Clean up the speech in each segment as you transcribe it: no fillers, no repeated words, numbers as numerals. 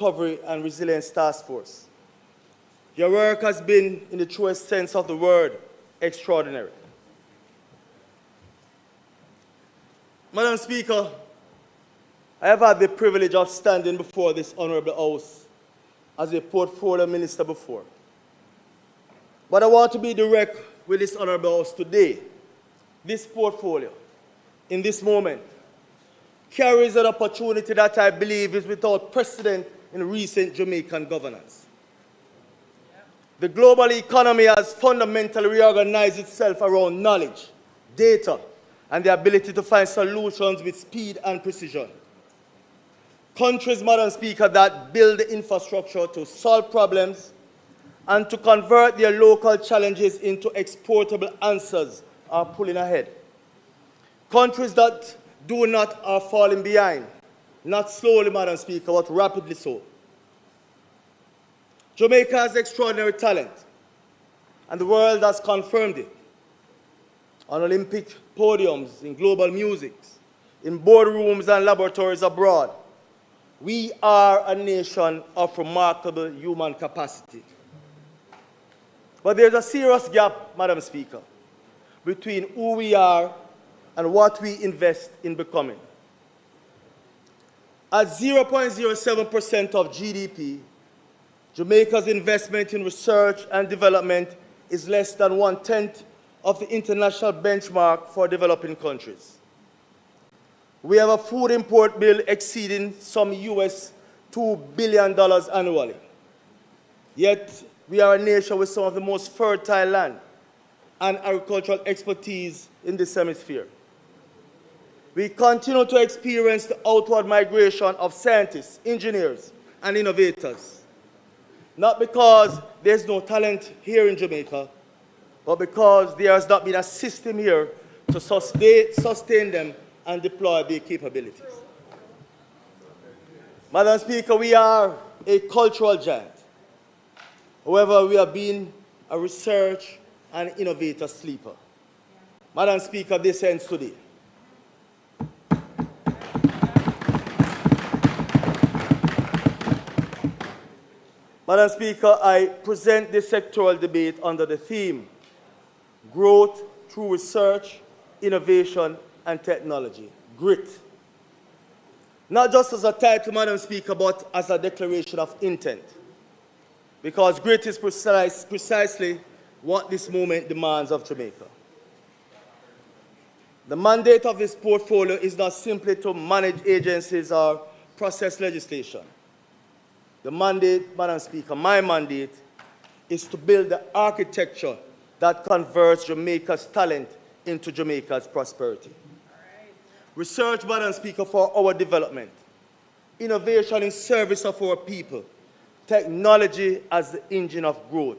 Recovery and Resilience Task Force. Your work has been, in the truest sense of the word, extraordinary. Madam Speaker, I have had the privilege of standing before this honorable House as a portfolio minister before. But I want to be direct with this honorable House today. This portfolio, in this moment, carries an opportunity that I believe is without precedent in recent Jamaican governance. The global economy has fundamentally reorganized itself around knowledge, data, and the ability to find solutions with speed and precision. Countries, Madam Speaker, that build the infrastructure to solve problems and to convert their local challenges into exportable answers are pulling ahead. Countries that do not are falling behind, not slowly, Madam Speaker, but rapidly so. Jamaica has extraordinary talent, and the world has confirmed it. On Olympic podiums, in global music, in boardrooms and laboratories abroad, we are a nation of remarkable human capacity. But there's a serious gap, Madam Speaker, between who we are and what we invest in becoming. At 0.07% of GDP, Jamaica's investment in research and development is less than 1/10 of the international benchmark for developing countries. We have a food import bill exceeding some US $2 billion annually. Yet, we are a nation with some of the most fertile land and agricultural expertise in this hemisphere. We continue to experience the outward migration of scientists, engineers, and innovators. Not because there's no talent here in Jamaica, but because there has not been a system here to sustain them and deploy their capabilities. Madam Speaker, we are a cultural giant. However, we have been a research and innovator sleeper. Madam Speaker, this ends today. Madam Speaker, I present this sectoral debate under the theme, Growth through Research, Innovation and Technology, GRIT. Not just as a title, Madam Speaker, but as a declaration of intent. Because GRIT is precisely what this moment demands of Jamaica. The mandate of this portfolio is not simply to manage agencies or process legislation. The mandate, Madam Speaker, my mandate, is to build the architecture that converts Jamaica's talent into Jamaica's prosperity. Research, Madam Speaker, for our development. Innovation in service of our people. Technology as the engine of growth.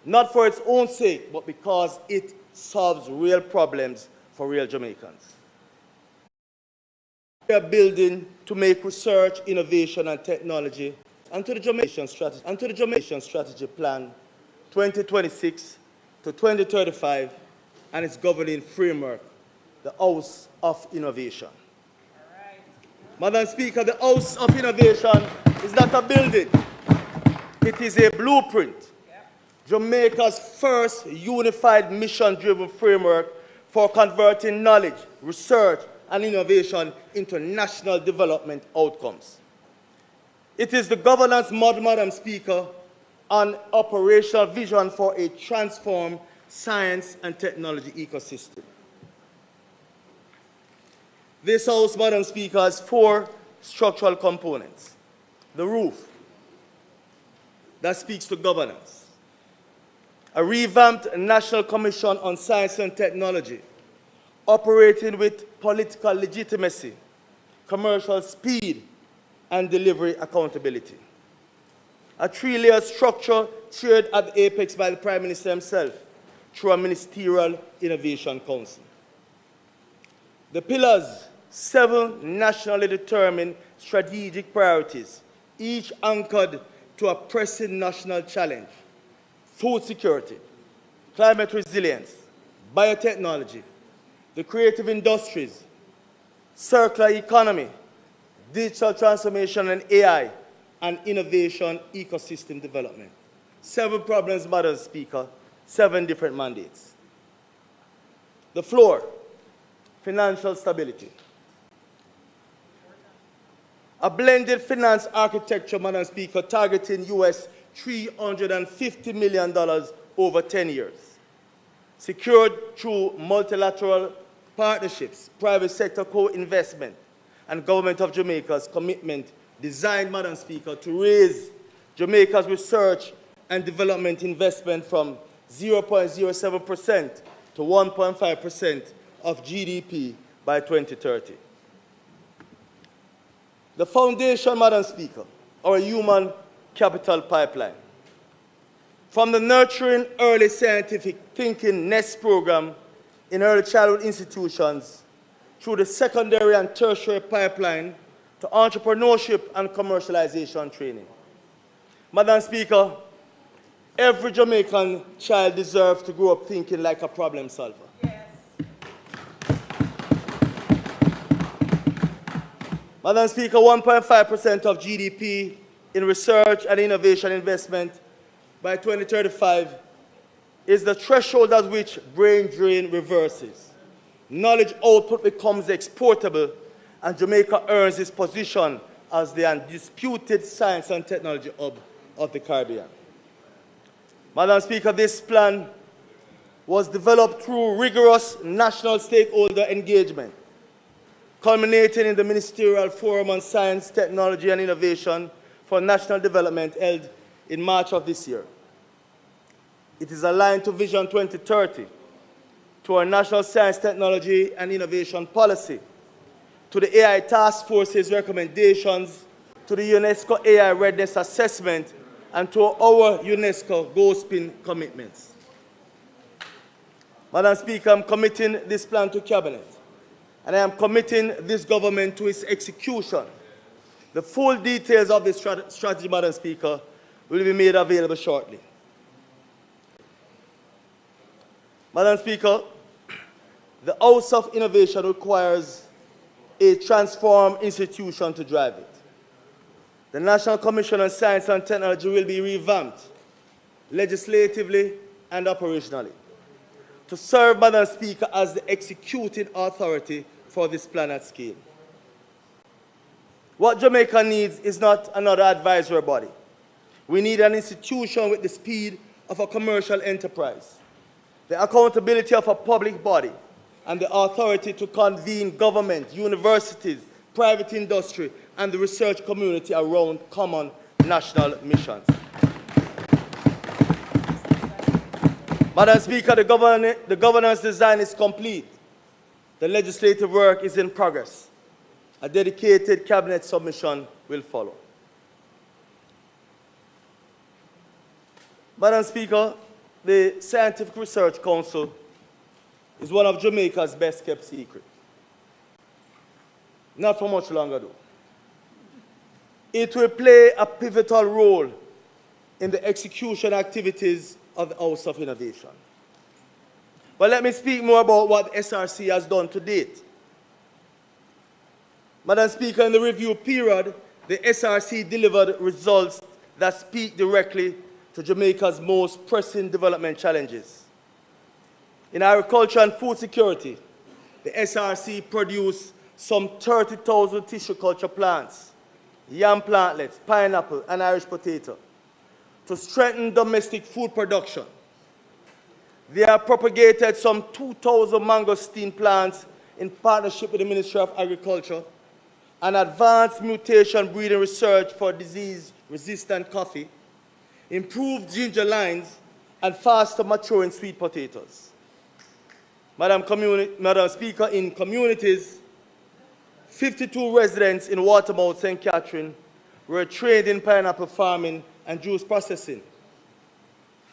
Not for its own sake, but because it solves real problems for real Jamaicans. We are building to make research, innovation, and technology and to the Jamaican Strategy Plan 2026 to 2035 and its governing framework, the House of Innovation. Madam Speaker, the House of Innovation is not a building. It is a blueprint. Jamaica's first unified mission-driven framework for converting knowledge, research, and innovation into national development outcomes. It is the governance model, Madam Speaker, on operational vision for a transformed science and technology ecosystem. This House, Madam Speaker, has 4 structural components. The roof, that speaks to governance. A revamped National Commission on Science and Technology, operating with political legitimacy, commercial speed, and delivery accountability. A 3-layer structure chaired at the apex by the Prime Minister himself through a Ministerial Innovation Council. The pillars, 7 nationally determined strategic priorities, each anchored to a pressing national challenge: food security, climate resilience, biotechnology, the creative industries, circular economy, digital transformation and AI, and innovation ecosystem development. 7 problems, Madam Speaker, 7 different mandates. The floor, financial stability. A blended finance architecture, Madam Speaker, targeting US $350 million over 10 years. Secured through multilateral partnerships, private sector co-investment, and Government of Jamaica's commitment designed, Madam Speaker, to raise Jamaica's research and development investment from 0.07% to 1.5% of GDP by 2030. The foundation, Madam Speaker, our human capital pipeline. From the Nurturing Early Scientific Thinking NEST program in early childhood institutions, through the secondary and tertiary pipeline to entrepreneurship and commercialization training. Madam Speaker, every Jamaican child deserves to grow up thinking like a problem solver. Yes. Madam Speaker, 1.5% of GDP in research and innovation investment by 2035 is the threshold at which brain drain reverses. Knowledge output becomes exportable, and Jamaica earns its position as the undisputed science and technology hub of the Caribbean. Madam Speaker, this plan was developed through rigorous national stakeholder engagement, culminating in the Ministerial Forum on Science, Technology and Innovation for National Development held in March of this year. It is aligned to Vision 2030, to our National Science, Technology and Innovation Policy, to the AI Task Force's recommendations, to the UNESCO AI Readiness Assessment, and to our UNESCO goal-spin commitments. Madam Speaker, I'm committing this plan to Cabinet, and I am committing this government to its execution. The full details of this strategy, Madam Speaker, will be made available shortly. Madam Speaker, the House of Innovation requires a transformed institution to drive it. The National Commission on Science and Technology will be revamped legislatively and operationally to serve, Madam Speaker, as the executing authority for this plan at scale. What Jamaica needs is not another advisory body. We need an institution with the speed of a commercial enterprise, the accountability of a public body, and the authority to convene government, universities, private industry, and the research community around common national missions. Madam Speaker, the governance design is complete. The legislative work is in progress. A dedicated cabinet submission will follow. Madam Speaker, the Scientific Research Council is one of Jamaica's best kept secrets. Not for much longer though. It will play a pivotal role in the execution activities of the House of Innovation. But let me speak more about what SRC has done to date. Madam Speaker, in the review period, the SRC delivered results that speak directly to Jamaica's most pressing development challenges. In agriculture and food security, the SRC produced some 30,000 tissue culture plants, yam plantlets, pineapple, and Irish potato to strengthen domestic food production. They have propagated some 2,000 mangosteen plants in partnership with the Ministry of Agriculture and advanced mutation breeding research for disease-resistant coffee, improved ginger lines, and faster maturing sweet potatoes. Madam Speaker, in communities, 52 residents in Watermouth, St. Catherine, were trained in pineapple farming and juice processing.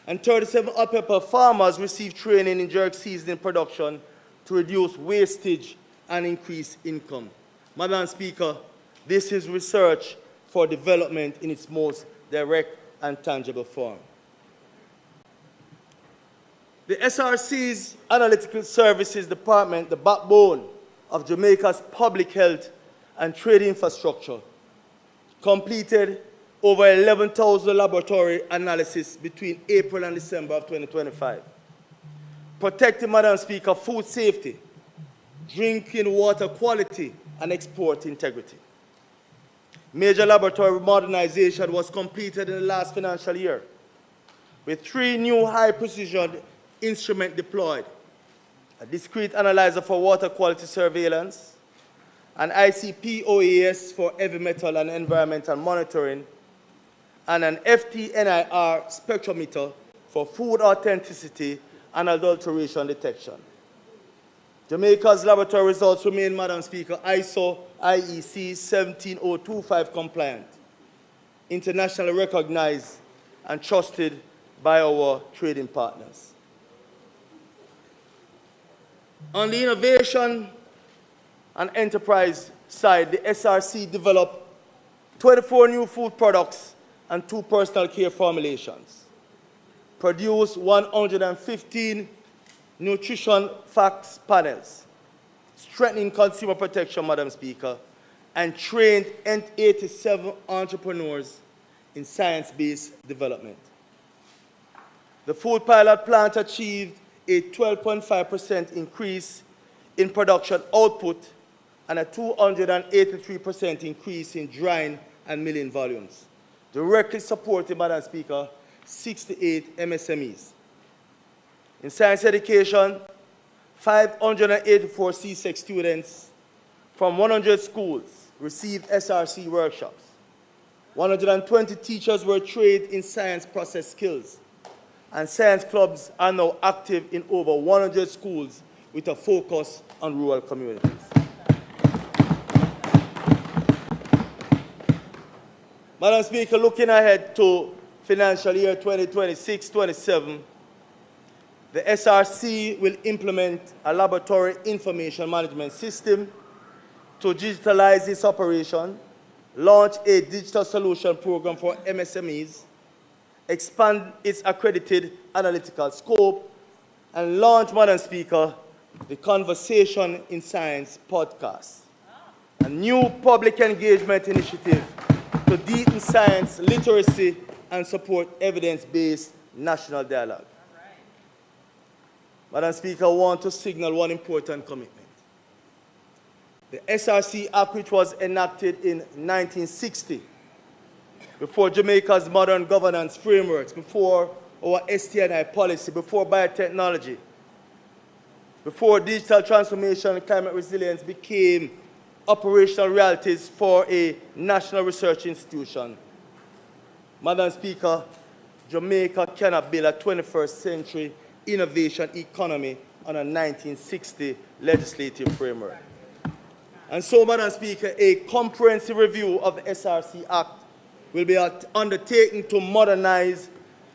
And 37 hot pepper farmers received training in jerk seasoning production to reduce wastage and increase income. Madam Speaker, this is research for development in its most direct and tangible form. The SRC's Analytical Services Department, the backbone of Jamaica's public health and trade infrastructure, completed over 11,000 laboratory analysis between April and December of 2025. Protecting, Madam Speaker, food safety, drinking water quality, and export integrity. Major laboratory modernization was completed in the last financial year, with 3 new high-precision instruments deployed: a discrete analyzer for water quality surveillance, an ICP-OAS for heavy metal and environmental monitoring, and an FTNIR spectrometer for food authenticity and adulteration detection. Jamaica's laboratory results remain, Madam Speaker, ISO IEC 17025 compliant, internationally recognized and trusted by our trading partners. On the innovation and enterprise side, the SRC developed 24 new food products and 2 personal care formulations, produced 115 nutrition facts panels, strengthening consumer protection, Madam Speaker, and trained 87 entrepreneurs in science-based development. The food pilot plant achieved a 12.5% increase in production output and a 283% increase in drying and milling volumes, directly supporting, Madam Speaker, 68 MSMEs. In science education, 584 CSEC students from 100 schools received SRC workshops. 120 teachers were trained in science process skills, and science clubs are now active in over 100 schools with a focus on rural communities. Madam Speaker, looking ahead to financial year 2026-27, the SRC will implement a laboratory information management system to digitalize its operation, launch a digital solution program for MSMEs, expand its accredited analytical scope, and launch, Madam Speaker, the Conversation in Science podcast, a new public engagement initiative to deepen science literacy and support evidence-based national dialogue. Madam Speaker, I want to signal one important commitment. The SRC Act, which was enacted in 1960, before Jamaica's modern governance frameworks, before our STNI policy, before biotechnology, before digital transformation and climate resilience became operational realities for a national research institution. Madam Speaker, Jamaica cannot build a 21st century innovation economy on a 1960 legislative framework. And so, Madam Speaker, a comprehensive review of the SRC Act will be undertaken to modernize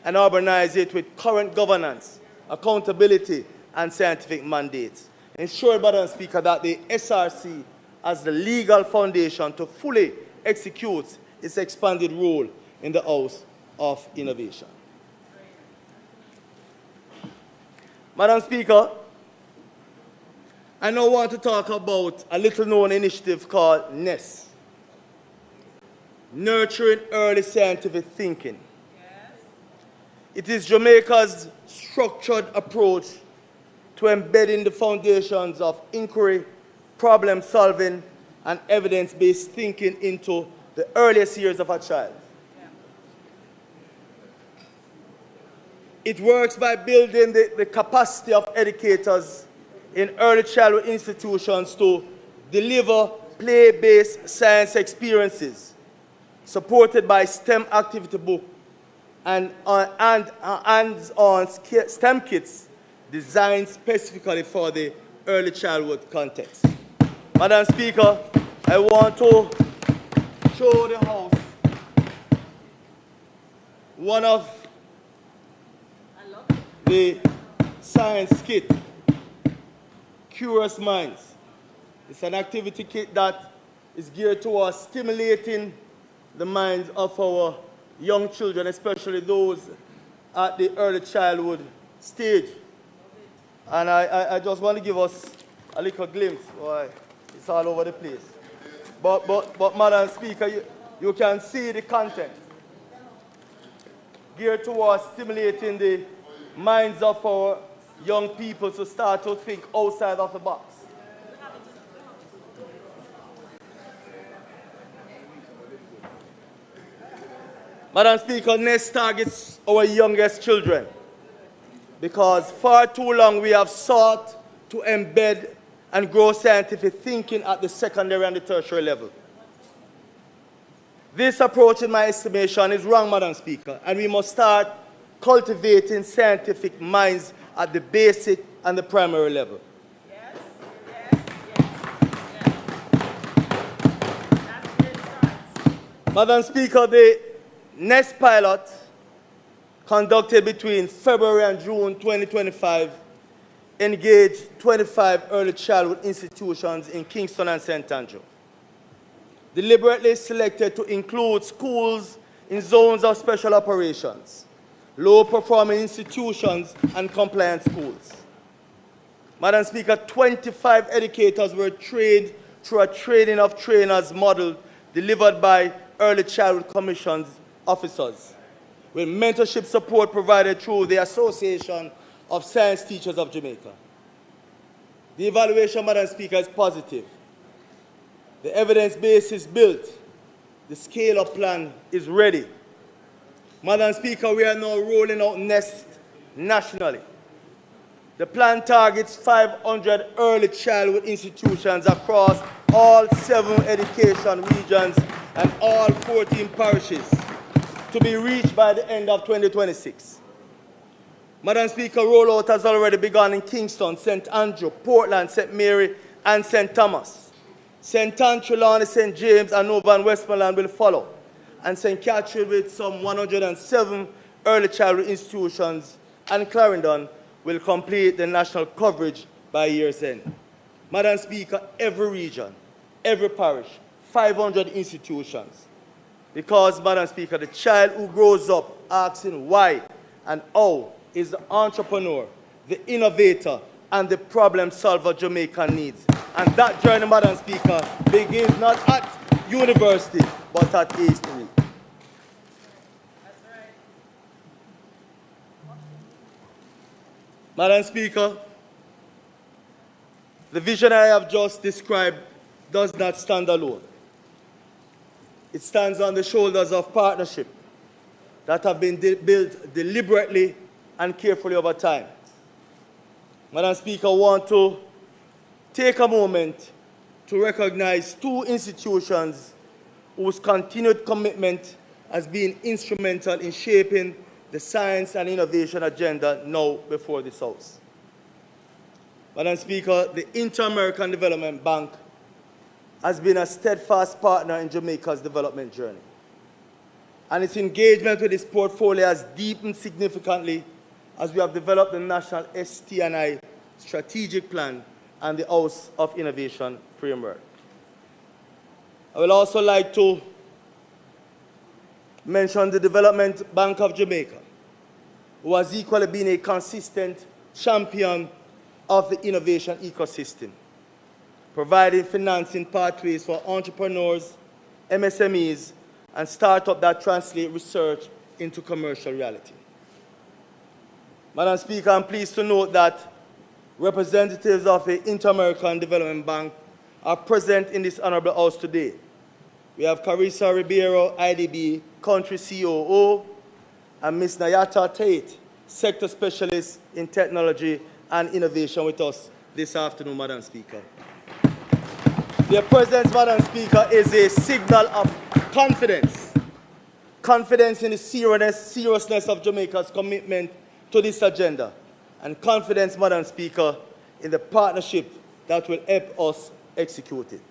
and urbanize it with current governance, accountability, and scientific mandates. Ensure, Madam Speaker, that the SRC has the legal foundation to fully execute its expanded role in the House of Innovation. Madam Speaker, I now want to talk about a little-known initiative called NESS, Nurturing Early Scientific Thinking. Yes. It is Jamaica's structured approach to embedding the foundations of inquiry, problem-solving, and evidence-based thinking into the earliest years of a child. It works by building the capacity of educators in early childhood institutions to deliver play-based science experiences, supported by STEM activity book and hands-on STEM kits designed specifically for the early childhood context. Madam Speaker, I want to show the House one of the science kit, Curious Minds. It's an activity kit that is geared towards stimulating the minds of our young children, especially those at the early childhood stage. And I just want to give us a little glimpse. Boy, it's all over the place. But Madam Speaker, you can see the content. geared towards stimulating the minds of our young people to start to think outside of the box. Madam Speaker, NEST targets our youngest children because far too long we have sought to embed and grow scientific thinking at the secondary and the tertiary level. This approach, in my estimation, is wrong, Madam Speaker, and we must start cultivating scientific minds at the basic and the primary level. Yes, yes, yes, yes. That's where it starts. Madam Speaker, the NEST pilot conducted between February and June 2025 engaged 25 early childhood institutions in Kingston and St. Andrew, deliberately selected to include schools in zones of special operations, low-performing institutions, and compliant schools. Madam Speaker, 25 educators were trained through a training of trainers model delivered by Early Childhood Commission's officers, with mentorship support provided through the Association of Science Teachers of Jamaica. The evaluation, Madam Speaker, is positive. The evidence base is built. The scale-up plan is ready. Madam Speaker, we are now rolling out NEST nationally. The plan targets 500 early childhood institutions across all 7 education regions and all 14 parishes to be reached by the end of 2026. Madam Speaker, rollout has already begun in Kingston, St. Andrew, Portland, St. Mary, and St. Thomas. St. Anne, Trelawney, St. James, and Nova and Westmoreland will follow, and St. Catherine with some 107 early childhood institutions, and Clarendon will complete the national coverage by year's end. Madam Speaker, every region, every parish, 500 institutions. Because, Madam Speaker, the child who grows up asking why and how is the entrepreneur, the innovator, and the problem solver Jamaica needs. And that journey, Madam Speaker, begins not at university, but at JISTV. That's right. Madam Speaker, the vision I have just described does not stand alone. It stands on the shoulders of partnership that have been built deliberately and carefully over time. Madam Speaker, I want to take a moment to recognize 2 institutions whose continued commitment has been instrumental in shaping the science and innovation agenda now before this House. Madam Speaker, the Inter-American Development Bank has been a steadfast partner in Jamaica's development journey, and its engagement with this portfolio has deepened significantly as we have developed the National ST&I Strategic Plan and the House of Innovation Framework. I would also like to mention the Development Bank of Jamaica, who has equally been a consistent champion of the innovation ecosystem, providing financing pathways for entrepreneurs, MSMEs, and startups that translate research into commercial reality. Madam Speaker, I'm pleased to note that representatives of the Inter-American Development Bank are present in this honorable House today. We have Carissa Ribeiro, IDB Country COO, and Ms. Nayata Tate, Sector Specialist in Technology and Innovation, with us this afternoon, Madam Speaker. Their presence, Madam Speaker, is a signal of confidence. Confidence in the seriousness of Jamaica's commitment to this agenda, and confidence, Madam Speaker, in the partnership that will help us execute it.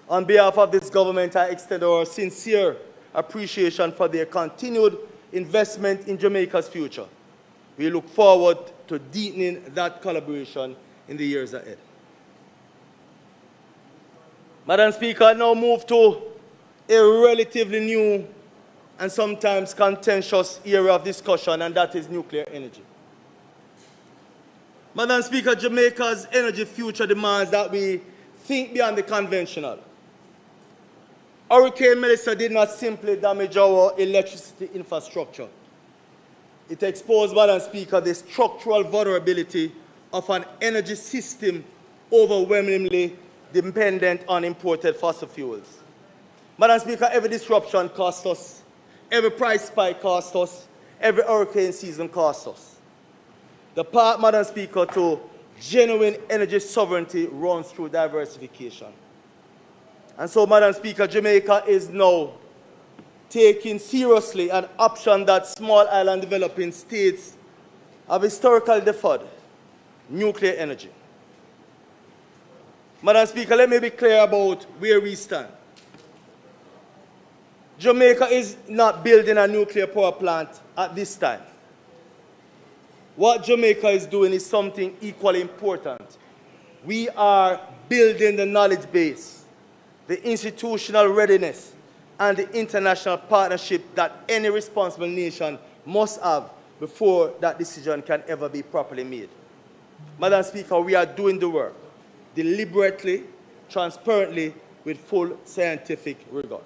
On behalf of this government, I extend our sincere appreciation for their continued investment in Jamaica's future. We look forward to deepening that collaboration in the years ahead. Madam Speaker, I now move to a relatively new and sometimes contentious area of discussion, and that is nuclear energy. Madam Speaker, Jamaica's energy future demands that we think beyond the conventional. Hurricane Melissa did not simply damage our electricity infrastructure. It exposed, Madam Speaker, the structural vulnerability of an energy system overwhelmingly dependent on imported fossil fuels. Madam Speaker, every disruption costs us, every price spike costs us, every hurricane season costs us. The path, Madam Speaker, to genuine energy sovereignty runs through diversification. And so, Madam Speaker, Jamaica is now taking seriously an option that small island developing states have historically deferred: nuclear energy. Madam Speaker, let me be clear about where we stand. Jamaica is not building a nuclear power plant at this time. What Jamaica is doing is something equally important. We are building the knowledge base, the institutional readiness, and the international partnership that any responsible nation must have before that decision can ever be properly made. Madam Speaker, we are doing the work deliberately, transparently, with full scientific rigor.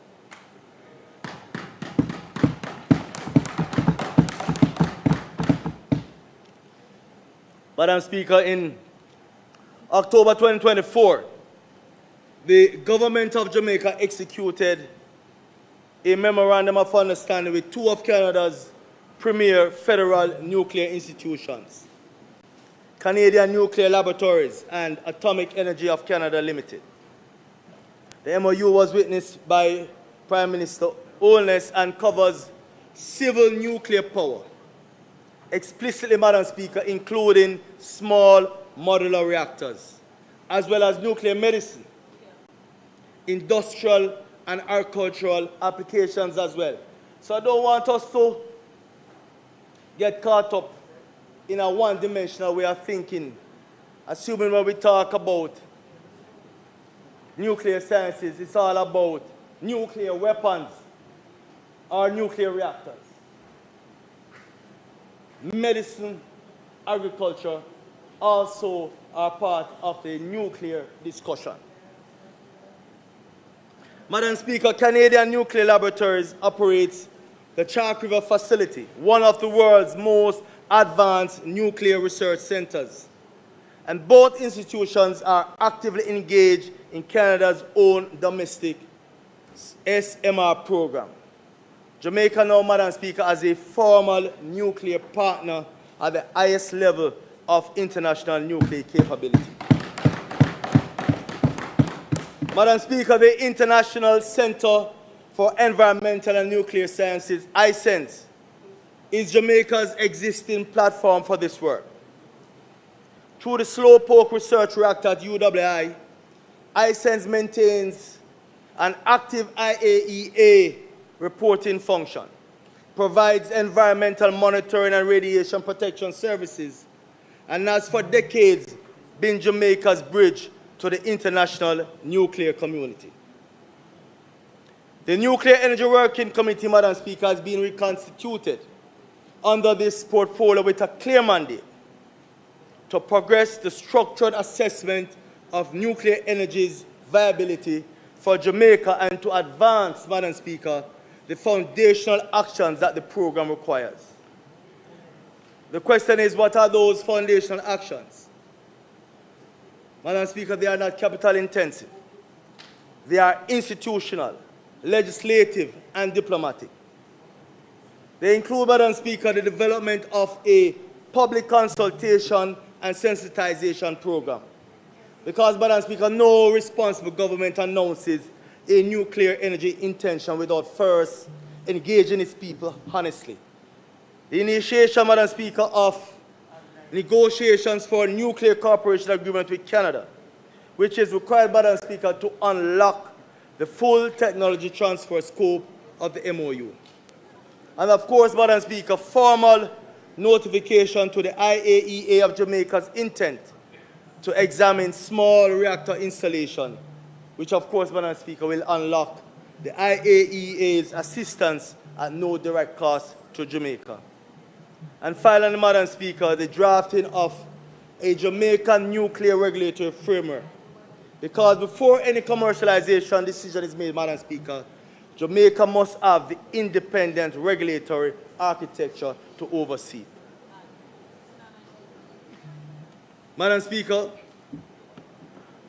Madam Speaker, in October 2024, the government of Jamaica executed a memorandum of understanding with two of Canada's premier federal nuclear institutions, Canadian Nuclear Laboratories and Atomic Energy of Canada Limited. The MOU was witnessed by Prime Minister Holness and covers civil nuclear power, explicitly, Madam Speaker, including small modular reactors, as well as nuclear medicine, industrial and agricultural applications as well. So I don't want us to get caught up in a one-dimensional way of thinking, assuming when we talk about nuclear sciences, it's all about nuclear weapons or nuclear reactors. Medicine, agriculture also are part of the nuclear discussion. Madam Speaker, Canadian Nuclear Laboratories operates the Chalk River facility, one of the world's most advanced nuclear research centers. And both institutions are actively engaged in Canada's own domestic SMR program. Jamaica now, Madam Speaker, as a formal nuclear partner at the highest level of international nuclear capability. Madam Speaker, the International Center for Environmental and Nuclear Sciences, ICENS, is Jamaica's existing platform for this work. Through the Slowpoke Research Reactor at UWI, ICENS maintains an active IAEA reporting function, provides environmental monitoring and radiation protection services, and has for decades been Jamaica's bridge to the international nuclear community. The Nuclear Energy Working Committee, Madam Speaker, has been reconstituted under this portfolio with a clear mandate to progress the structured assessment of nuclear energy's viability for Jamaica and to advance, Madam Speaker, the foundational actions that the program requires. The question is, what are those foundational actions? Madam Speaker, they are not capital intensive. They are institutional, legislative, and diplomatic. They include, Madam Speaker, the development of a public consultation and sensitization program. Because, Madam Speaker, no responsible government announces a nuclear energy intention without first engaging its people honestly. The initiation, Madam Speaker, of negotiations for a nuclear cooperation agreement with Canada, which is required, Madam Speaker, to unlock the full technology transfer scope of the MOU. And of course, Madam Speaker, formal notification to the IAEA of Jamaica's intent to examine small reactor installation, which of course, Madam Speaker, will unlock the IAEA's assistance at no direct cost to Jamaica. And finally, Madam Speaker, the drafting of a Jamaican nuclear regulatory framework. Because before any commercialization decision is made, Madam Speaker, Jamaica must have the independent regulatory architecture to oversee. Madam Speaker,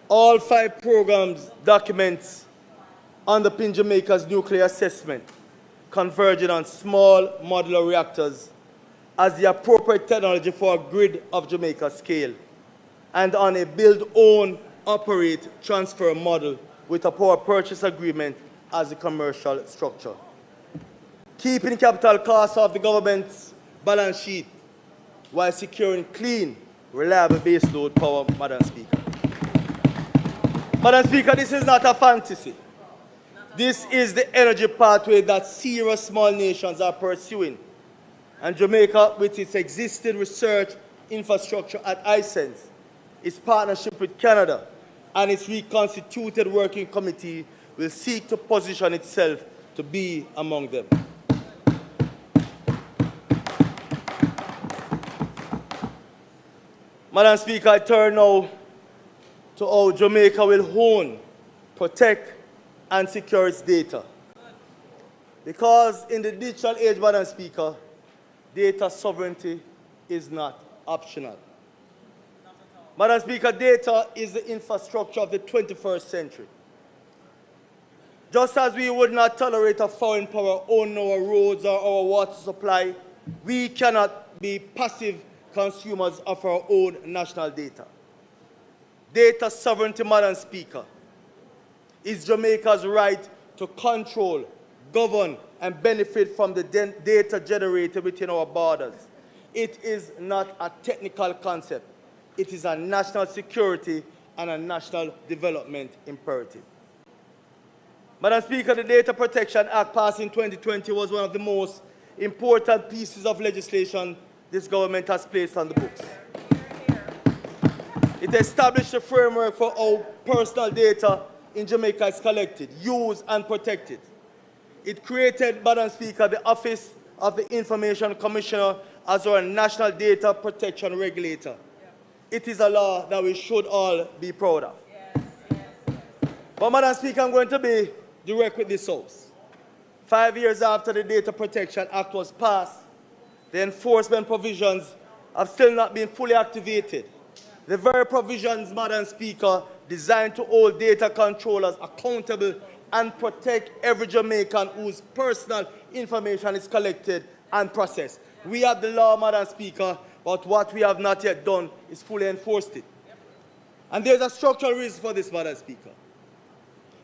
all 5 programs documents underpin Jamaica's nuclear assessment, converging on small modular reactors as the appropriate technology for a grid of Jamaica scale, and on a build, own, operate, transfer model with a power purchase agreement as the commercial structure. Keeping capital costs off the government's balance sheet while securing clean, reliable baseload power, Madam Speaker. Madam Speaker, this is not a fantasy. This is the energy pathway that serious small nations are pursuing. And Jamaica, with its existing research infrastructure at ISENS, its partnership with Canada, and its reconstituted working committee, will seek to position itself to be among them. Madam Speaker, I turn now to how Jamaica will hone, protect, and secure its data. Because in the digital age, Madam Speaker, data sovereignty is not optional. Madam Speaker, data is the infrastructure of the 21st century. Just as we would not tolerate a foreign power owning our roads or our water supply, we cannot be passive consumers of our own national data. Data sovereignty, Madam Speaker, is Jamaica's right to control, govern, and benefit from the data generated within our borders. It is not a technical concept. It is a national security and a national development imperative. Madam Speaker, the Data Protection Act passed in 2020 was one of the most important pieces of legislation this government has placed on the books. It established a framework for how personal data in Jamaica is collected, used, and protected. It created, Madam Speaker, the Office of the Information Commissioner as our national data protection regulator. It is a law that we should all be proud of. But, Madam Speaker, I'm going to be direct with this House. 5 years after the Data Protection Act was passed, the enforcement provisions have still not been fully activated. The very provisions, Madam Speaker, designed to hold data controllers accountable and protect every Jamaican whose personal information is collected and processed. We have the law, Madam Speaker, but what we have not yet done is fully enforced it. And there's a structural reason for this, Madam Speaker.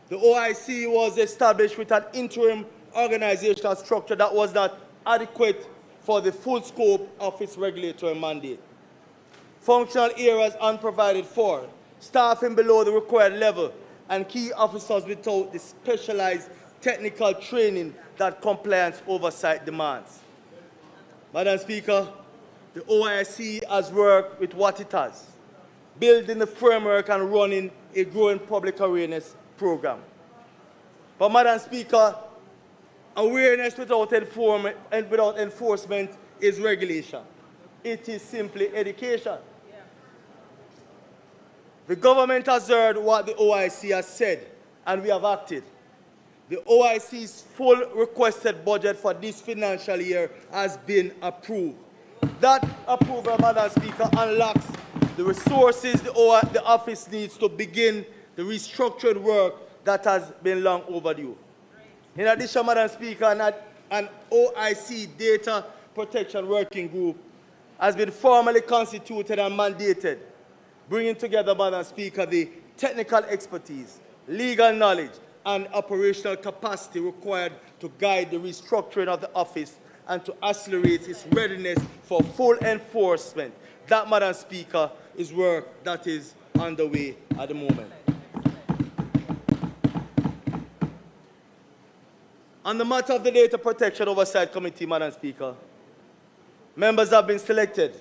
The OIC was established with an interim organizational structure that was not adequate for the full scope of its regulatory mandate. Functional areas unprovided for, staffing below the required level, and key officers without the specialized technical training that compliance oversight demands. Madam Speaker, the OIC has worked with what it has, building the framework and running a growing public awareness program. But, Madam Speaker, awareness without enforcement is regulation. It is simply education. The government has heard what the OIC has said, and we have acted. The OIC's full requested budget for this financial year has been approved. That approval, Madam Speaker, unlocks the resources the office needs to begin the restructured work that has been long overdue. In addition, Madam Speaker, an OIC Data Protection Working Group has been formally constituted and mandated, bringing together, Madam Speaker, the technical expertise, legal knowledge, and operational capacity required to guide the restructuring of the office and to accelerate its readiness for full enforcement. That, Madam Speaker, is work that is underway at the moment. On the matter of the Data Protection Oversight Committee, Madam Speaker, members have been selected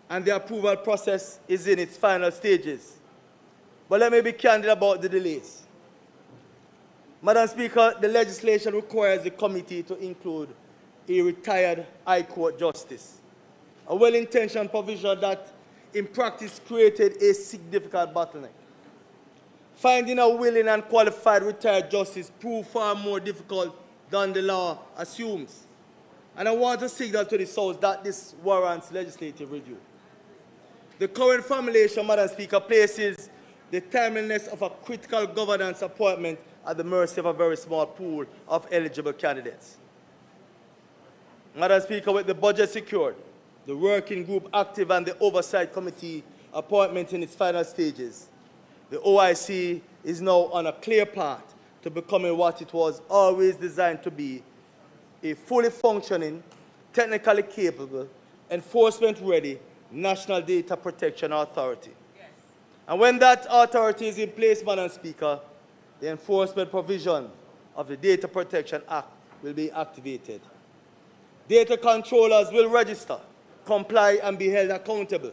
and the approval process is in its final stages. But let me be candid about the delays. Madam Speaker, the legislation requires the committee to include a retired High Court justice, a well-intentioned provision that in practice created a significant bottleneck. Finding a willing and qualified retired justice proved far more difficult than the law assumes. And I want to signal to the House that this warrants legislative review. The current formulation, Madam Speaker, places the timeliness of a critical governance appointment at the mercy of a very small pool of eligible candidates. Madam Speaker, with the budget secured, the working group active and the oversight committee appointment in its final stages, the OIC is now on a clear path to becoming what it was always designed to be, a fully functioning, technically capable, enforcement-ready National Data Protection Authority. Yes. And when that authority is in place, Madam Speaker, the enforcement provision of the Data Protection Act will be activated. Data controllers will register, comply, and be held accountable.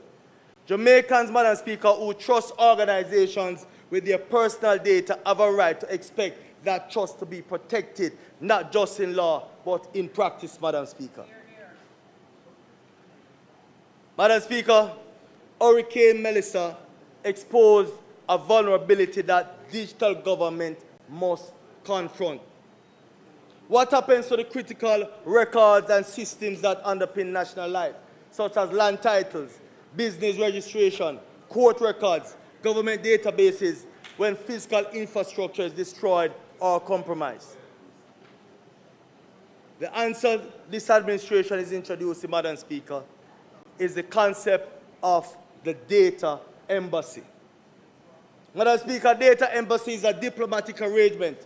Jamaicans, Madam Speaker, who trust organizations with their personal data have a right to expect that trust to be protected, not just in law, but in practice, Madam Speaker. Hear, hear. Madam Speaker, Hurricane Melissa exposed a vulnerability that digital government must confront. What happens to the critical records and systems that underpin national life, such as land titles, business registration, court records, government databases, when physical infrastructure is destroyed or compromised? The answer this administration is introducing, Madam Speaker, is the concept of the data embassy. Madam Speaker, data embassy is a diplomatic arrangement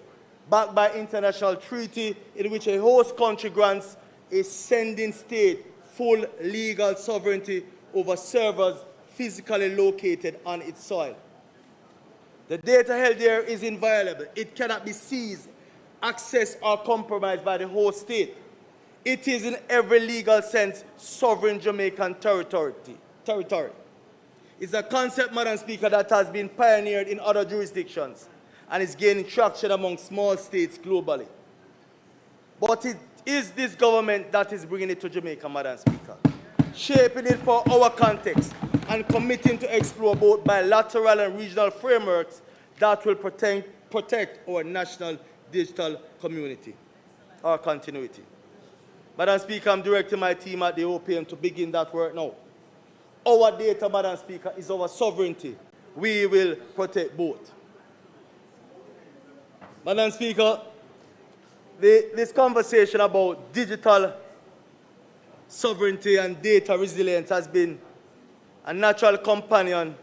backed by international treaty in which a host country grants a sending state full legal sovereignty over servers physically located on its soil. The data held there is inviolable. It cannot be seized, accessed, or compromised by the host state. It is in every legal sense sovereign Jamaican territory. It's a concept, Madam Speaker, that has been pioneered in other jurisdictions and is gaining traction among small states globally. But it is this government that is bringing it to Jamaica, Madam Speaker, shaping it for our context and committing to explore both bilateral and regional frameworks that will protect our national digital community, our continuity. Madam Speaker, I'm directing my team at the OPM to begin that work now. Our data, Madam Speaker, is our sovereignty. We will protect both. Madam Speaker, this conversation about digital sovereignty and data resilience has been a natural companion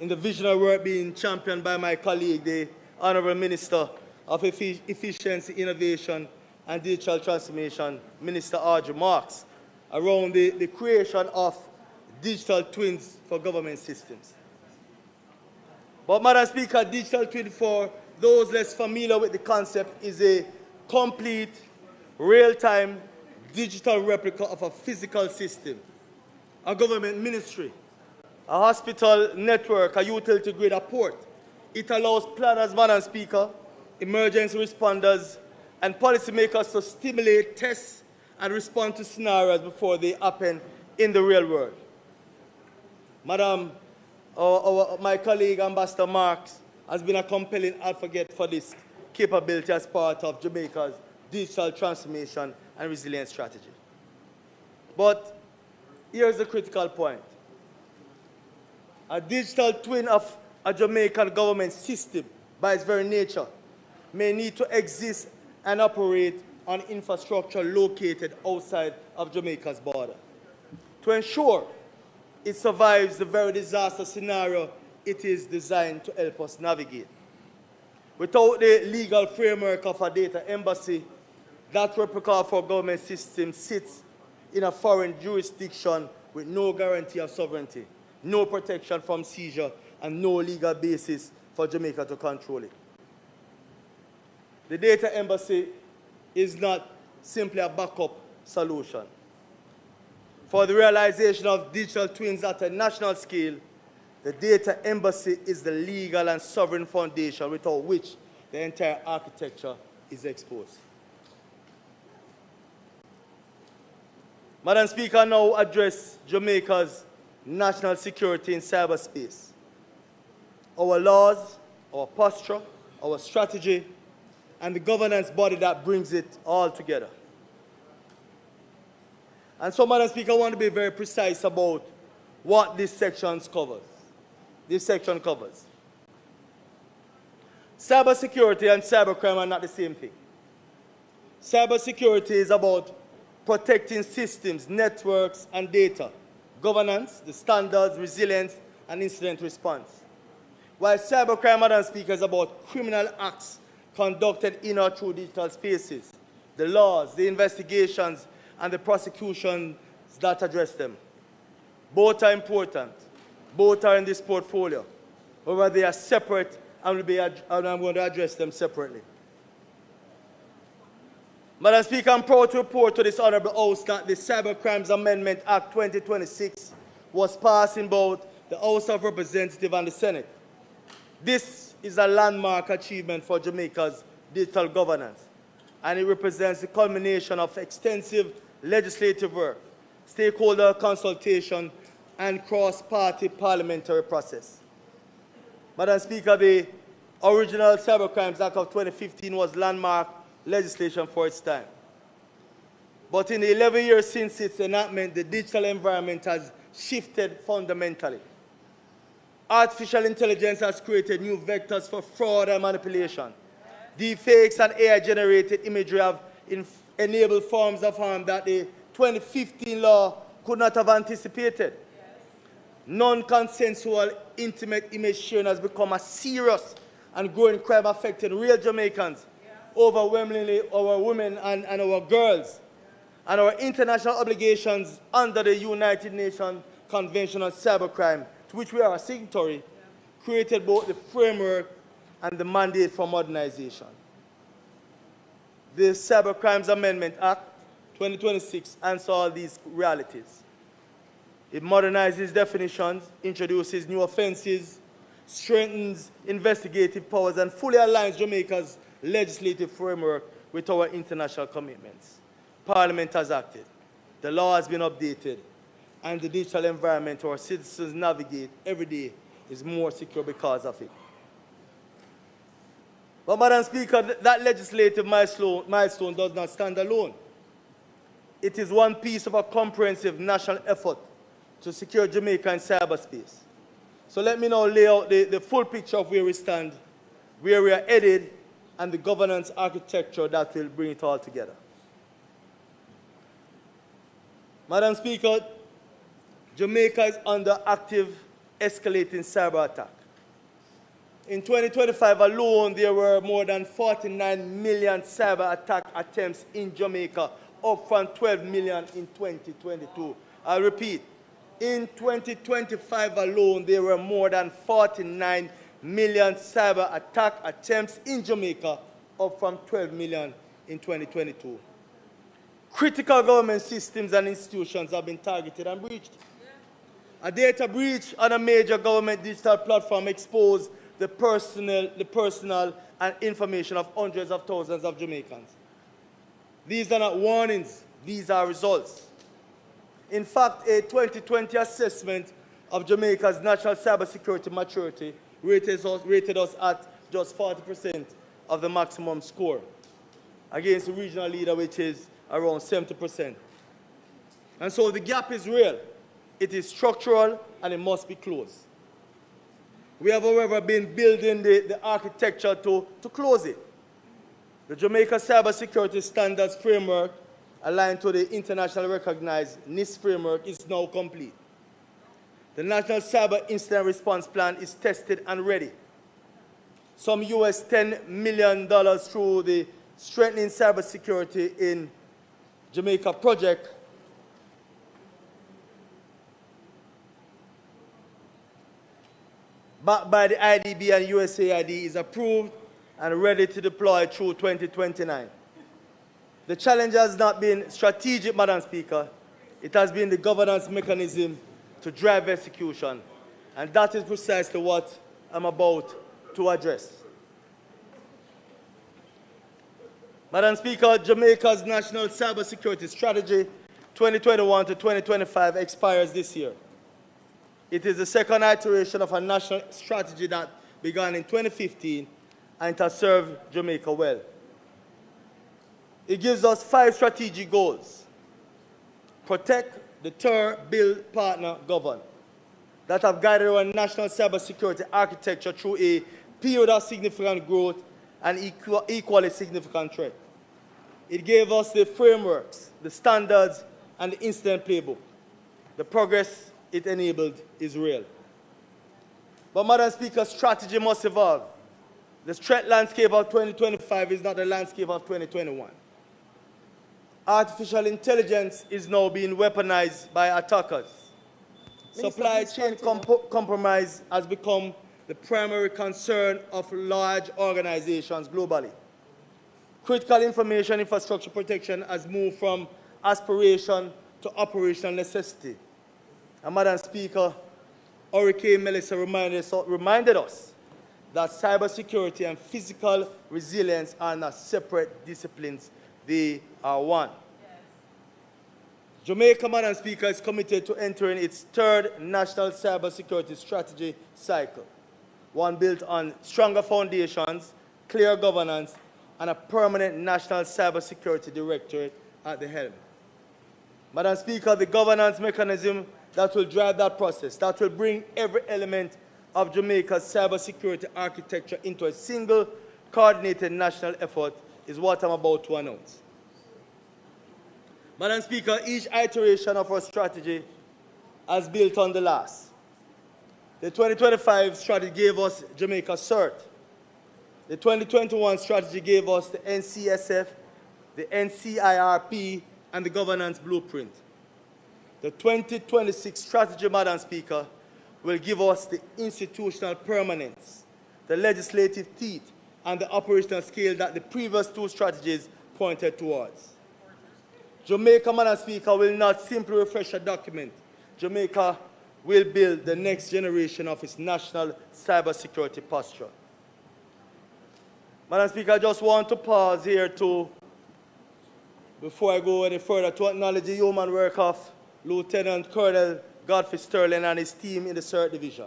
in the visionary work being championed by my colleague, the Honourable Minister of Efficiency, Innovation and Digital Transformation, Minister Audrey Marks, around the creation of digital twins for government systems. But, Madam Speaker, digital twin, for those less familiar with the concept, is a complete, real-time digital replica of a physical system, a government ministry, a hospital network, a utility grid, a port. It allows planners, Madam Speaker, emergency responders, and policymakers to stimulate, test, and respond to scenarios before they happen in the real world. Madam, my colleague, Ambassador Marks, has been a compelling advocate for this capability as part of Jamaica's digital transformation and resilience strategy. But here's the critical point. A digital twin of a Jamaican government system, by its very nature, may need to exist and operate on infrastructure located outside of Jamaica's border. To ensure it survives the very disaster scenario it is designed to help us navigate. Without the legal framework of a data embassy, that replica of our government system sits in a foreign jurisdiction with no guarantee of sovereignty, no protection from seizure, and no legal basis for Jamaica to control it. The data embassy is not simply a backup solution. For the realization of digital twins at a national scale, the data embassy is the legal and sovereign foundation without which the entire architecture is exposed. Madam Speaker, I now address Jamaica's national security in cyberspace. Our laws, our posture, our strategy, and the governance body that brings it all together. And so, Madam Speaker, I want to be very precise about what this section covers. This section covers. Cybersecurity and cybercrime are not the same thing. Cybersecurity is about protecting systems, networks, and data, governance, the standards, resilience, and incident response. While cybercrime, Madam Speaker, is about criminal acts conducted in or through digital spaces, the laws, the investigations, and the prosecutions that address them. Both are important. Both are in this portfolio. However, they are separate, and I'm going to address them separately. Madam Speaker, I'm proud to report to this Honourable House that the Cybercrimes Amendment Act 2026 was passed in both the House of Representatives and the Senate. This is a landmark achievement for Jamaica's digital governance, and it represents the culmination of extensive legislative work, stakeholder consultation, and cross-party parliamentary process. Madam Speaker, the original Cybercrimes Act of 2015 was landmark legislation for its time. But in the 11 years since its enactment, the digital environment has shifted fundamentally. Artificial intelligence has created new vectors for fraud and manipulation. Deepfakes and AI-generated imagery have enabled forms of harm that the 2015 law could not have anticipated. Non-consensual intimate image sharing has become a serious and growing crime affecting real Jamaicans, overwhelmingly our women and our girls. And our international obligations under the United Nations Convention on Cybercrime, to which we are a signatory, created both the framework and the mandate for modernization. The Cybercrimes Amendment Act 2026 answers all these realities. It modernizes definitions, introduces new offenses, strengthens investigative powers, and fully aligns Jamaica's legislative framework with our international commitments. Parliament has acted, the law has been updated, and the digital environment our citizens navigate every day is more secure because of it. But, Madam Speaker, that legislative milestone does not stand alone. It is one piece of a comprehensive national effort to secure Jamaica in cyberspace. So let me now lay out the full picture of where we stand, where we are headed, and the governance architecture that will bring it all together. Madam Speaker, Jamaica is under active, escalating cyber attack. In 2025 alone, there were more than 49 million cyber attack attempts in Jamaica, up from 12 million in 2022. I repeat, in 2025 alone, there were more than 49 million cyber attack attempts in Jamaica, up from 12 million in 2022. Critical government systems and institutions have been targeted and breached. A data breach on a major government digital platform exposed the personal and information of hundreds of thousands of Jamaicans. These are not warnings, these are results. In fact, a 2020 assessment of Jamaica's national cybersecurity maturity rated us at just 40% of the maximum score, against the regional leader, which is around 70%. And so the gap is real, it is structural, and it must be closed. We have, however, been building the architecture to close it. The Jamaica Cybersecurity Standards Framework, aligned to the internationally recognized NIST framework, is now complete. The National Cyber Incident Response Plan is tested and ready. Some US $10 million through the Strengthening Cybersecurity in Jamaica project backed by the IDB and USAID is approved and ready to deploy through 2029. The challenge has not been strategic, Madam Speaker. It has been the governance mechanism to drive execution. And that is precisely what I'm about to address. Madam Speaker, Jamaica's National Cybersecurity Strategy 2021 to 2025 expires this year. It is the second iteration of a national strategy that began in 2015, and it has served Jamaica well. It gives us 5 strategic goals: protect, deter, build, partner, govern, that have guided our national cybersecurity architecture through a period of significant growth and equally significant threat. It gave us the frameworks, the standards, and the incident playbook. The progress it enabled is real. But, Madam Speaker, strategy must evolve. The threat landscape of 2025 is not the landscape of 2021. Artificial intelligence is now being weaponized by attackers. Supply chain compromise has become the primary concern of large organizations globally. Critical information infrastructure protection has moved from aspiration to operational necessity. And, Madam Speaker, Hurricane Melissa reminded us that cybersecurity and physical resilience are not separate disciplines, they are one. Yes. Jamaica, Madam Speaker, is committed to entering its 3rd national cybersecurity strategy cycle, one built on stronger foundations, clear governance, and a permanent national cybersecurity directorate at the helm. Madam Speaker, the governance mechanism that will drive that process, that will bring every element of Jamaica's cybersecurity architecture into a single, coordinated national effort is what I'm about to announce. Madam Speaker, each iteration of our strategy has built on the last. The 2025 strategy gave us Jamaica CERT. The 2021 strategy gave us the NCSF, the NCIRP, and the governance blueprint. The 2026 strategy, Madam Speaker, will give us the institutional permanence, the legislative teeth, and the operational scale that the previous 2 strategies pointed towards. Jamaica, Madam Speaker, will not simply refresh a document. Jamaica will build the next generation of its national cybersecurity posture. Madam Speaker, I just want to pause here before I go any further, to acknowledge the yeoman work of Lieutenant Colonel Godfrey Sterling and his team in the CERT Division.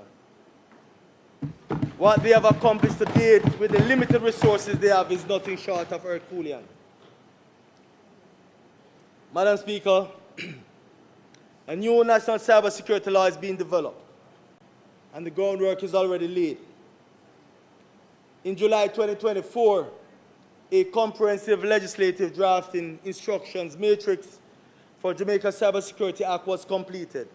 What they have accomplished to date with the limited resources they have is nothing short of Herculean. Madam Speaker, a new national cybersecurity law is being developed, and the groundwork is already laid. In July 2024, a comprehensive legislative drafting instructions matrix for Jamaica Cybersecurity Act was completed.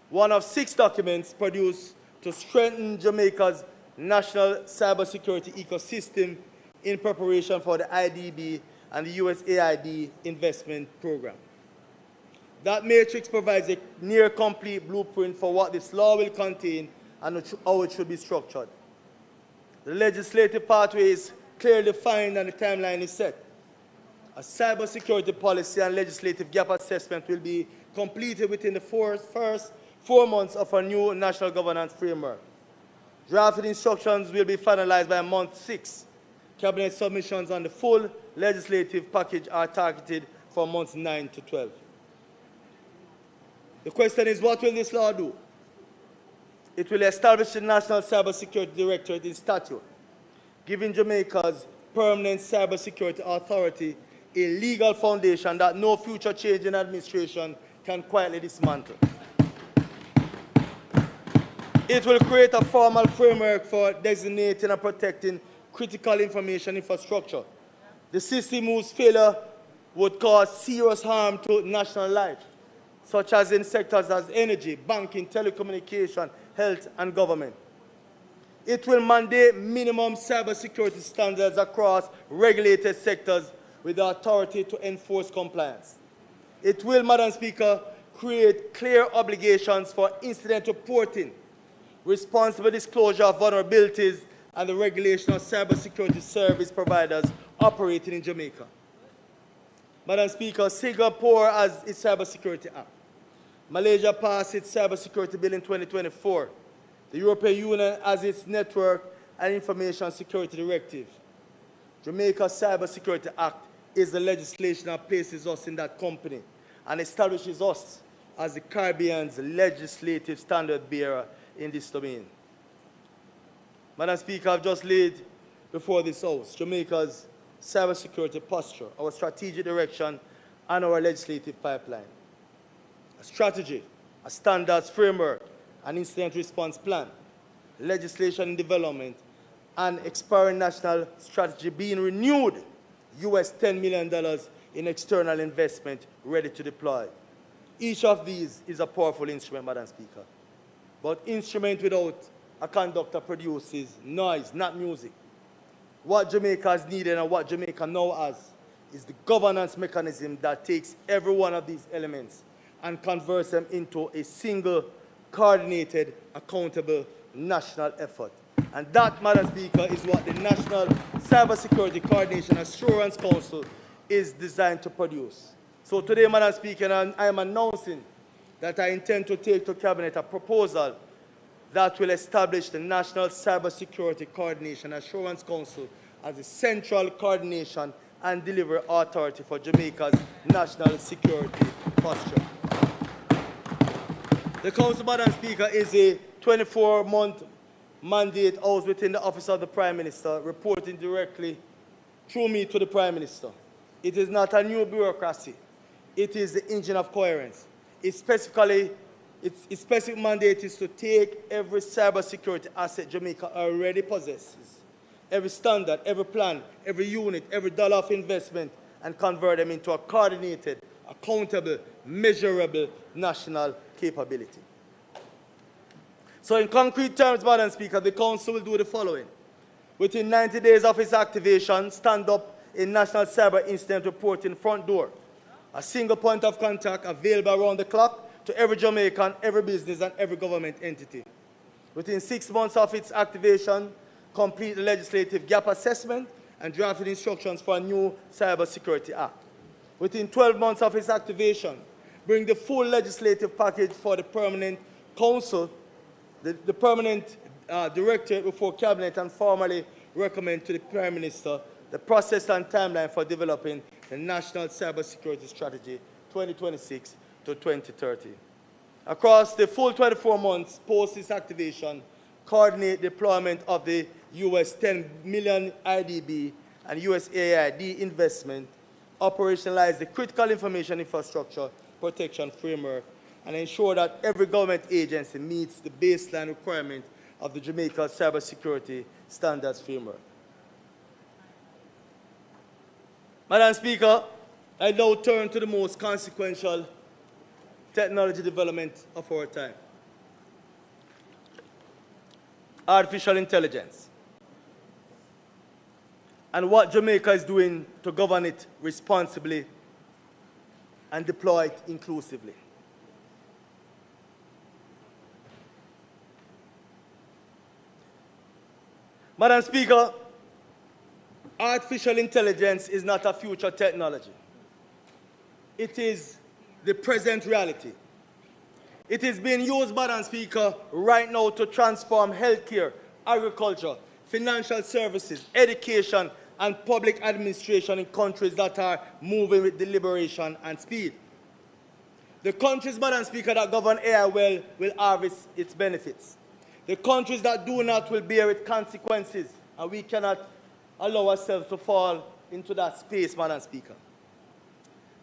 One of 6 documents produced to strengthen Jamaica's national cybersecurity ecosystem in preparation for the IDB and the USAID investment program. That matrix provides a near-complete blueprint for what this law will contain and how it should be structured. The legislative pathway is clearly defined and the timeline is set. A cybersecurity policy and legislative gap assessment will be completed within the first 4 months of our new national governance framework. Drafted instructions will be finalized by month 6. Cabinet submissions on the full legislative package are targeted for months 9 to 12. The question is, what will this law do? It will establish the National Cybersecurity Directorate in statute, giving Jamaica's permanent cybersecurity authority a legal foundation that no future change in administration can quietly dismantle. It will create a formal framework for designating and protecting critical information infrastructure. The system whose failure would cause serious harm to national life, such as in sectors as energy, banking, telecommunication, health, and government. It will mandate minimum cybersecurity standards across regulated sectors with the authority to enforce compliance. It will, Madam Speaker, create clear obligations for incident reporting, responsible disclosure of vulnerabilities, and the regulation of cybersecurity service providers operating in Jamaica. Madam Speaker, Singapore has its Cybersecurity Act. Malaysia passed its cybersecurity bill in 2024. The European Union has its Network and Information Security Directive. Jamaica's Cybersecurity Act is the legislation that places us in that company and establishes us as the Caribbean's legislative standard bearer in this domain. Madam Speaker, I've just laid before this House Jamaica's cybersecurity posture, our strategic direction, and our legislative pipeline. A strategy, a standards framework, an incident response plan, legislation in development, and expiring national strategy being renewed, US $10 million in external investment ready to deploy. Each of these is a powerful instrument, Madam Speaker. But instrument without a conductor produces noise, not music. What Jamaica has needed and what Jamaica now has is the governance mechanism that takes every one of these elements and converts them into a single, coordinated, accountable national effort. And that, Madam Speaker, is what the National Cybersecurity Coordination Assurance Council is designed to produce. So today, Madam Speaker, I am announcing that I intend to take to Cabinet a proposal that will establish the National Cybersecurity Coordination Assurance Council as the central coordination and delivery authority for Jamaica's national security posture. The Council, Madam Speaker, is a 24-month mandate housed within the Office of the Prime Minister, reporting directly through me to the Prime Minister. It is not a new bureaucracy. It is the engine of coherence. Its specific mandate is to take every cybersecurity asset Jamaica already possesses, every standard, every plan, every unit, every dollar of investment, and convert them into a coordinated, accountable, measurable national capability. So in concrete terms, Madam Speaker, the Council will do the following. Within 90 days of its activation, stand up a National Cyber Incident Reporting front door, a single point of contact available around the clock to every Jamaican, every business, and every government entity. Within 6 months of its activation, complete the legislative gap assessment and drafted instructions for a new Cybersecurity Act. Within 12 months of its activation, bring the full legislative package for the Permanent Council, the Permanent Directorate before Cabinet, and formally recommend to the Prime Minister the process and timeline for developing the National Cybersecurity Strategy 2026 to 2030. Across the full 24 months post its activation, coordinate deployment of the US 10 million IDB and USAID investment, operationalize the critical information infrastructure protection framework, and ensure that every government agency meets the baseline requirement of the Jamaica Cybersecurity Standards Framework. Madam Speaker, I now turn to the most consequential technology development of our time. Artificial intelligence. And what Jamaica is doing to govern it responsibly and deploy it inclusively. Madam Speaker, artificial intelligence is not a future technology. It is the present reality. It is being used, Madam Speaker, right now to transform healthcare, agriculture, financial services, education, and public administration in countries that are moving with deliberation and speed. The countries, Madam Speaker, that govern AI well will harvest its benefits. The countries that do not will bear its consequences, and we cannot allow ourselves to fall into that space, Madam Speaker.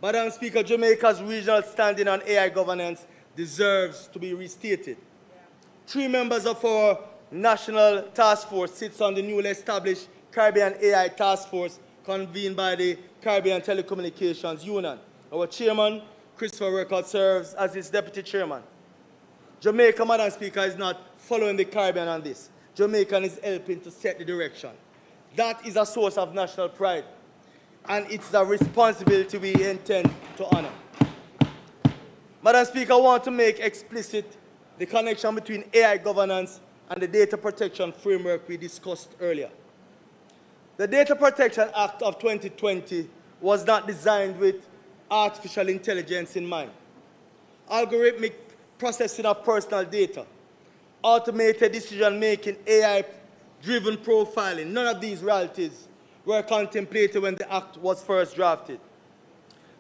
Madam Speaker, Jamaica's regional standing on AI governance deserves to be restated. 3 members of our national task force sits on the newly established Caribbean AI Task Force convened by the Caribbean Telecommunications Union. Our chairman, Christopher Record, serves as its deputy chairman. Jamaica, Madam Speaker, is not following the Caribbean on this. Jamaica is helping to set the direction. That is a source of national pride, and it's a responsibility we intend to honor. Madam Speaker, I want to make explicit the connection between AI governance and the data protection framework we discussed earlier. The Data Protection Act of 2020 was not designed with artificial intelligence in mind. Algorithmic processing of personal data, automated decision-making, AI-driven profiling, none of these realities were contemplated when the Act was first drafted.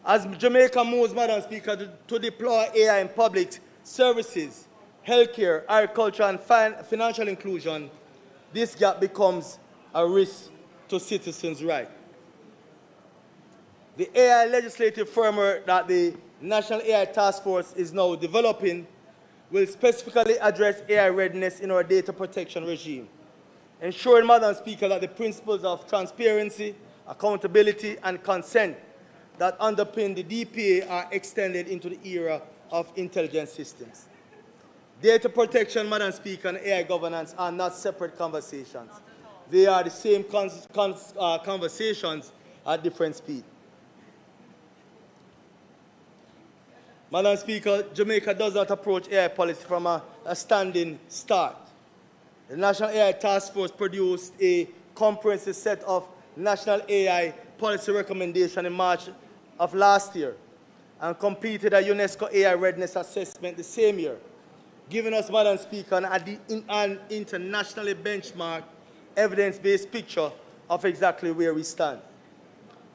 As Jamaica moves, Madam Speaker, to deploy AI in public services, healthcare, agriculture, and financial inclusion, this gap becomes a risk to citizens' rights. The AI legislative framework that the National AI Task Force is now developing will specifically address AI readiness in our data protection regime, ensuring, Madam Speaker, that the principles of transparency, accountability, and consent that underpin the DPA are extended into the era of intelligence systems. Data protection, Madam Speaker, and AI governance are not separate conversations. They are the same conversations at different speed. Madam Speaker, Jamaica does not approach AI policy from a standing start. The National AI Task Force produced a comprehensive set of national AI policy recommendations in March of last year and completed a UNESCO AI readiness assessment the same year, giving us, Madam Speaker, an internationally benchmarked, evidence-based picture of exactly where we stand.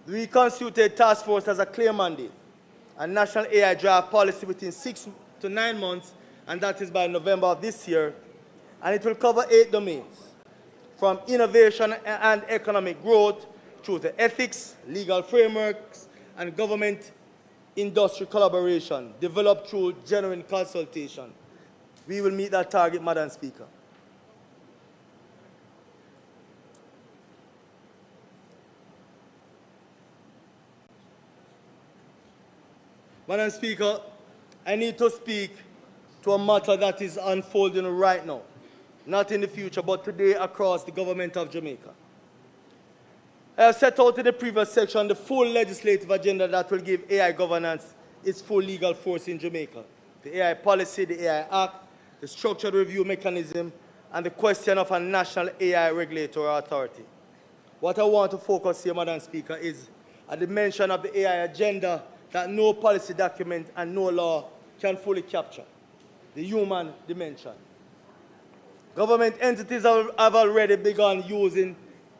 The reconstituted task force has a clear mandate, a national AI draft policy within 6 to 9 months, and that is by November of this year, and it will cover 8 domains, from innovation and economic growth through to ethics, legal frameworks, and government-industry collaboration, developed through genuine consultation. We will meet that target, Madam Speaker. Madam Speaker, I need to speak to a matter that is unfolding right now, not in the future, but today across the government of Jamaica. I have set out in the previous section the full legislative agenda that will give AI governance its full legal force in Jamaica. The AI policy, the AI Act, the structured review mechanism, and the question of a national AI regulatory authority. What I want to focus here, Madam Speaker, is a dimension of the AI agenda that no policy document and no law can fully capture, the human dimension. Government entities have already begun using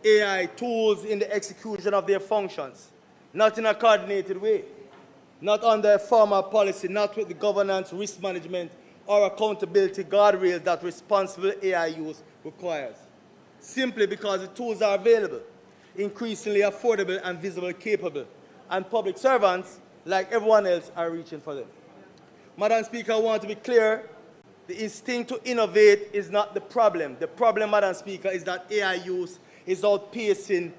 AI tools in the execution of their functions, not in a coordinated way, not under a formal policy, not with the governance, risk management, or accountability guardrails that responsible AI use requires, simply because the tools are available, increasingly affordable and visibly capable, and public servants, like everyone else, are reaching for them. Madam Speaker, I want to be clear. The instinct to innovate is not the problem. The problem, Madam Speaker, is that AI use is outpacing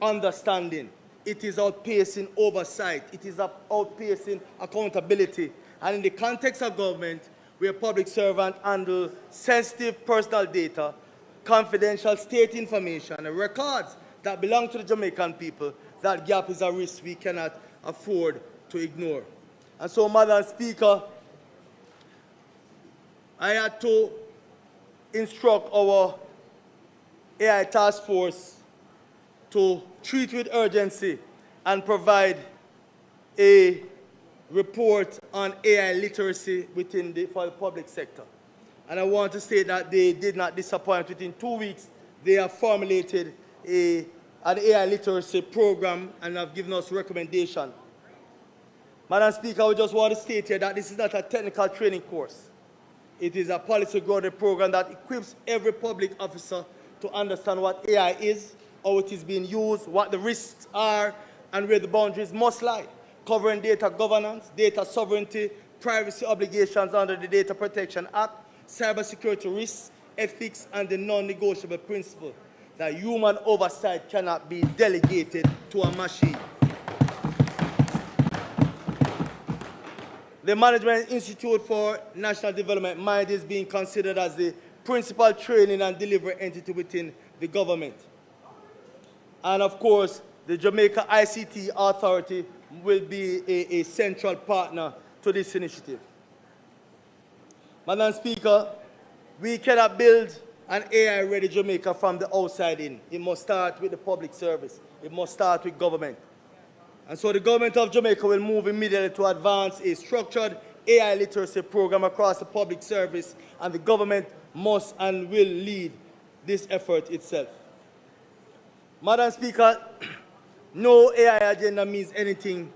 understanding. It is outpacing oversight. It is outpacing accountability. And in the context of government, where public servants handle sensitive personal data, confidential state information, and records that belong to the Jamaican people, that gap is a risk we cannot afford to ignore. And so, Madam Speaker, I had to instruct our AI task force to treat with urgency and provide a report on AI literacy for the public sector. And I want to say that they did not disappoint. Within 2 weeks, they have formulated an AI literacy program and have given us recommendations. Madam Speaker, I just want to state here that this is not a technical training course. It is a policy-grounded program that equips every public officer to understand what AI is, how it is being used, what the risks are, and where the boundaries must lie, covering data governance, data sovereignty, privacy obligations under the Data Protection Act, cybersecurity risks, ethics, and the non-negotiable principle that human oversight cannot be delegated to a machine. The Management Institute for National Development, MIND, is being considered as the principal training and delivery entity within the government. And of course, the Jamaica ICT Authority will be a central partner to this initiative. Madam Speaker, we cannot build an AI-ready Jamaica from the outside in. It must start with the public service. It must start with government. And so the government of Jamaica will move immediately to advance a structured AI literacy program across the public service, and the government must and will lead this effort itself. Madam Speaker, no AI agenda means anything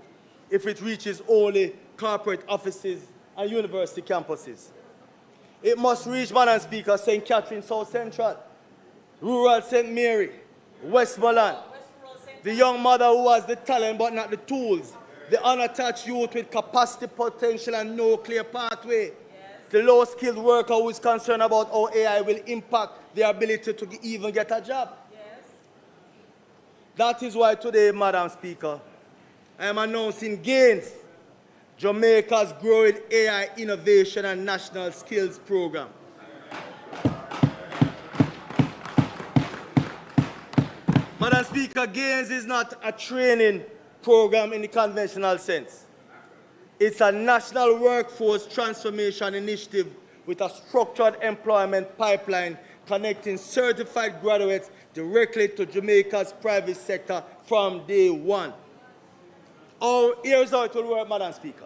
if it reaches only corporate offices and university campuses. It must reach, Madam Speaker, St. Catherine South Central. Rural St. Mary, Westmoreland. The young mother who has the talent but not the tools. The unattached youth with capacity, potential, and no clear pathway. Yes. The low-skilled worker who is concerned about how AI will impact their ability to even get a job. Yes. That is why today, Madam Speaker, I am announcing GAINS, Jamaica's growing AI innovation and national skills program. Madam Speaker, GAINS is not a training program in the conventional sense. It's a national workforce transformation initiative with a structured employment pipeline connecting certified graduates directly to Jamaica's private sector from day one. Here's how it will work, Madam Speaker.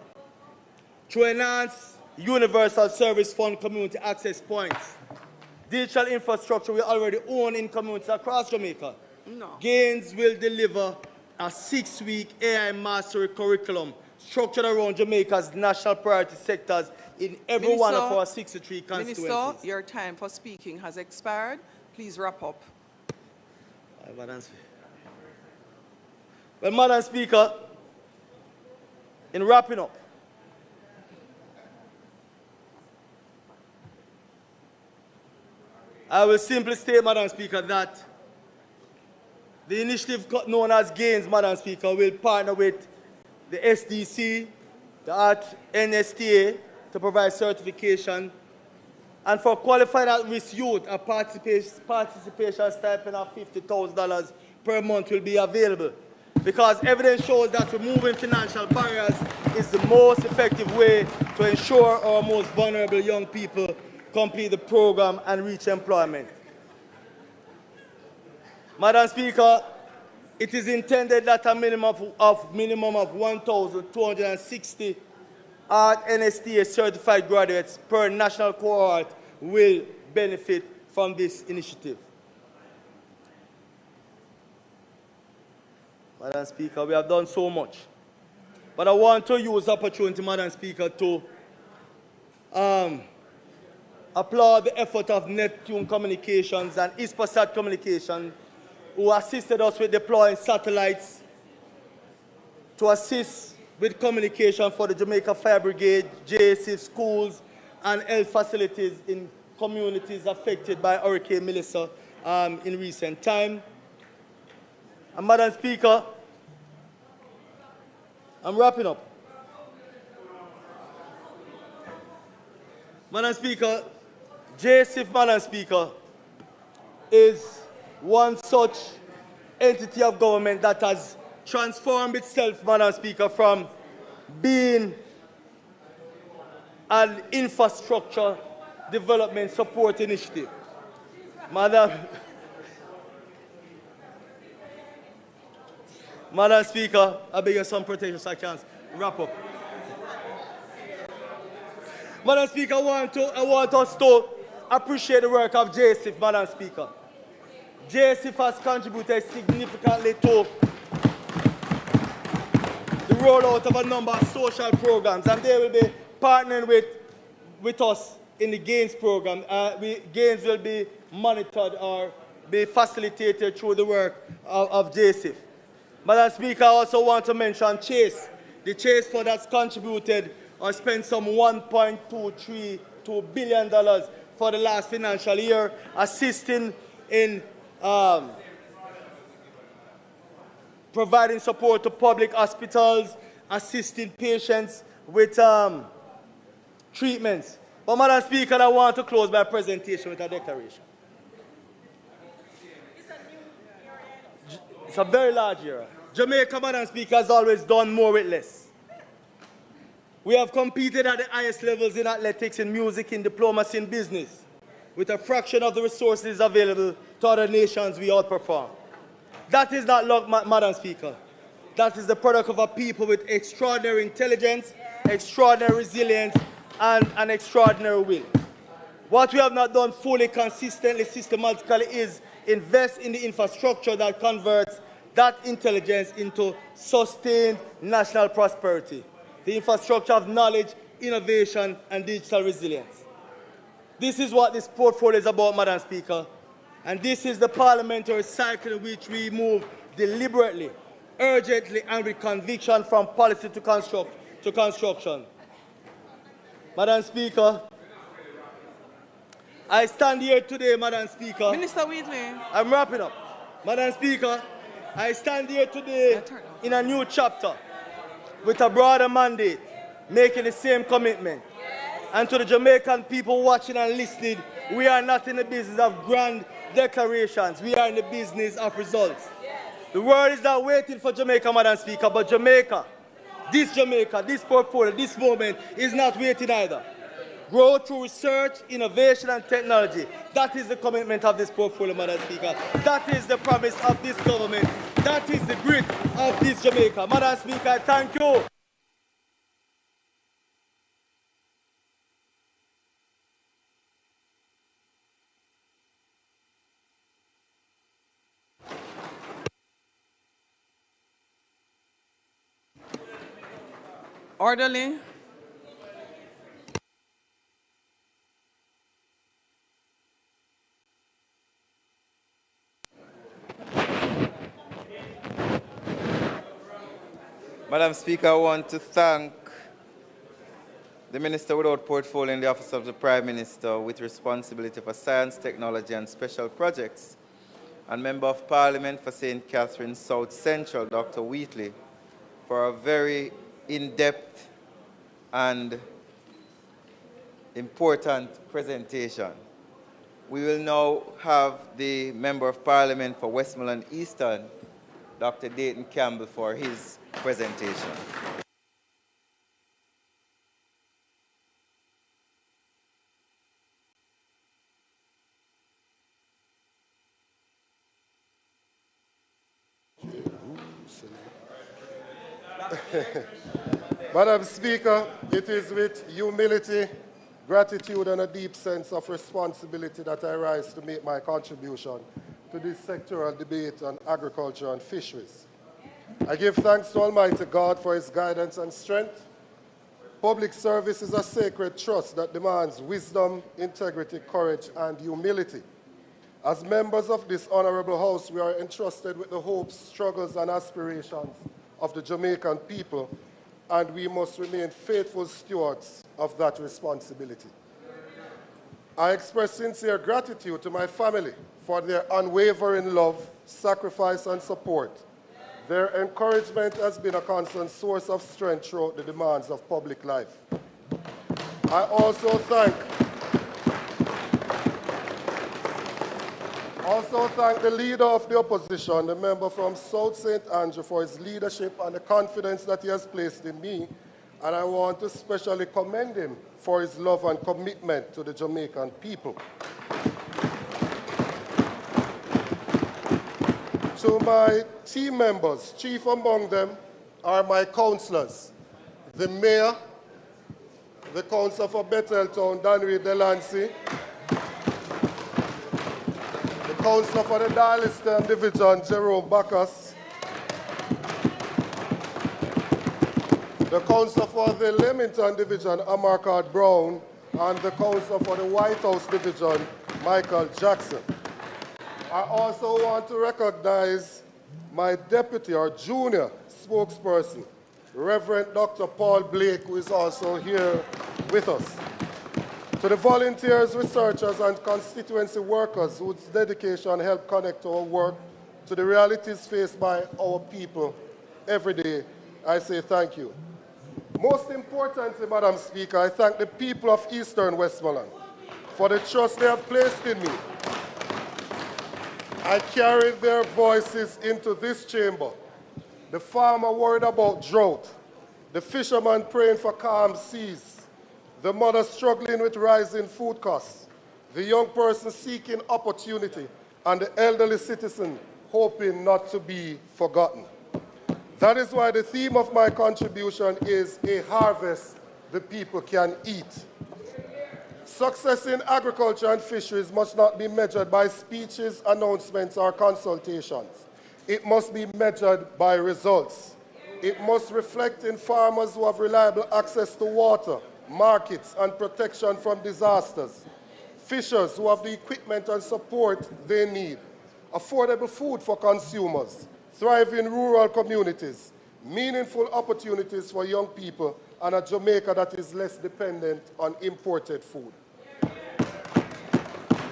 To enhance universal service fund community access points, digital infrastructure we already own in communities across Jamaica. No. GAINS will deliver a 6-week AI mastery curriculum structured around Jamaica's national priority sectors in every one of our 63 constituencies. Minister, your time for speaking has expired. Please wrap up. Well, Madam Speaker, in wrapping up, I will simply state, Madam Speaker, that the initiative known as GAINS, Madam Speaker, will partner with the SDC, the NSTA to provide certification, and for qualified at-risk youth, a participation stipend of $50,000 per month will be available, because evidence shows that removing financial barriers is the most effective way to ensure our most vulnerable young people complete the program and reach employment. Madam Speaker, it is intended that a minimum of 1,260 NSTA certified graduates per national cohort will benefit from this initiative. Madam Speaker, we have done so much. But I want to use the opportunity, Madam Speaker, to applaud the effort of Neptune Communications and Ispasat Communication, who assisted us with deploying satellites to assist with communication for the Jamaica Fire Brigade, JISTV schools, and health facilities in communities affected by Hurricane Melissa in recent time. And Madam Speaker, I'm wrapping up. Madam Speaker, JISTV, Madam Speaker, is one such entity of government that has transformed itself, Madam Speaker, from being an infrastructure development support initiative. Madam Speaker, I beg you some protection so I can wrap up. Madam Speaker, I want us to appreciate the work of JISTV, Madam Speaker. JISTV has contributed significantly to the rollout of a number of social programs, and they will be partnering with us in the GAINS program. GAINS will be monitored or be facilitated through the work of JISTV. Madam Speaker, I also want to mention CHASE. The CHASE Fund has contributed or spent some $1.232 billion for the last financial year, assisting in providing support to public hospitals, assisting patients with treatments. But Madam Speaker, I want to close my presentation with a declaration. It's a very large era. Jamaica, Madam Speaker, has always done more with less. We have competed at the highest levels in athletics, in music, in diplomacy, in business. With a fraction of the resources available to other nations, we outperform. That is not luck, Madam Speaker. That is the product of a people with extraordinary intelligence, extraordinary resilience, and an extraordinary will. What we have not done fully, consistently, systematically is invest in the infrastructure that converts that intelligence into sustained national prosperity. The infrastructure of knowledge, innovation, and digital resilience. This is what this portfolio is about, Madam Speaker. And this is the parliamentary cycle in which we move deliberately, urgently, and with conviction from policy to construction. Madam Speaker, I stand here today, Madam Speaker. Minister Wheatley. I'm wrapping up. Madam Speaker, I stand here today in a new chapter with a broader mandate, making the same commitment. And to the Jamaican people watching and listening, we are not in the business of grand declarations. We are in the business of results. The world is not waiting for Jamaica, Madam Speaker, but Jamaica, this portfolio, this moment is not waiting either. Grow through research, innovation, and technology. That is the commitment of this portfolio, Madam Speaker. That is the promise of this government. That is the grit of this Jamaica. Madam Speaker, I thank you. Orderly. Madam Speaker, I want to thank the Minister without portfolio in the Office of the Prime Minister with responsibility for science, technology and special projects, and Member of Parliament for St. Catharines South Central, Dr. Wheatley, for a very in-depth and important presentation. We will now have the Member of Parliament for Westmoreland Eastern, Dr. Dayton Campbell, for his presentation. Madam Speaker, it is with humility, gratitude, and a deep sense of responsibility that I rise to make my contribution to this sectoral debate on agriculture and fisheries. I give thanks to Almighty God for his guidance and strength. Public service is a sacred trust that demands wisdom, integrity, courage, and humility. As members of this honorable House, we are entrusted with the hopes, struggles, and aspirations of the Jamaican people, and we must remain faithful stewards of that responsibility. I express sincere gratitude to my family for their unwavering love, sacrifice, and support. Their encouragement has been a constant source of strength throughout the demands of public life. I also thank the leader of the opposition, the member from South St. Andrew, for his leadership and the confidence that he has placed in me, and I want to especially commend him for his love and commitment to the Jamaican people. To my team members, chief among them are my councillors, the mayor, the councillor for Betheltown, Danry Delancey, the councillor for the Darlington Division, Jerome Bacchus, the councillor for the Leamington Division, Amarcard Brown, and the councillor for the White House Division, Michael Jackson. I also want to recognize my deputy or junior spokesperson, Reverend Dr. Paul Blake, who is also here with us. To the volunteers, researchers, and constituency workers whose dedication helped connect our work to the realities faced by our people every day, I say thank you. Most importantly, Madam Speaker, I thank the people of Eastern Westmoreland for the trust they have placed in me. I carry their voices into this chamber. The farmer worried about drought, the fisherman praying for calm seas, the mother struggling with rising food costs, the young person seeking opportunity, and the elderly citizen hoping not to be forgotten. That is why the theme of my contribution is a harvest the people can eat. Success in agriculture and fisheries must not be measured by speeches, announcements, or consultations. It must be measured by results. It must reflect in farmers who have reliable access to water, markets, and protection from disasters. fishers who have the equipment and support they need, affordable food for consumers, thriving rural communities, meaningful opportunities for young people, and a Jamaica that is less dependent on imported food.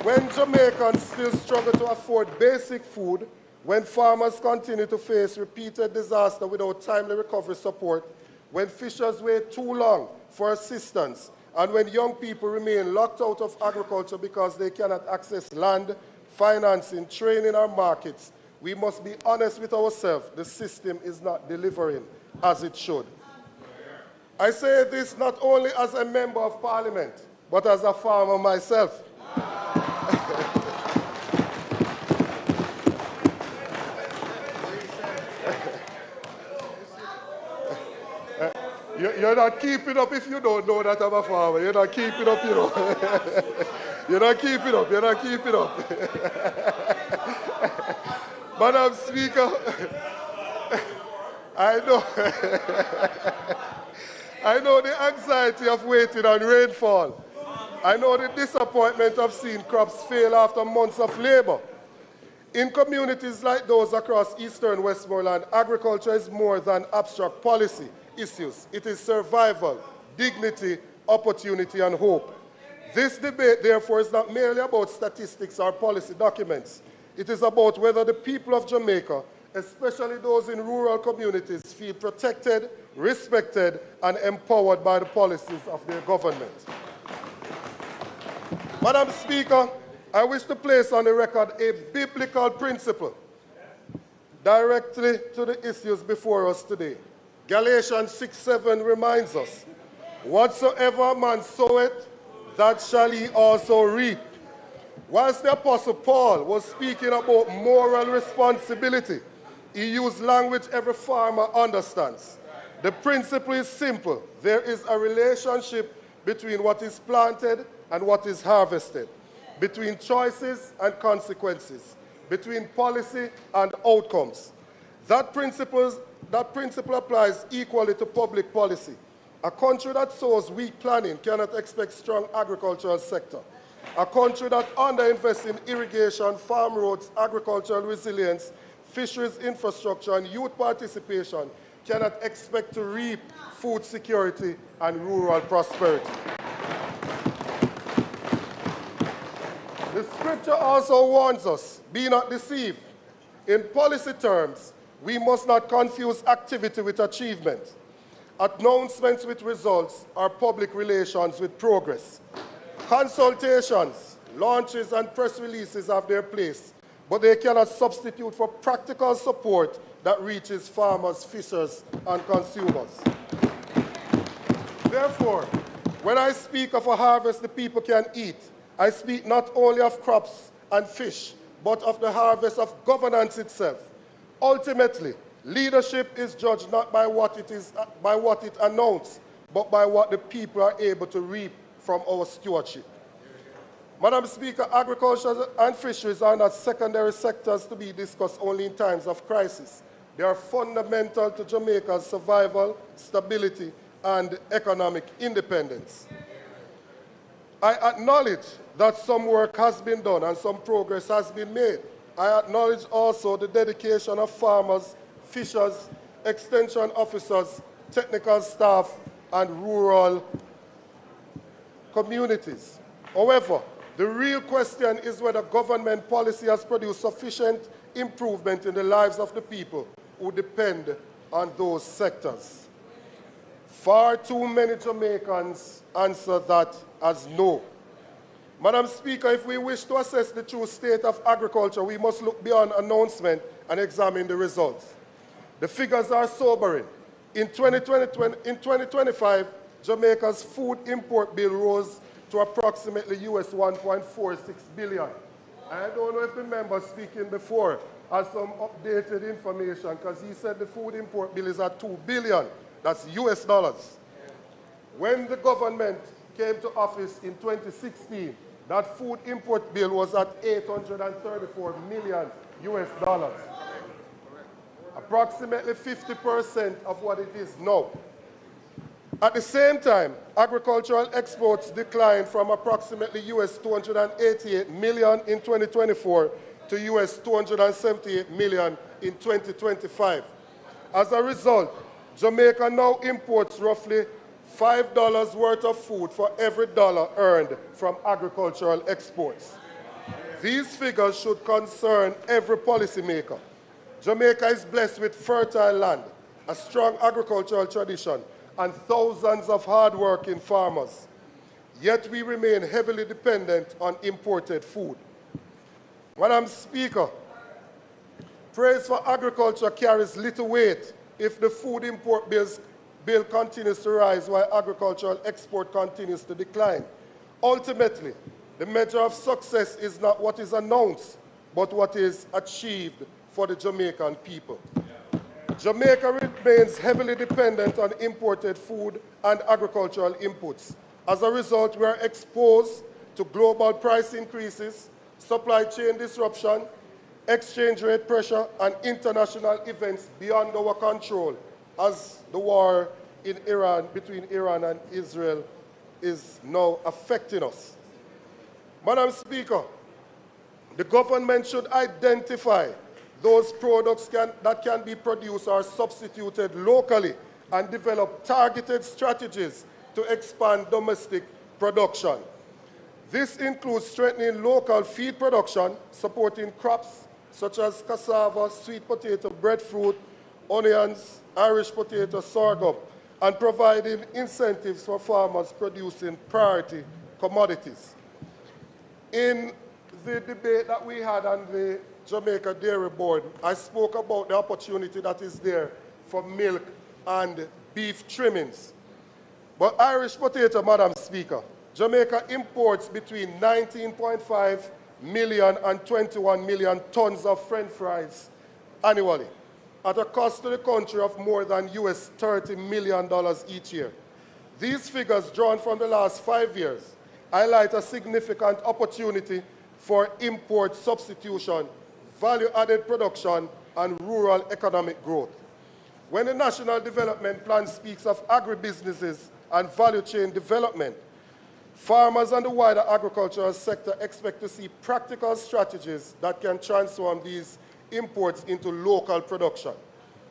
When Jamaicans still struggle to afford basic food, when farmers continue to face repeated disaster without timely recovery support, when fishers wait too long for assistance, and when young people remain locked out of agriculture because they cannot access land, financing, training, or markets, we must be honest with ourselves. The system is not delivering as it should. I say this not only as a member of parliament, but as a farmer myself. You're not keeping up if you don't know that I'm a farmer. You're not keeping up, you know. You're not keeping up. You're not keeping up. Madam Speaker, I know the anxiety of waiting on rainfall. I know the disappointment of seeing crops fail after months of labor. In communities like those across eastern Westmoreland, agriculture is more than abstract policy issues. It is survival, dignity, opportunity, and hope. This debate, therefore, is not merely about statistics or policy documents. It is about whether the people of Jamaica, especially those in rural communities, feel protected, respected, and empowered by the policies of their government. Madam Speaker, I wish to place on the record a biblical principle directly to the issues before us today. Galatians 6:7 reminds us, whatsoever a man soweth, that shall he also reap. Whilst the Apostle Paul was speaking about moral responsibility, he used language every farmer understands. The principle is simple. There is a relationship between what is planted and what is harvested, between choices and consequences, between policy and outcomes. That principle applies equally to public policy. A country that sows weak planning cannot expect strong agricultural sector. A country that underinvests in irrigation, farm roads, agricultural resilience, fisheries infrastructure, and youth participation cannot expect to reap food security and rural prosperity. The scripture also warns us, be not deceived. In policy terms, we must not confuse activity with achievement, announcements with results, or public relations with progress. Consultations, launches, and press releases have their place, but they cannot substitute for practical support that reaches farmers, fishers, and consumers. Therefore, when I speak of a harvest the people can eat, I speak not only of crops and fish, but of the harvest of governance itself. Ultimately, leadership is judged not by what it announced, but by what the people are able to reap from our stewardship. Madam Speaker, agriculture and fisheries are not secondary sectors to be discussed only in times of crisis. They are fundamental to Jamaica's survival, stability, and economic independence. I acknowledge that some work has been done and some progress has been made. I acknowledge also the dedication of farmers, fishers, extension officers, technical staff, and rural communities. However, the real question is whether government policy has produced sufficient improvement in the lives of the people who depend on those sectors. Far too many Jamaicans answer that as no. Madam Speaker, if we wish to assess the true state of agriculture, we must look beyond announcement and examine the results. The figures are sobering. In 2025, Jamaica's food import bill rose to approximately US $1.46 billion. I don't know if the member speaking before has some updated information, because he said the food import bill is at $2 billion. That's US dollars. When the government came to office in 2016, that food import bill was at 834 million US dollars. Approximately 50% of what it is now. At the same time, agricultural exports declined from approximately US 288 million in 2024 to US 278 million in 2025. As a result, Jamaica now imports roughly $5 worth of food for every dollar earned from agricultural exports. These figures should concern every policymaker. Jamaica is blessed with fertile land, a strong agricultural tradition, and thousands of hard-working farmers. Yet we remain heavily dependent on imported food. Madam Speaker, praise for agriculture carries little weight if the food import bill continues to rise while agricultural export continues to decline. Ultimately, the measure of success is not what is announced, but what is achieved for the Jamaican people. Jamaica remains heavily dependent on imported food and agricultural inputs. As a result, we are exposed to global price increases, supply chain disruption, exchange rate pressure, and international events beyond our control, as the war in Iran, between Iran and Israel, is now affecting us. Madam Speaker, the government should identify those products that can be produced or substituted locally and develop targeted strategies to expand domestic production. This includes strengthening local feed production, supporting crops such as cassava, sweet potato, breadfruit, onions, Irish potato, sorghum, and providing incentives for farmers producing priority commodities. In the debate that we had on the Jamaica Dairy Board, I spoke about the opportunity that is there for milk and beef trimmings. But Irish potato, Madam Speaker, Jamaica imports between 19.5 million and 21 million tons of French fries annually, at a cost to the country of more than US $30 million each year. These figures, drawn from the last 5 years, highlight a significant opportunity for import substitution, value-added production, and rural economic growth. When the National Development Plan speaks of agribusinesses and value chain development, farmers and the wider agricultural sector expect to see practical strategies that can transform these imports into local production.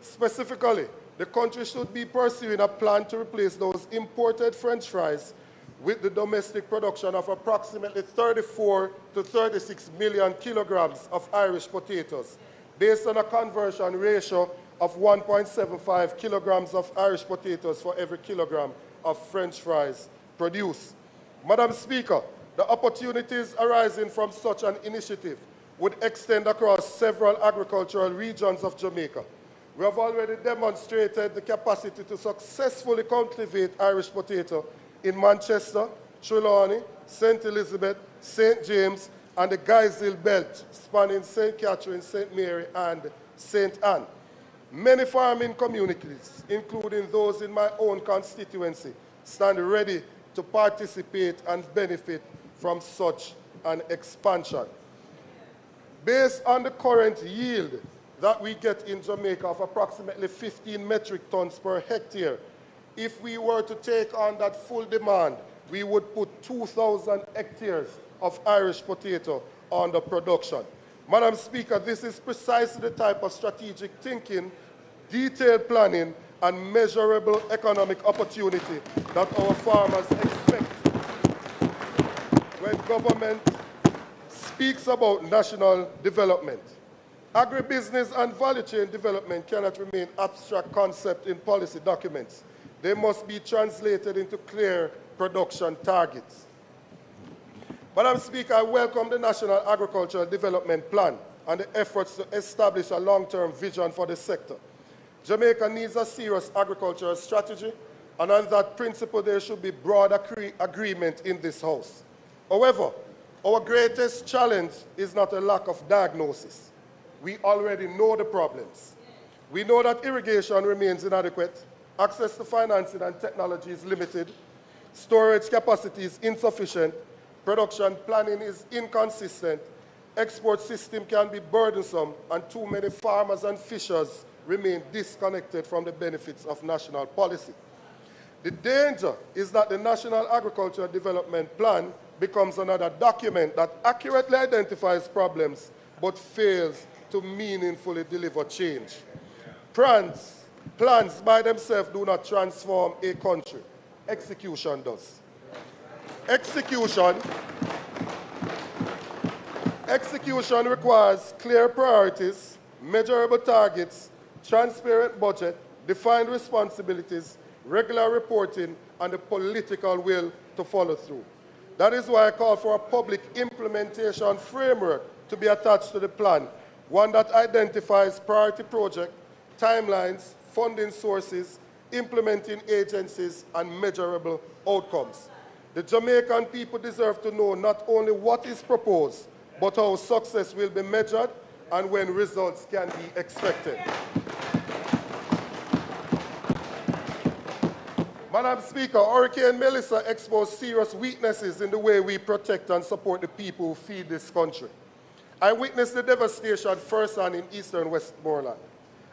Specifically, the country should be pursuing a plan to replace those imported French fries with the domestic production of approximately 34 to 36 million kilograms of Irish potatoes, based on a conversion ratio of 1.75 kilograms of Irish potatoes for every kilogram of French fries produced. Madam Speaker, the opportunities arising from such an initiative would extend across several agricultural regions of Jamaica. We have already demonstrated the capacity to successfully cultivate Irish potato in Manchester, Trelawney, St. Elizabeth, St. James, and the Guysill Belt, spanning St. Catherine, St. Mary, and St. Anne. Many farming communities, including those in my own constituency, stand ready to participate and benefit from such an expansion. Based on the current yield that we get in Jamaica of approximately 15 metric tons per hectare, if we were to take on that full demand, we would put 2,000 hectares of Irish potato under production. Madam Speaker, this is precisely the type of strategic thinking, detailed planning, and measurable economic opportunity that our farmers expect when government speaks about national development. Agribusiness and value chain development cannot remain abstract concepts in policy documents. They must be translated into clear production targets. Madam Speaker, I welcome the National Agricultural Development Plan and the efforts to establish a long-term vision for the sector. Jamaica needs a serious agricultural strategy, and on that principle there should be broad agreement in this House. However, our greatest challenge is not a lack of diagnosis. We already know the problems. We know that irrigation remains inadequate, access to financing and technology is limited, storage capacity is insufficient, production planning is inconsistent, export system can be burdensome, and too many farmers and fishers remain disconnected from the benefits of national policy. The danger is that the National Agricultural Development Plan becomes another document that accurately identifies problems but fails to meaningfully deliver change. Plans by themselves do not transform a country. Execution does. Execution requires clear priorities, measurable targets, transparent budget, defined responsibilities, regular reporting, and the political will to follow through. That is why I call for a public implementation framework to be attached to the plan, one that identifies priority projects, timelines, funding sources, implementing agencies, and measurable outcomes. The Jamaican people deserve to know not only what is proposed, but how success will be measured and when results can be expected. Madam Speaker, Hurricane Melissa exposed serious weaknesses in the way we protect and support the people who feed this country. I witnessed the devastation firsthand in eastern Westmoreland.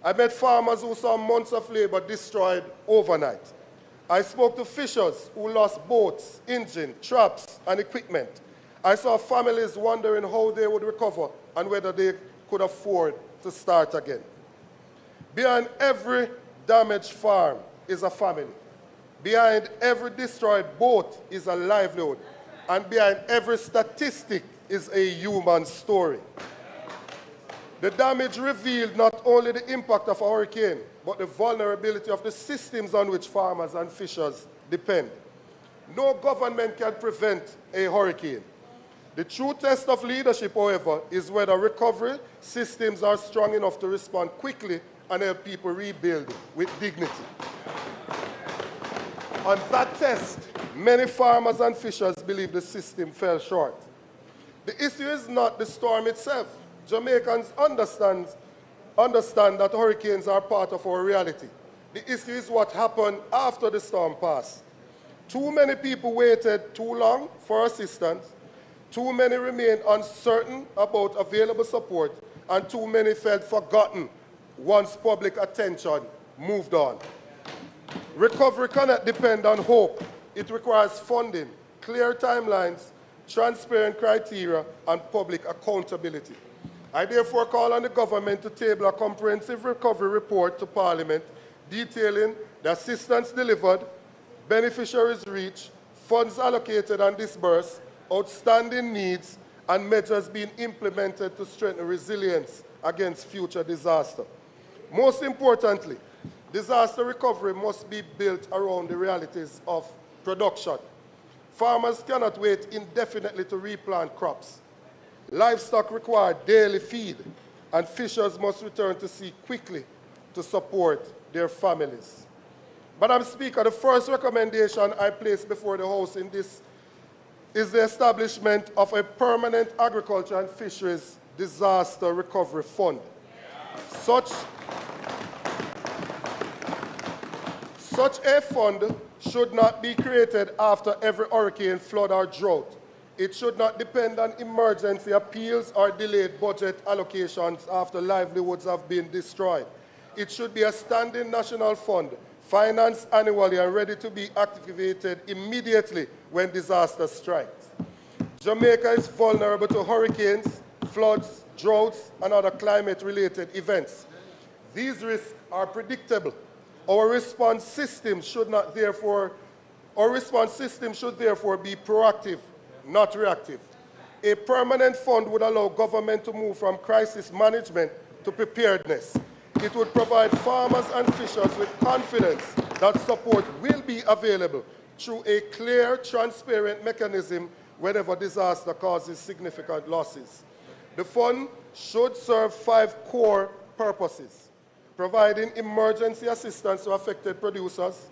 I met farmers who saw months of labor destroyed overnight. I spoke to fishers who lost boats, engine, traps, and equipment. I saw families wondering how they would recover and whether they could afford to start again. Behind every damaged farm is a family. Behind every destroyed boat is a livelihood. And behind every statistic is a human story. The damage revealed not only the impact of a hurricane, but the vulnerability of the systems on which farmers and fishers depend. No government can prevent a hurricane. The true test of leadership, however, is whether recovery systems are strong enough to respond quickly and help people rebuild with dignity. On that test, many farmers and fishers believe the system fell short. The issue is not the storm itself. Jamaicans understand that hurricanes are part of our reality. The issue is what happened after the storm passed. Too many people waited too long for assistance, too many remained uncertain about available support, and too many felt forgotten once public attention moved on. Recovery cannot depend on hope. It requires funding, clear timelines, transparent criteria, and public accountability. I therefore call on the government to table a comprehensive recovery report to Parliament detailing the assistance delivered, beneficiaries reached, funds allocated and disbursed, outstanding needs, and measures being implemented to strengthen resilience against future disaster. Most importantly, disaster recovery must be built around the realities of production. Farmers cannot wait indefinitely to replant crops. Livestock require daily feed, and fishers must return to sea quickly to support their families. Madam Speaker, the first recommendation I place before the House in this is the establishment of a permanent agriculture and fisheries disaster recovery fund. Such a fund should not be created after every hurricane, flood, or drought. It should not depend on emergency appeals or delayed budget allocations after livelihoods have been destroyed. It should be a standing national fund, financed annually and ready to be activated immediately when disaster strikes. Jamaica is vulnerable to hurricanes, floods, droughts, and other climate-related events. These risks are predictable. Our response system should therefore be proactive, not reactive. A permanent fund would allow government to move from crisis management to preparedness. It would provide farmers and fishers with confidence that support will be available through a clear, transparent mechanism whenever disaster causes significant losses. The fund should serve 5 core purposes: providing emergency assistance to affected producers,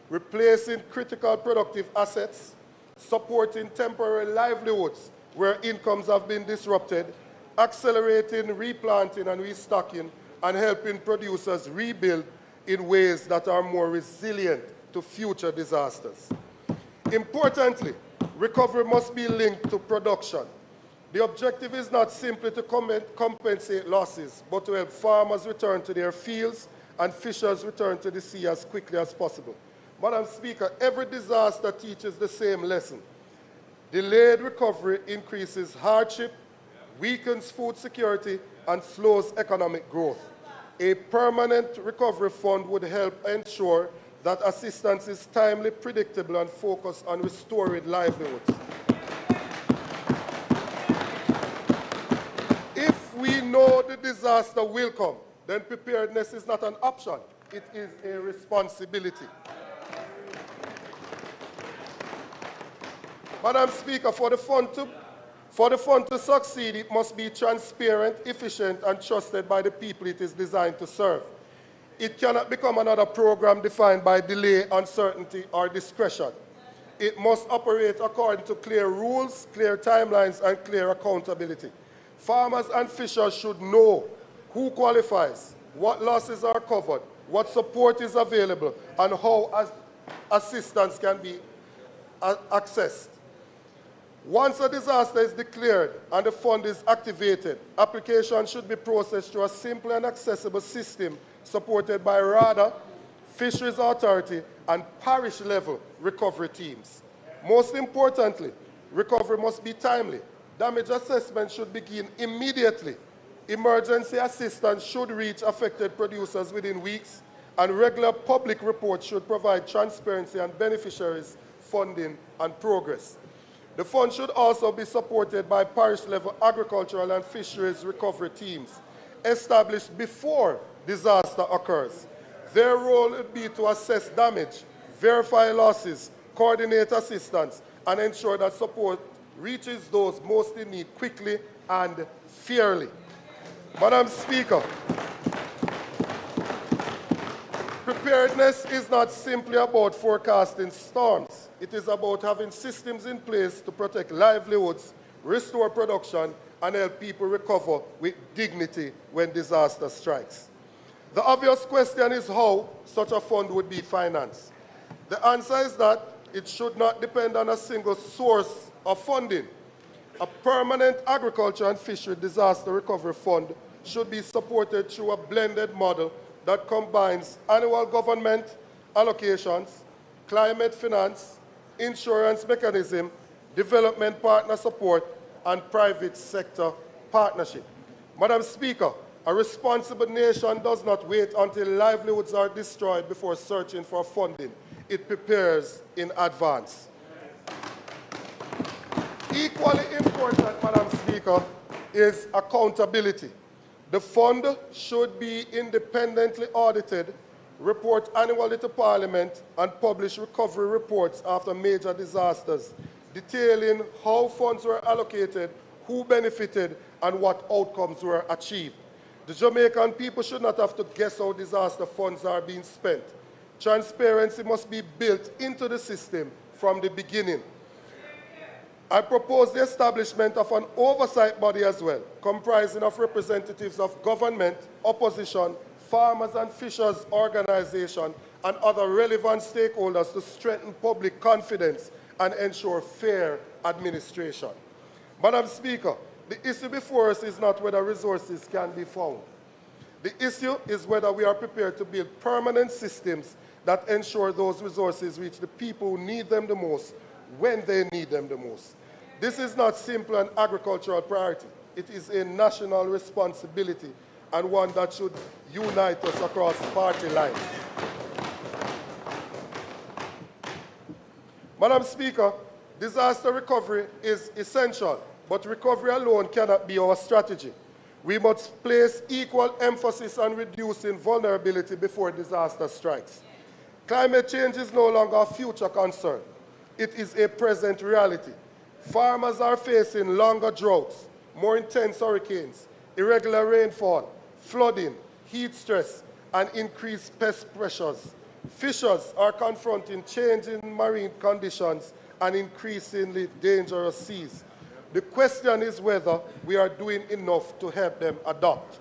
replacing critical productive assets, supporting temporary livelihoods where incomes have been disrupted, accelerating replanting and restocking, and helping producers rebuild in ways that are more resilient to future disasters. Importantly, recovery must be linked to production. The objective is not simply to compensate losses, but to help farmers return to their fields and fishers return to the sea as quickly as possible. Madam Speaker, every disaster teaches the same lesson. Delayed recovery increases hardship, weakens food security, and slows economic growth. A permanent recovery fund would help ensure that assistance is timely, predictable, and focused on restoring livelihoods. If we know the disaster will come, then preparedness is not an option, it is a responsibility. Madam Speaker, for the fund to succeed, it must be transparent, efficient, and trusted by the people it is designed to serve. It cannot become another program defined by delay, uncertainty, or discretion. It must operate according to clear rules, clear timelines, and clear accountability. Farmers and fishers should know who qualifies, what losses are covered, what support is available, and how assistance can be accessed. Once a disaster is declared and the fund is activated, application should be processed through a simple and accessible system supported by RADA, Fisheries Authority, and parish-level recovery teams. Most importantly, recovery must be timely. Damage assessment should begin immediately. Emergency assistance should reach affected producers within weeks, and regular public reports should provide transparency on beneficiaries, funding, and progress. The fund should also be supported by parish-level agricultural and fisheries recovery teams established before disaster occurs. Their role would be to assess damage, verify losses, coordinate assistance, and ensure that support reaches those most in need quickly and fairly. Madam Speaker, preparedness is not simply about forecasting storms. It is about having systems in place to protect livelihoods, restore production, and help people recover with dignity when disaster strikes. The obvious question is how such a fund would be financed. The answer is that it should not depend on a single source of funding. A permanent agriculture and fishery disaster recovery fund should be supported through a blended model that combines annual government allocations, climate finance, insurance mechanism, development partner support, and private sector partnership. Madam Speaker, a responsible nation does not wait until livelihoods are destroyed before searching for funding. It prepares in advance. Equally important, Madam Speaker, is accountability. The fund should be independently audited, report annually to Parliament, and publish recovery reports after major disasters, detailing how funds were allocated, who benefited, and what outcomes were achieved. The Jamaican people should not have to guess how disaster funds are being spent. Transparency must be built into the system from the beginning. I propose the establishment of an oversight body as well, comprising of representatives of government, opposition, farmers and fishers organizations, and other relevant stakeholders to strengthen public confidence and ensure fair administration. Madam Speaker, the issue before us is not whether resources can be found. The issue is whether we are prepared to build permanent systems that ensure those resources reach the people who need them the most when they need them the most. This is not simply an agricultural priority. It is a national responsibility and one that should unite us across party lines. Madam Speaker, disaster recovery is essential, but recovery alone cannot be our strategy. We must place equal emphasis on reducing vulnerability before disaster strikes. Climate change is no longer a future concern. It is a present reality. Farmers are facing longer droughts, more intense hurricanes, irregular rainfall, flooding, heat stress, and increased pest pressures. Fishers are confronting changing marine conditions and increasingly dangerous seas. The question is whether we are doing enough to help them adapt.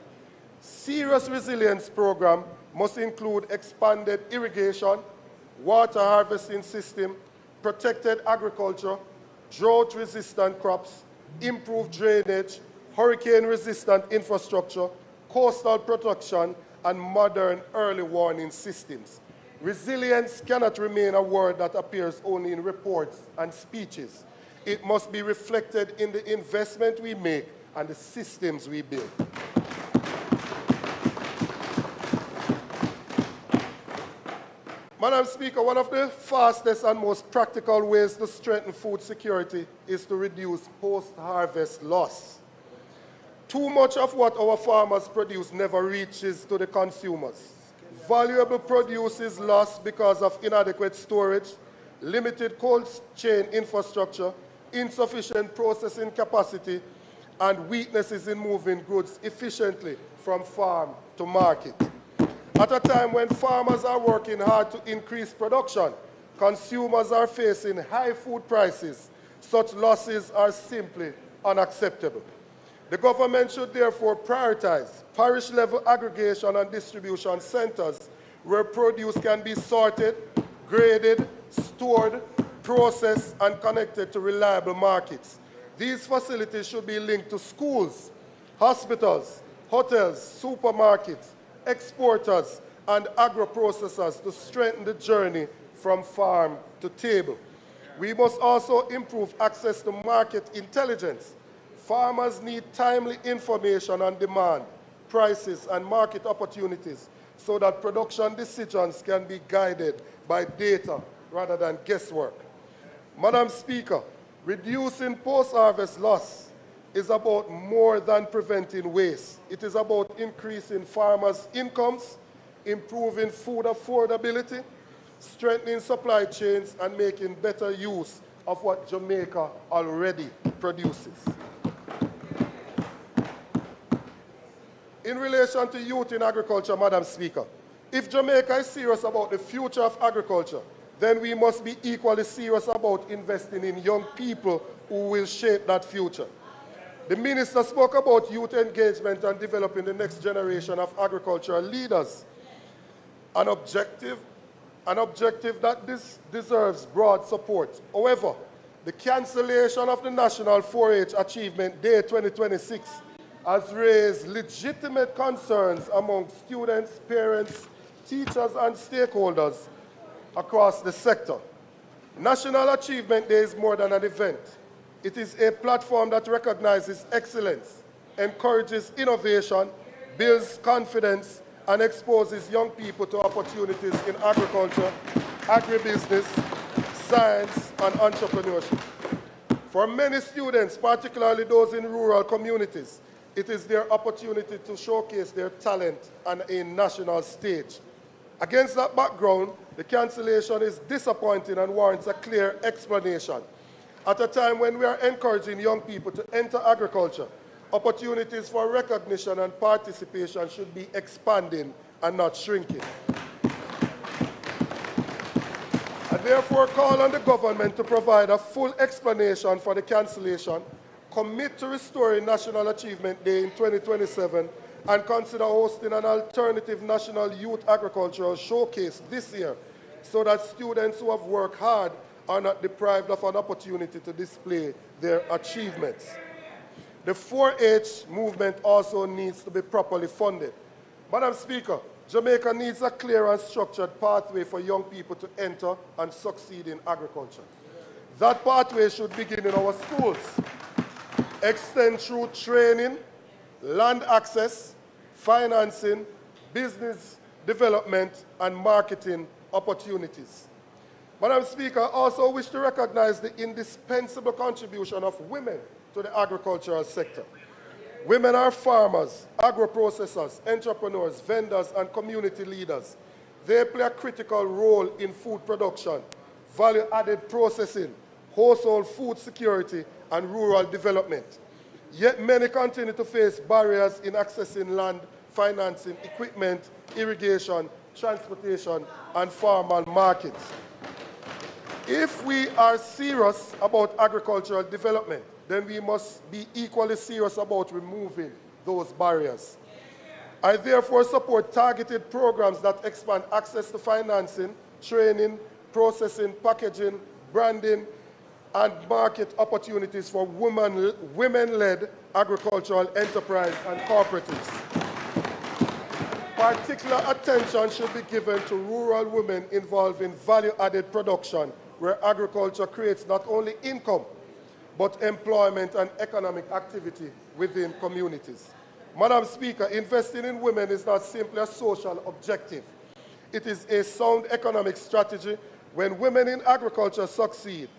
Serious resilience program must include expanded irrigation, water harvesting system, protected agriculture, drought-resistant crops, improved drainage, hurricane-resistant infrastructure, coastal protection, and modern early warning systems. Resilience cannot remain a word that appears only in reports and speeches. It must be reflected in the investment we make and the systems we build. Madam Speaker, one of the fastest and most practical ways to strengthen food security is to reduce post-harvest loss. Too much of what our farmers produce never reaches to the consumers. Valuable produce is lost because of inadequate storage, limited cold chain infrastructure, insufficient processing capacity, and weaknesses in moving goods efficiently from farm to market. At a time when farmers are working hard to increase production, consumers are facing high food prices. Such losses are simply unacceptable. The government should therefore prioritize parish-level aggregation and distribution centers where produce can be sorted, graded, stored, processed, and connected to reliable markets. These facilities should be linked to schools, hospitals, hotels, supermarkets, exporters, and agro-processors to strengthen the journey from farm to table. We must also improve access to market intelligence. Farmers need timely information on demand, prices, and market opportunities so that production decisions can be guided by data rather than guesswork. Madam Speaker, reducing post-harvest loss is about more than preventing waste. It is about increasing farmers' incomes, improving food affordability, strengthening supply chains, and making better use of what Jamaica already produces. In relation to youth in agriculture, Madam Speaker, if Jamaica is serious about the future of agriculture, then we must be equally serious about investing in young people who will shape that future. The Minister spoke about youth engagement and developing the next generation of agricultural leaders, an objective that deserves broad support. However, the cancellation of the National 4-H Achievement Day 2026 has raised legitimate concerns among students, parents, teachers, and stakeholders across the sector. National Achievement Day is more than an event. It is a platform that recognizes excellence, encourages innovation, builds confidence, and exposes young people to opportunities in agriculture, agribusiness, science, and entrepreneurship. For many students, particularly those in rural communities, it is their opportunity to showcase their talent on a national stage. Against that background, the cancellation is disappointing and warrants a clear explanation. At a time when we are encouraging young people to enter agriculture, opportunities for recognition and participation should be expanding and not shrinking. I therefore call on the government to provide a full explanation for the cancellation, commit to restoring National Achievement Day in 2027, and consider hosting an alternative National Youth Agricultural Showcase this year so that students who have worked hard are not deprived of an opportunity to display their achievements. The 4-H movement also needs to be properly funded. Madam Speaker, Jamaica needs a clear and structured pathway for young people to enter and succeed in agriculture. That pathway should begin in our schools, extend through training, land access, financing, business development, and marketing opportunities. Madam Speaker, I also wish to recognize the indispensable contribution of women to the agricultural sector. Women are farmers, agro-processors, entrepreneurs, vendors, and community leaders. They play a critical role in food production, value-added processing, household food security, and rural development. Yet many continue to face barriers in accessing land, financing, equipment, irrigation, transportation, and farmer markets. If we are serious about agricultural development, then we must be equally serious about removing those barriers. I therefore support targeted programs that expand access to financing, training, processing, packaging, branding, and market opportunities for women-led agricultural enterprise and cooperatives. Particular attention should be given to rural women involved in value-added production, where agriculture creates not only income, but employment and economic activity within communities. Madam Speaker, investing in women is not simply a social objective. It is a sound economic strategy. When women in agriculture succeed,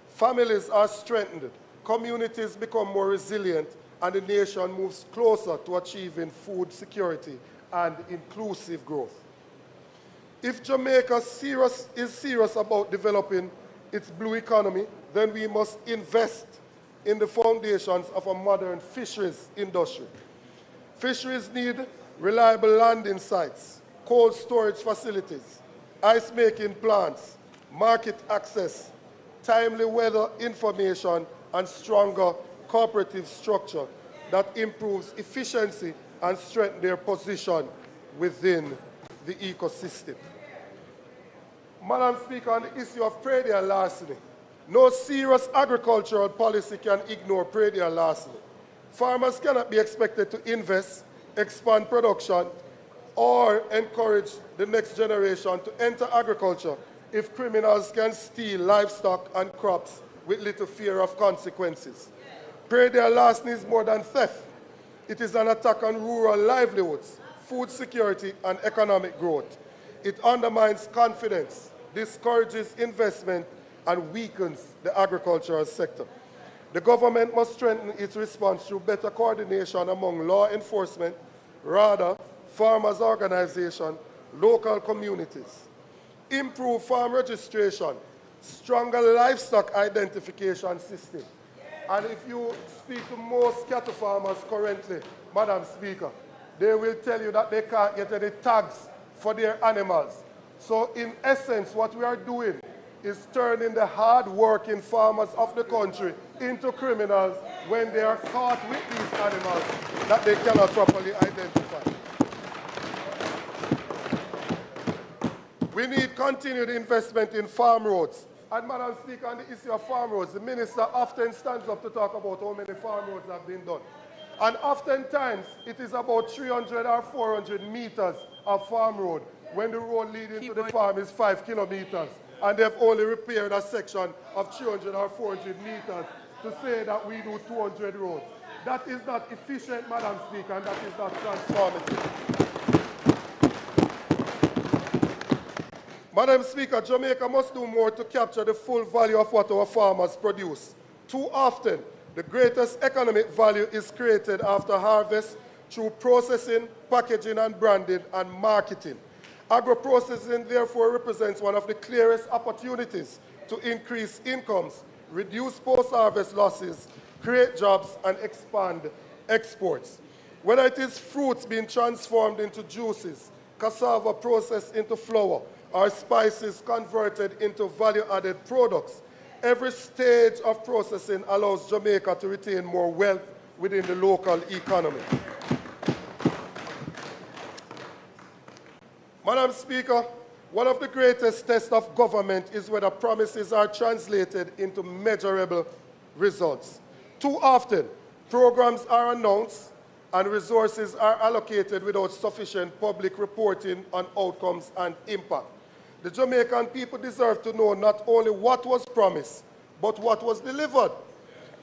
families are strengthened, communities become more resilient, and the nation moves closer to achieving food security and inclusive growth. If Jamaica is serious about developing its blue economy, then we must invest in the foundations of a modern fisheries industry. Fisheries need reliable landing sites, cold storage facilities, ice-making plants, market access, timely weather information, and stronger cooperative structure that improves efficiency and strengthens their position within the ecosystem. Madam Speaker, on the issue of predial larceny, no serious agricultural policy can ignore predial larceny. Farmers cannot be expected to invest, expand production, or encourage the next generation to enter agriculture if criminals can steal livestock and crops with little fear of consequences. Predial larceny is more than theft. It is an attack on rural livelihoods, food security, and economic growth. It undermines confidence, discourages investment, and weakens the agricultural sector. The government must strengthen its response through better coordination among law enforcement, RADA, farmers' organizations, local communities. Improve farm registration, stronger livestock identification system. And if you speak to most cattle farmers currently, Madam Speaker, they will tell you that they can't get any tags for their animals. So in essence, what we are doing is turning the hard-working farmers of the country into criminals when they are caught with these animals that they cannot properly identify. We need continued investment in farm roads. And Madam Speaker, on the issue of farm roads, the minister often stands up to talk about how many farm roads have been done. And oftentimes, it is about 300 or 400 meters of farm road when the road leading to the farm is 5 kilometers. And they've only repaired a section of 300 or 400 meters to say that we do 200 roads. That is not efficient, Madam Speaker, and that is not transformative. Madam Speaker, Jamaica must do more to capture the full value of what our farmers produce. Too often, the greatest economic value is created after harvest through processing, packaging and branding, and marketing. Agro-processing therefore represents one of the clearest opportunities to increase incomes, reduce post-harvest losses, create jobs, and expand exports. Whether it is fruits being transformed into juices, cassava processed into flour, or spices converted into value-added products, every stage of processing allows Jamaica to retain more wealth within the local economy. Madam Speaker, one of the greatest tests of government is whether promises are translated into measurable results. Too often, programs are announced and resources are allocated without sufficient public reporting on outcomes and impact. The Jamaican people deserve to know not only what was promised, but what was delivered.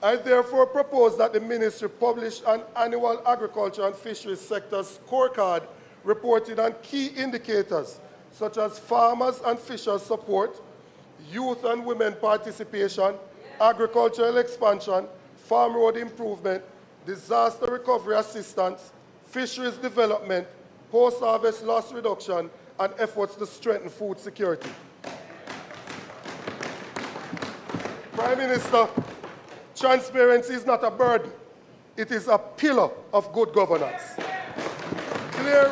I therefore propose that the ministry publish an annual agriculture and fisheries sector scorecard reporting on key indicators such as farmers and fishers support, youth and women participation, agricultural expansion, farm road improvement, disaster recovery assistance, fisheries development, post-harvest loss reduction, and efforts to strengthen food security. Prime Minister, transparency is not a burden. It is a pillar of good governance. Clear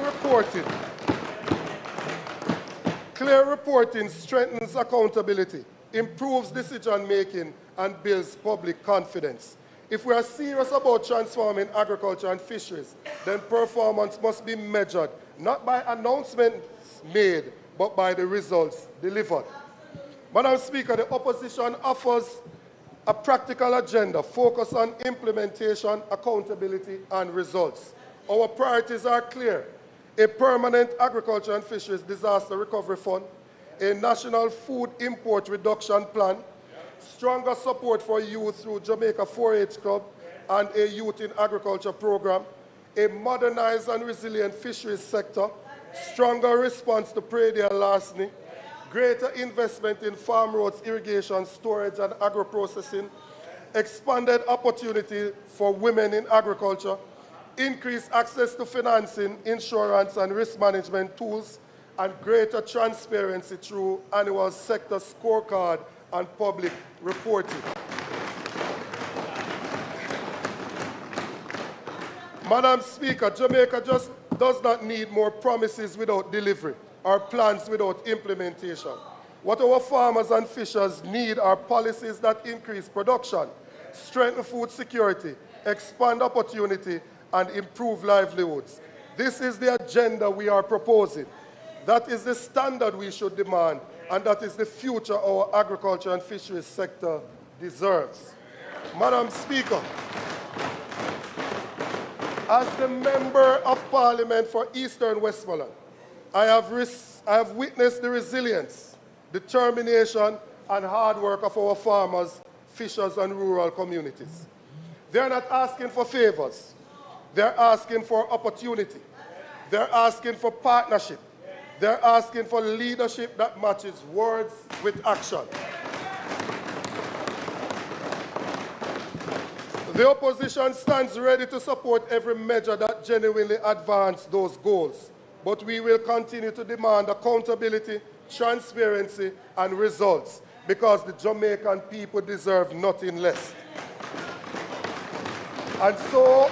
reporting strengthens accountability, improves decision-making, and builds public confidence. If we are serious about transforming agriculture and fisheries, then performance must be measured not by announcements made, but by the results delivered. Madam Speaker, the opposition offers a practical agenda focused on implementation, accountability, and results. Our priorities are clear. a permanent agriculture and fisheries disaster recovery fund, a national food import reduction plan, stronger support for youth through Jamaica 4-H Club and a youth in agriculture program, a modernized and resilient fisheries sector, stronger response to predial larceny, greater investment in farm roads, irrigation, storage, and agro-processing, expanded opportunity for women in agriculture, increased access to financing, insurance, and risk management tools, and greater transparency through annual sector scorecard and public reporting. Madam Speaker, Jamaica just does not need more promises without delivery or plans without implementation. What our farmers and fishers need are policies that increase production, strengthen food security, expand opportunity, and improve livelihoods. This is the agenda we are proposing. That is the standard we should demand, and that is the future our agriculture and fisheries sector deserves. Madam Speaker, as the Member of Parliament for Eastern Westmoreland, I have witnessed the resilience, determination, and hard work of our farmers, fishers, and rural communities. They're not asking for favors. They're asking for opportunity. They're asking for partnership. They're asking for leadership that matches words with action. The opposition stands ready to support every measure that genuinely advances those goals, but we will continue to demand accountability, transparency, and results, because the Jamaican people deserve nothing less. And so,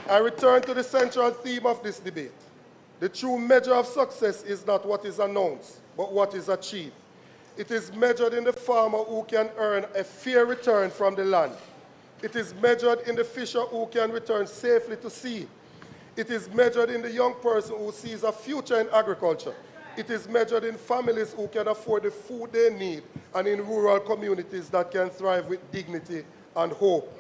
I return to the central theme of this debate. The true measure of success is not what is announced, but what is achieved. It is measured in the farmer who can earn a fair return from the land. It is measured in the fisher who can return safely to sea. It is measured in the young person who sees a future in agriculture. It is measured in families who can afford the food they need, and in rural communities that can thrive with dignity and hope.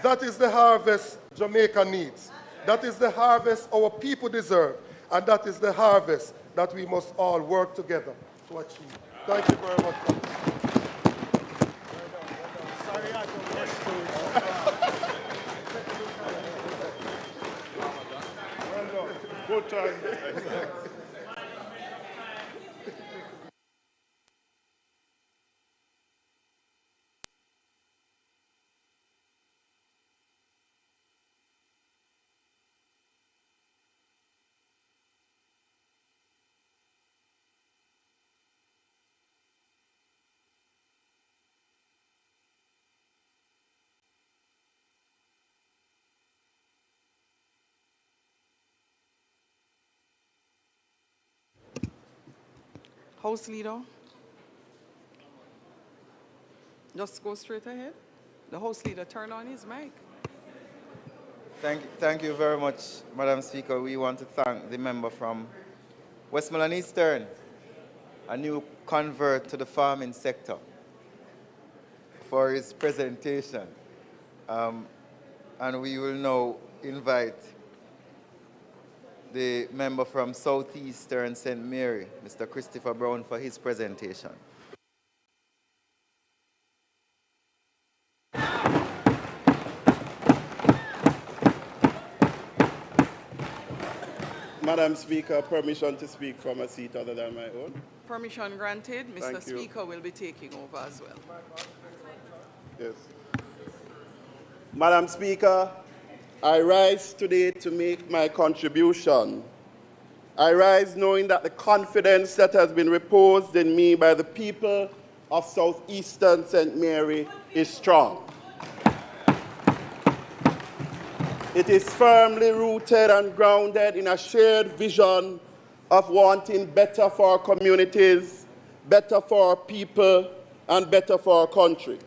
That is the harvest Jamaica needs. That is the harvest our people deserve. And that is the harvest that we must all work together to achieve. Thank you very much. Good time. House Leader. Just go straight ahead. The House Leader, turn on his mic. Thank you very much, Madam Speaker. We want to thank the member from Westmoreland Eastern, a new convert to the farming sector, for his presentation. And we will now invite the member from Southeastern St. Mary, Mr. Christopher Brown, for his presentation. Madam Speaker, permission to speak from a seat other than my own. Permission granted. Mr. Thank you. Speaker will be taking over as well. Yes. Madam Speaker, I rise today to make my contribution. I rise knowing that the confidence that has been reposed in me by the people of Southeastern St. Mary is strong. It is firmly rooted and grounded in a shared vision of wanting better for our communities, better for our people, and better for our country.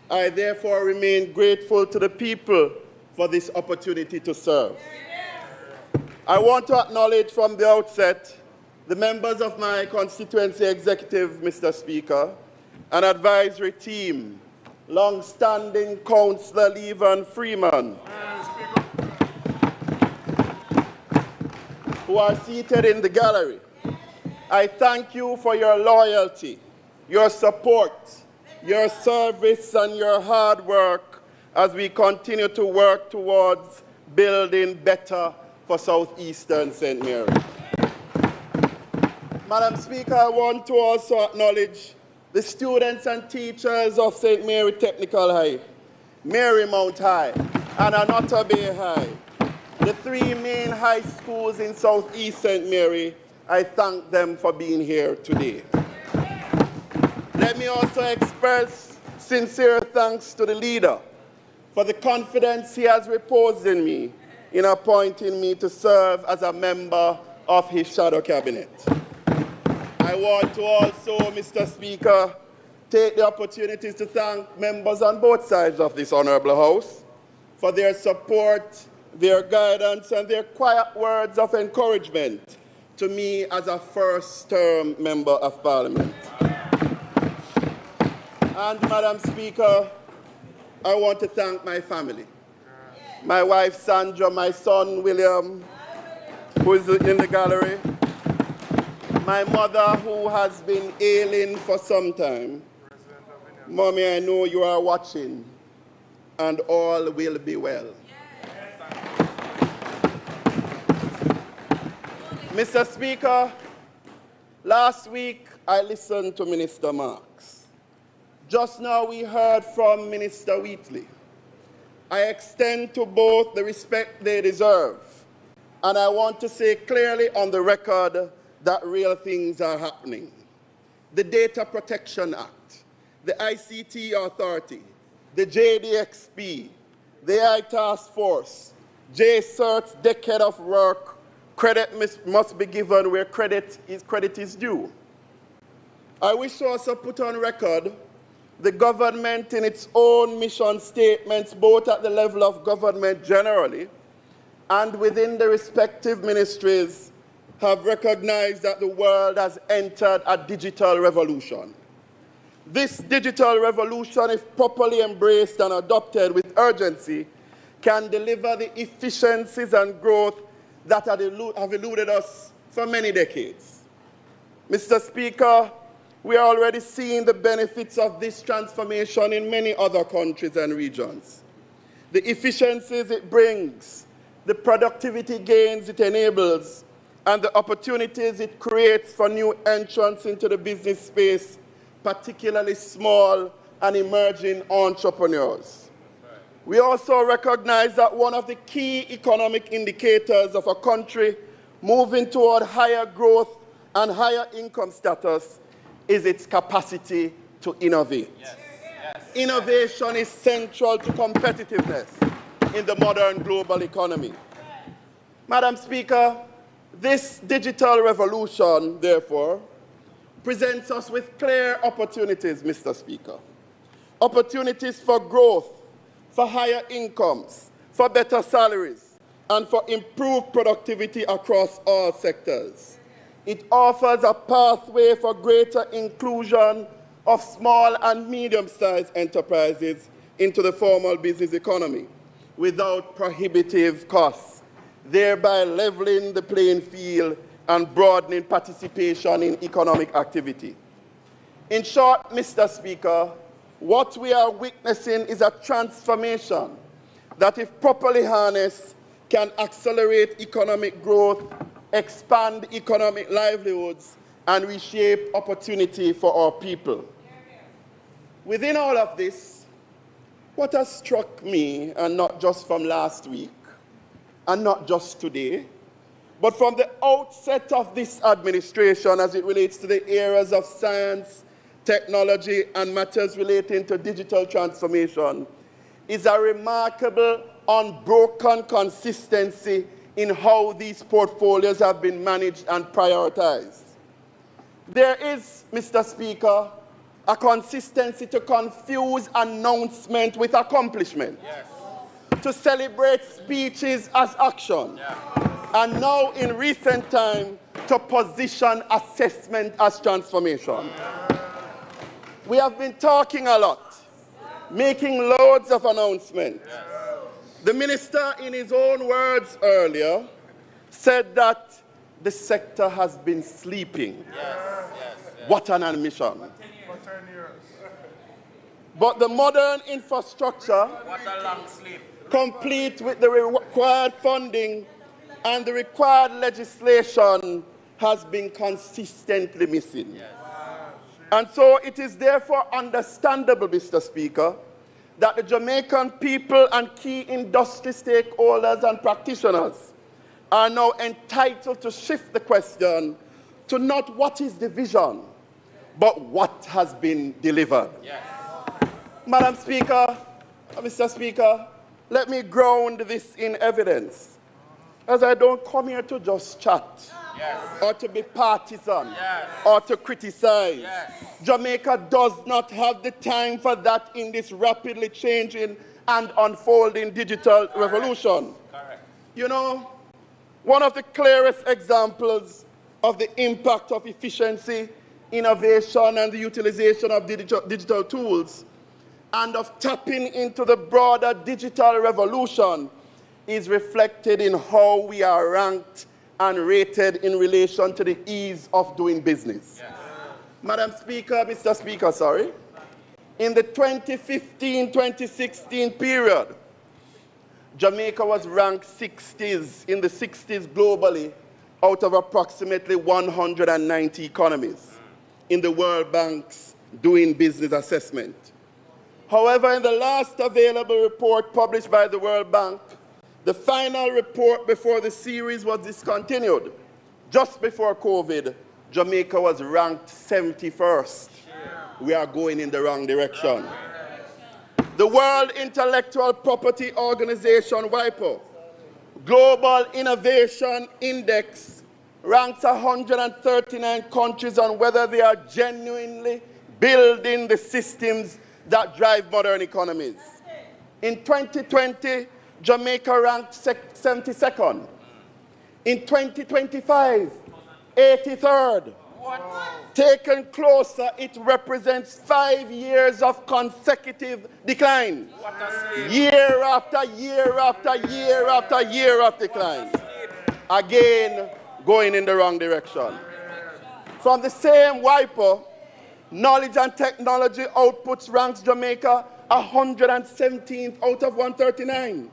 I therefore remain grateful to the people for this opportunity to serve. I want to acknowledge from the outset the members of my constituency executive, Mr. Speaker, and advisory team, long-standing Councillor Levan Freeman, who are seated in the gallery, I thank you for your loyalty, your support, your service, and your hard work as we continue to work towards building better for Southeastern St. Mary. Madam Speaker, I want to also acknowledge the students and teachers of St. Mary Technical High, Marymount High, and Anota Bay High, the three main high schools in Southeast St. Mary. I thank them for being here today. Let me also express sincere thanks to the leader for the confidence he has reposed in me in appointing me to serve as a member of his shadow cabinet. I want to also, Mr. Speaker, take the opportunity to thank members on both sides of this honorable House for their support, their guidance, and their quiet words of encouragement to me as a first-term member of Parliament. And, Madam Speaker, I want to thank my family. My wife, Sandra, my son, William, who is in the gallery, my mother, who has been ailing for some time. Mommy, I know you are watching, and all will be well. Mr. Speaker, last week I listened to Minister Marks. Just now we heard from Minister Wheatley. I extend to both the respect they deserve, and I want to say clearly on the record that real things are happening. The Data Protection Act, the ICT Authority, the JDXP, the AI Task Force, JCERT's decade of work, credit must be given where credit is due. I wish to also put on record the government in its own mission statements, both at the level of government generally and within the respective ministries, have recognized that the world has entered a digital revolution. This digital revolution, if properly embraced and adopted with urgency, can deliver the efficiencies and growth that have eluded us for many decades. Mr. Speaker, we are already seeing the benefits of this transformation in many other countries and regions. The efficiencies it brings, the productivity gains it enables, and the opportunities it creates for new entrants into the business space, particularly small and emerging entrepreneurs. We also recognize that one of the key economic indicators of a country moving toward higher growth and higher income status is its capacity to innovate. Yes. Yes. Innovation is central to competitiveness in the modern global economy. Madam Speaker, this digital revolution, therefore, presents us with clear opportunities, Mr. Speaker. Opportunities for growth, for higher incomes, for better salaries, and for improved productivity across all sectors. It offers a pathway for greater inclusion of small and medium-sized enterprises into the formal business economy without prohibitive costs, thereby leveling the playing field and broadening participation in economic activity. In short, Mr. Speaker, what we are witnessing is a transformation that, if properly harnessed, can accelerate economic growth, expand economic livelihoods, and reshape opportunity for our people. Within all of this, what has struck me, and not just from last week, and not just today, but from the outset of this administration as it relates to the areas of science, technology, and matters relating to digital transformation, is a remarkable, unbroken consistency in how these portfolios have been managed and prioritized. There is, Mr. Speaker, a consistency to confuse announcement with accomplishment, yes, to celebrate speeches as action, and now in recent time to position assessment as transformation. We have been talking a lot, making loads of announcements. The minister, in his own words earlier, said that the sector has been sleeping. What an admission. But the modern infrastructure, complete with the required funding and the required legislation, has been consistently missing. And so it is therefore understandable, Mr. Speaker, that the Jamaican people and key industry stakeholders and practitioners are now entitled to shift the question to not what is the vision, but what has been delivered. Madam Speaker, Mr. Speaker, let me ground this in evidence, as I don't come here to just chat or to be partisan or to criticize. Jamaica does not have the time for that in this rapidly changing and unfolding digital revolution. You know, one of the clearest examples of the impact of efficiency, innovation, and the utilization of digital tools and of tapping into the broader digital revolution is reflected in how we are ranked and rated in relation to the ease of doing business. Madam Speaker, Mr. Speaker, sorry. In the 2015-2016 period, Jamaica was ranked 60s, in the 60s globally, out of approximately 190 economies in the World Bank's Doing Business assessment. However, in the last available report published by the World Bank, the final report before the series was discontinued, just before COVID, Jamaica was ranked 71st. We are going in the wrong direction. The World Intellectual Property Organization, WIPO, Global Innovation Index, ranks 139 countries on whether they are genuinely building the systems that drive modern economies. In 2020, Jamaica ranked 72nd. In 2025, 83rd. Taken closer, it represents 5 years of consecutive decline. Year after year after year after year of decline. Again, going in the wrong direction. From the same WIPO, knowledge and technology outputs ranks Jamaica 117th out of 139.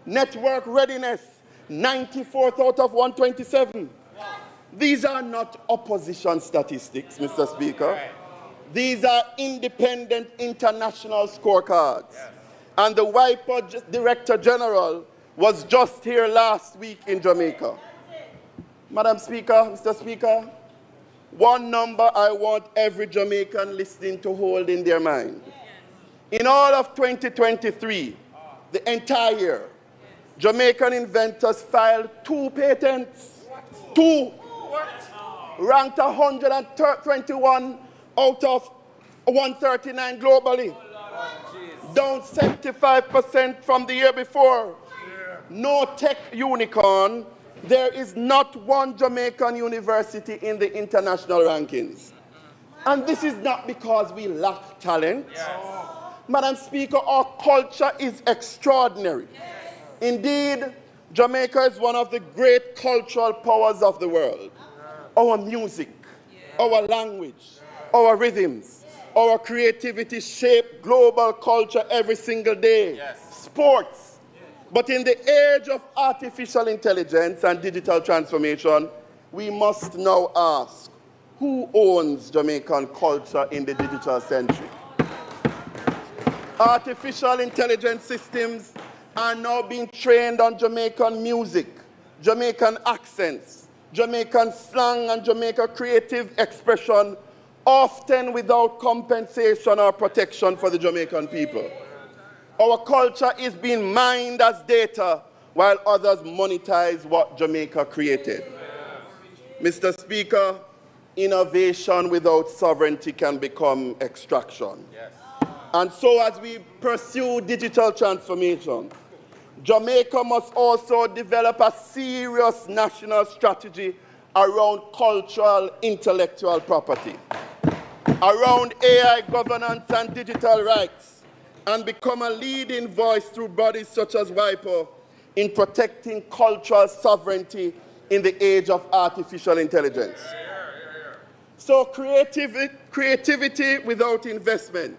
Network readiness, 94th out of 127. These are not opposition statistics, Mr. Speaker. These are independent international scorecards. And the WIPO Director General was just here last week in Jamaica. Madam Speaker, Mr. Speaker, one number I want every Jamaican listening to hold in their mind. In all of 2023, the entire year, Jamaican inventors filed 2 patents. 2. Ranked 121 out of 139 globally. Down 75% from the year before. No tech unicorn. There is not one Jamaican university in the international rankings. And this is not because we lack talent. Madam Speaker, our culture is extraordinary. Indeed, Jamaica is one of the great cultural powers of the world. Our music, our language, our rhythms, our creativity shape global culture every single day. Sports. But in the age of artificial intelligence and digital transformation, we must now ask, who owns Jamaican culture in the digital century? Artificial intelligence systems are now being trained on Jamaican music, Jamaican accents, Jamaican slang, and Jamaican creative expression, often without compensation or protection for the Jamaican people. Our culture is being mined as data while others monetize what Jamaica created. Mr. Speaker, innovation without sovereignty can become extraction. And so as we pursue digital transformation, Jamaica must also develop a serious national strategy around cultural intellectual property, around AI governance and digital rights, and become a leading voice through bodies such as WIPO in protecting cultural sovereignty in the age of artificial intelligence. So creativity without investment,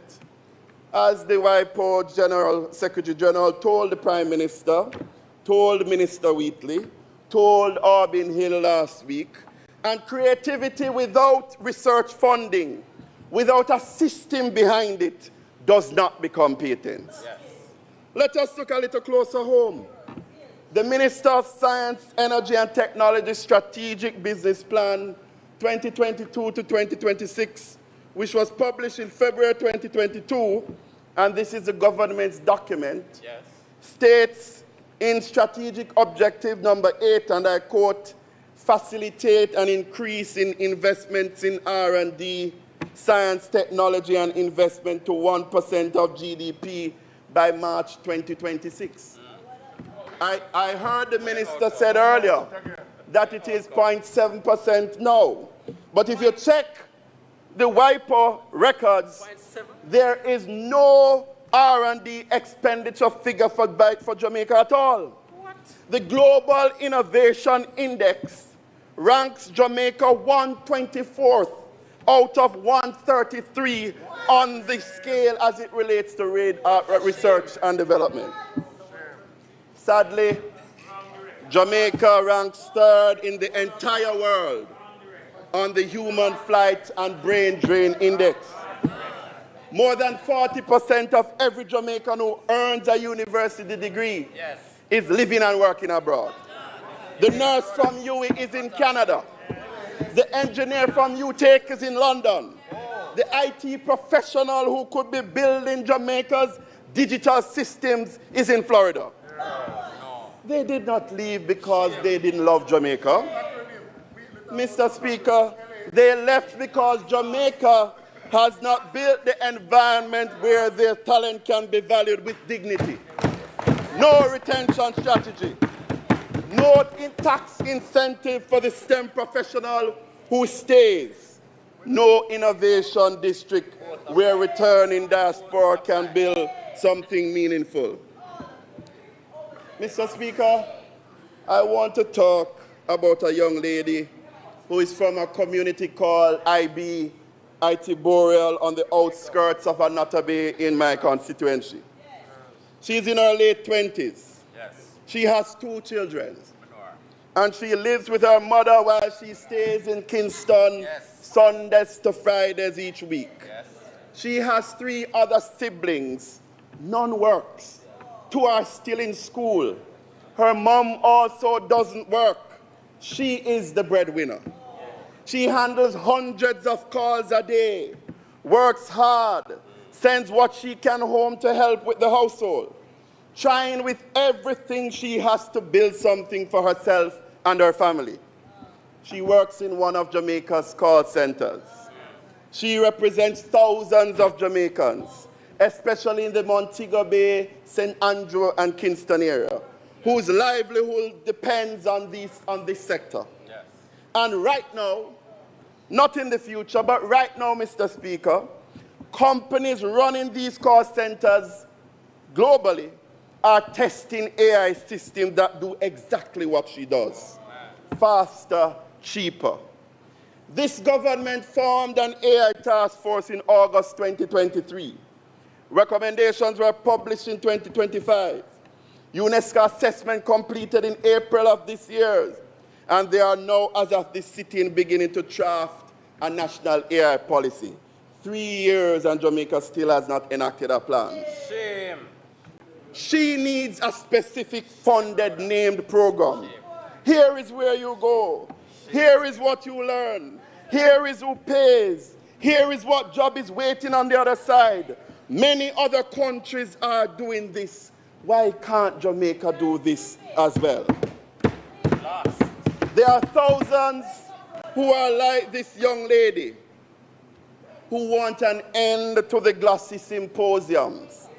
as the WIPO Secretary General told the Prime Minister, told Minister Wheatley, told Albin Hill last week, and creativity without research funding, without a system behind it, does not become patents. Yes. Let us look a little closer home. The Minister of Science, Energy and Technology Strategic Business Plan 2022 to 2026, which was published in February 2022, and this is the government's document, yes, states in strategic objective number 8, and I quote, facilitate an increase in investments in R&D, science, technology, and investment to 1% of GDP by March 2026. I heard the minister said earlier that it is 0.7% now. But if you check the WIPO records, there is no R&D expenditure figure for Jamaica at all. What? The Global Innovation Index ranks Jamaica 124th out of 133 on the scale as it relates to research and development. Sadly, Jamaica ranks 3rd in the entire world on the Human Flight and Brain Drain Index. More than 40% of every Jamaican who earns a university degree is living and working abroad. The nurse from UWI is in Canada. The engineer from UTAC is in London. The IT professional who could be building Jamaica's digital systems is in Florida. They did not leave because they didn't love Jamaica. Mr. Speaker, they left because Jamaica has not built the environment where their talent can be valued with dignity. No retention strategy. No tax incentive for the STEM professional who stays. No innovation district where returning diaspora can build something meaningful. Mr. Speaker, I want to talk about a young lady who is from a community called IB, Boreal, on the outskirts of Anata Bay in my constituency. She's in her late 20s. Yes. She has 2 children. And she lives with her mother while she stays in Kingston, Sundays to Fridays each week. Yes. She has 3 other siblings. None works. 2 are still in school. Her mom also doesn't work. She is the breadwinner. She handles hundreds of calls a day, works hard, sends what she can home to help with the household, trying with everything she has to build something for herself and her family. She works in one of Jamaica's call centers. She represents thousands of Jamaicans, especially in the Montego Bay, St. Andrew, and Kingston area, whose livelihood depends on this sector. Yes. And right now, not in the future, but right now, Mr. Speaker, companies running these call centers globally are testing AI systems that do exactly what she does. Faster, cheaper. This government formed an AI task force in August 2023. Recommendations were published in 2025. UNESCO assessment completed in April of this year. And they are now, as of this sitting, beginning to draft a national AI policy. 3 years and Jamaica still has not enacted a plan. Shame. She needs a specific funded named program. Here is where you go. Here is what you learn. Here is who pays. Here is what job is waiting on the other side. Many other countries are doing this. Why can't Jamaica do this as well? There are thousands who are like this young lady who want an end to the glossy symposiums,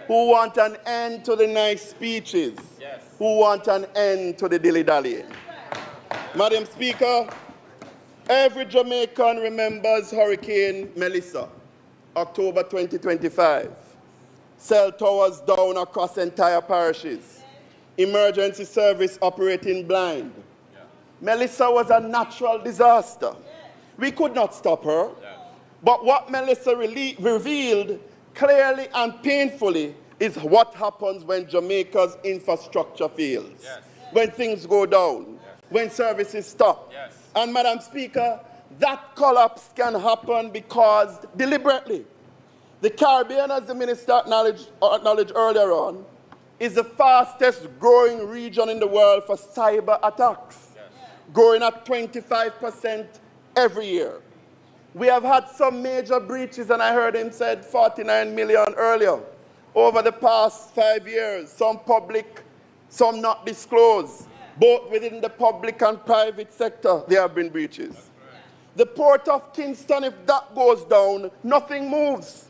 who want an end to the nice speeches, who want an end to the dilly-dallying. Madam Speaker, every Jamaican remembers Hurricane Melissa, October 2025. Cell towers down across entire parishes. Emergency service operating blind. Melissa was a natural disaster. We could not stop her. But what Melissa revealed clearly and painfully is what happens when Jamaica's infrastructure fails, when things go down, when services stop. And Madam Speaker, that collapse can happen because deliberately. The Caribbean, as the Minister acknowledged earlier on, is the fastest growing region in the world for cyber attacks, growing at 25% every year. We have had some major breaches, and I heard him said 49 million earlier, over the past 5 years, some public, some not disclosed. Both within the public and private sector, there have been breaches. The port of Kingston, if that goes down, nothing moves.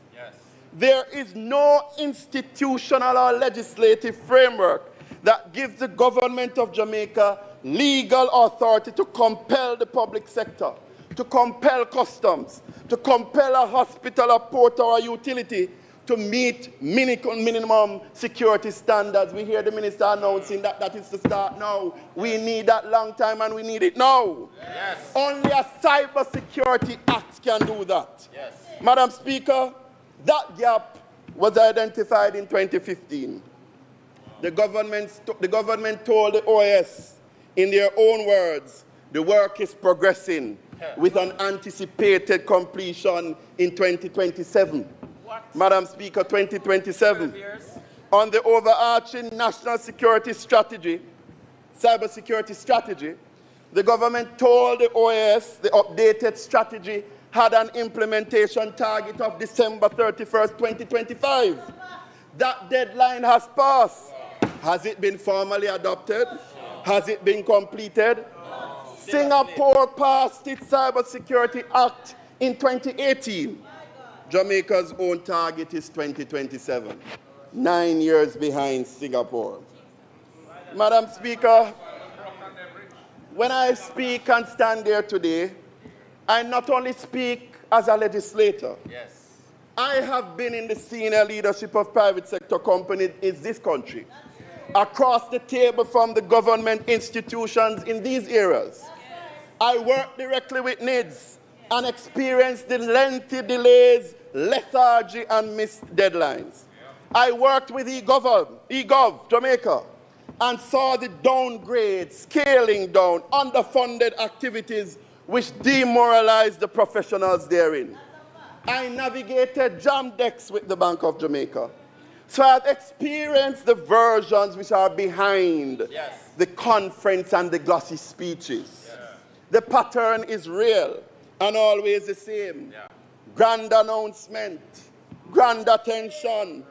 There is no institutional or legislative framework that gives the government of Jamaica legal authority to compel the public sector, to compel customs, to compel a hospital, a port, or a utility to meet minimum security standards. We hear the minister announcing that that is the start now. We need that long time, and we need it now. Only a cyber security act can do that. Madam Speaker, that gap was identified in 2015. The government told the OAS, in their own words, the work is progressing with an anticipated completion in 2027. Madam Speaker, 2027. On the overarching national security strategy, cybersecurity strategy, the government told the OAS the updated strategy had an implementation target of December 31st, 2025. That deadline has passed. Has it been formally adopted? Has it been completed? Singapore passed its Cybersecurity Act in 2018. Jamaica's own target is 2027. 9 years behind Singapore. Madam Speaker, when I speak and stand there today, I not only speak as a legislator. I have been in the senior leadership of private sector companies in this country, across the table from the government institutions in these areas. I work directly with needs and experience the lengthy delays, lethargy, and missed deadlines. I worked with eGov Jamaica and saw the downgrade, scaling down, underfunded activities which demoralized the professionals therein. I navigated JAMDEX with the Bank of Jamaica. So I've experienced the versions which are behind the conference and the glossy speeches. The pattern is real and always the same. Grand announcement, grand attention,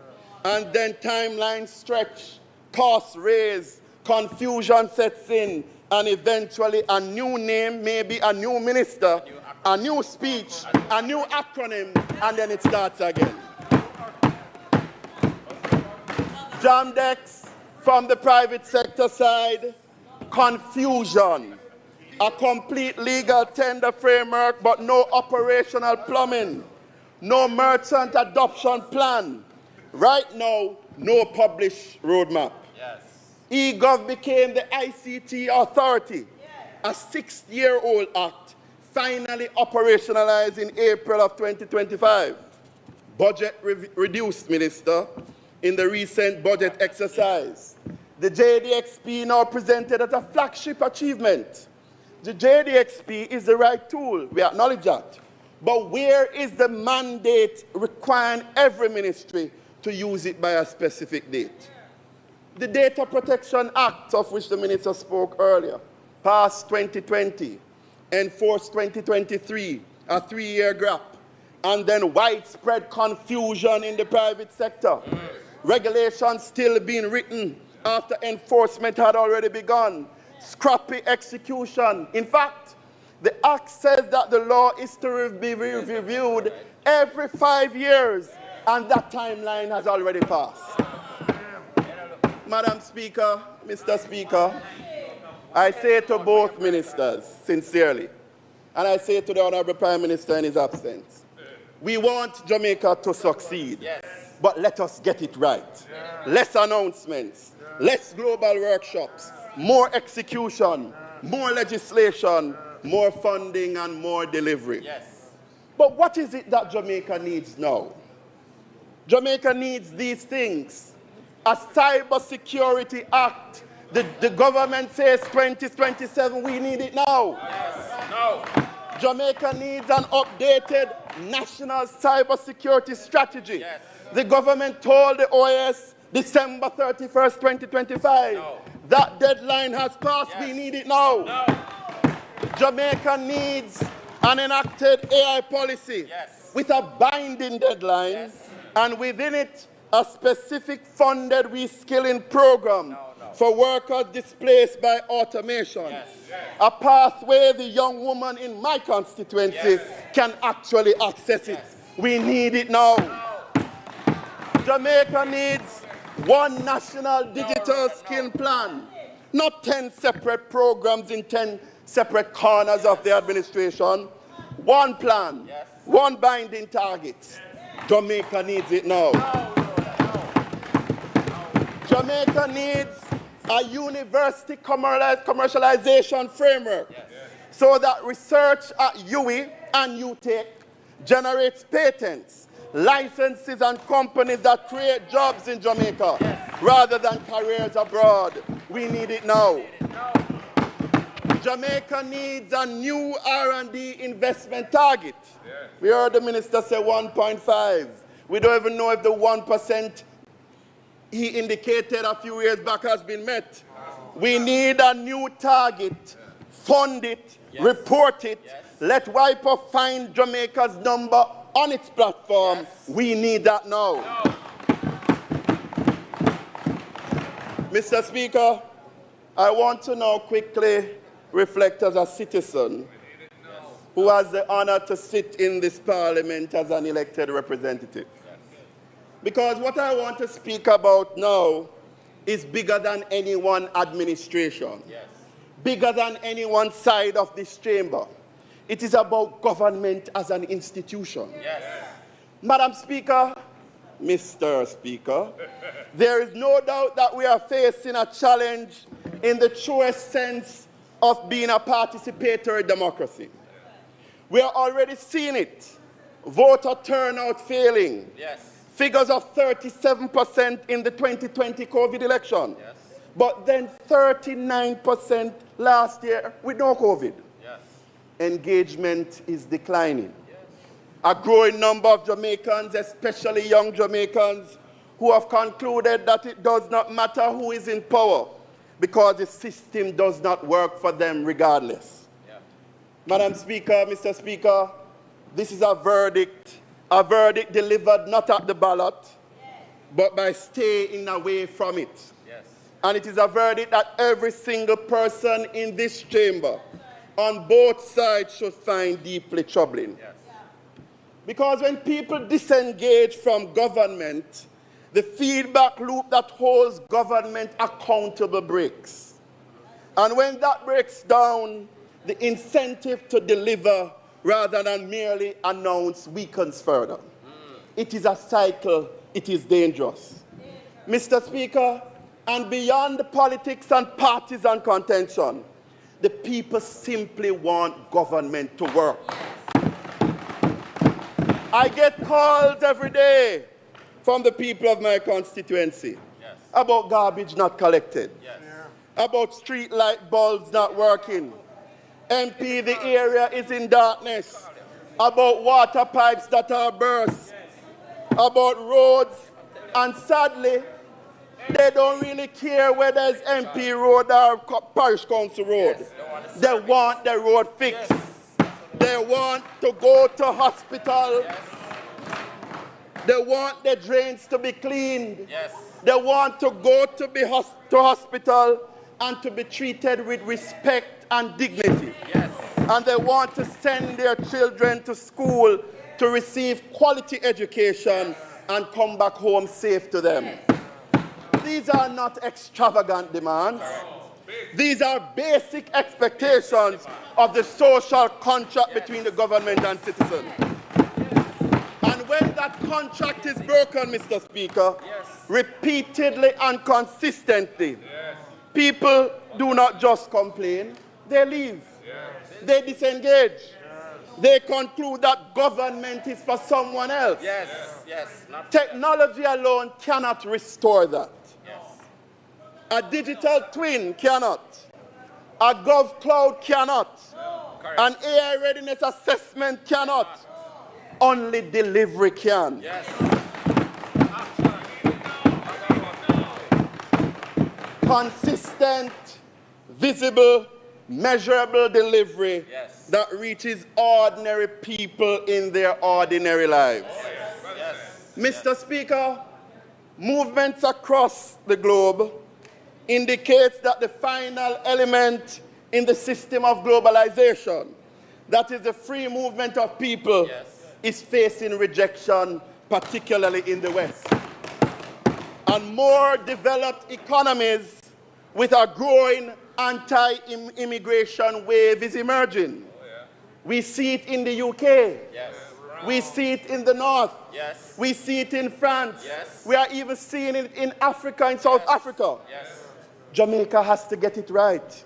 and then timeline stretch, cost raise, confusion sets in, and eventually a new name, maybe a new minister, a new speech, a new acronym, and then it starts again. JAMDEX from the private sector side, confusion. A complete legal tender framework, but no operational plumbing. No merchant adoption plan. Right now, no published roadmap. eGov became the ICT authority, a 6-year-old act, finally operationalized in April of 2025. Budget reduced, Minister, in the recent budget exercise. The JDXP now presented as a flagship achievement. The JDXP is the right tool, we acknowledge that. But where is the mandate requiring every ministry to use it by a specific date? The Data Protection Act, of which the minister spoke earlier, passed 2020, enforced 2023, a 3-year gap, and then widespread confusion in the private sector. Regulations still being written after enforcement had already begun. Scrappy execution. In fact, the Act says that the law is to be reviewed every 5 years, and that timeline has already passed. Madam Speaker, Mr. Speaker, I say to both ministers, sincerely, and I say to the Honorable Prime Minister in his absence, we want Jamaica to succeed, but let us get it right. Less announcements, less global workshops, more execution, more legislation, more funding, and more delivery. Yes. But what is it that Jamaica needs now? Jamaica needs these things. A cyber security act. The government says 2027, we need it now. Yes. No. Jamaica needs an updated national cybersecurity strategy. Yes. The government told the OAS December 31st, 2025. No. That deadline has passed. Yes. We need it now. No. Jamaica needs an enacted AI policy with a binding deadline and within it a specific funded reskilling program for workers displaced by automation. A pathway the young woman in my constituency can actually access it. We need it now. Jamaica needs one national digital skill plan, not 10 separate programs in 10 separate corners of the administration. One plan, one binding target. Jamaica needs it now. Jamaica needs a university commercialization framework so that research at UWI and UTech generates patents, licenses, and companies that create jobs in Jamaica rather than careers abroad. We need it now. Jamaica needs a new R&D investment target. We heard the minister say 1.5. We don't even know if the 1% he indicated a few years back has been met. We need a new target. Fund it, report it. Let WIPO find Jamaica's number on its platform. We need that now. Mr. Speaker, I want to now quickly reflect as a citizen who has the honor to sit in this parliament as an elected representative. Because what I want to speak about now is bigger than any one administration, bigger than any one side of this chamber. It is about government as an institution. Madam Speaker, Mr. Speaker, there is no doubt that we are facing a challenge in the truest sense of being a participatory democracy. We are already seeing it. Voter turnout failing. Figures of 37% in the 2020 COVID election. But then 39% last year with no COVID. Engagement is declining. A growing number of Jamaicans, especially young Jamaicans, who have concluded that it does not matter who is in power because the system does not work for them regardless. Madam Speaker, Mr. Speaker, this is a verdict delivered not at the ballot, but by staying away from it. And it is a verdict that every single person in this chamber, on both sides, should find deeply troubling. Because when people disengage from government, the feedback loop that holds government accountable breaks. And when that breaks down, the incentive to deliver rather than merely announce weakens further. It is a cycle. It is dangerous. Mr. Speaker, and beyond the politics and partisan contention, the people simply want government to work. I get calls every day from the people of my constituency about garbage not collected, about street light bulbs not working. MP, the area is in darkness. About water pipes that are burst. About roads. And sadly, they don't really care whether it's MP road or parish council road. They want the road fixed. They want to go to hospital. They want the drains to be cleaned. They want to go to hospital and to be treated with respect and dignity. And they want to send their children to school to receive quality education and come back home safe to them. These are not extravagant demands. These are basic expectations of the social contract between the government and citizens. And when that contract is broken, Mr. Speaker, repeatedly and consistently, people do not just complain, they leave. They disengage. They conclude that government is for someone else. Technology alone cannot restore that. A digital twin cannot. A GovCloud cannot. An AI readiness assessment cannot. Only delivery can. Consistent, visible, measurable delivery that reaches ordinary people in their ordinary lives. Mr. Speaker, movements across the globe indicates that the final element in the system of globalization, that is the free movement of people, is facing rejection, particularly in the West. And more developed economies with a growing anti-immigration wave is emerging. We see it in the UK. We see it in the North. We see it in France. We are even seeing it in Africa, in South Africa. Jamaica has to get it right.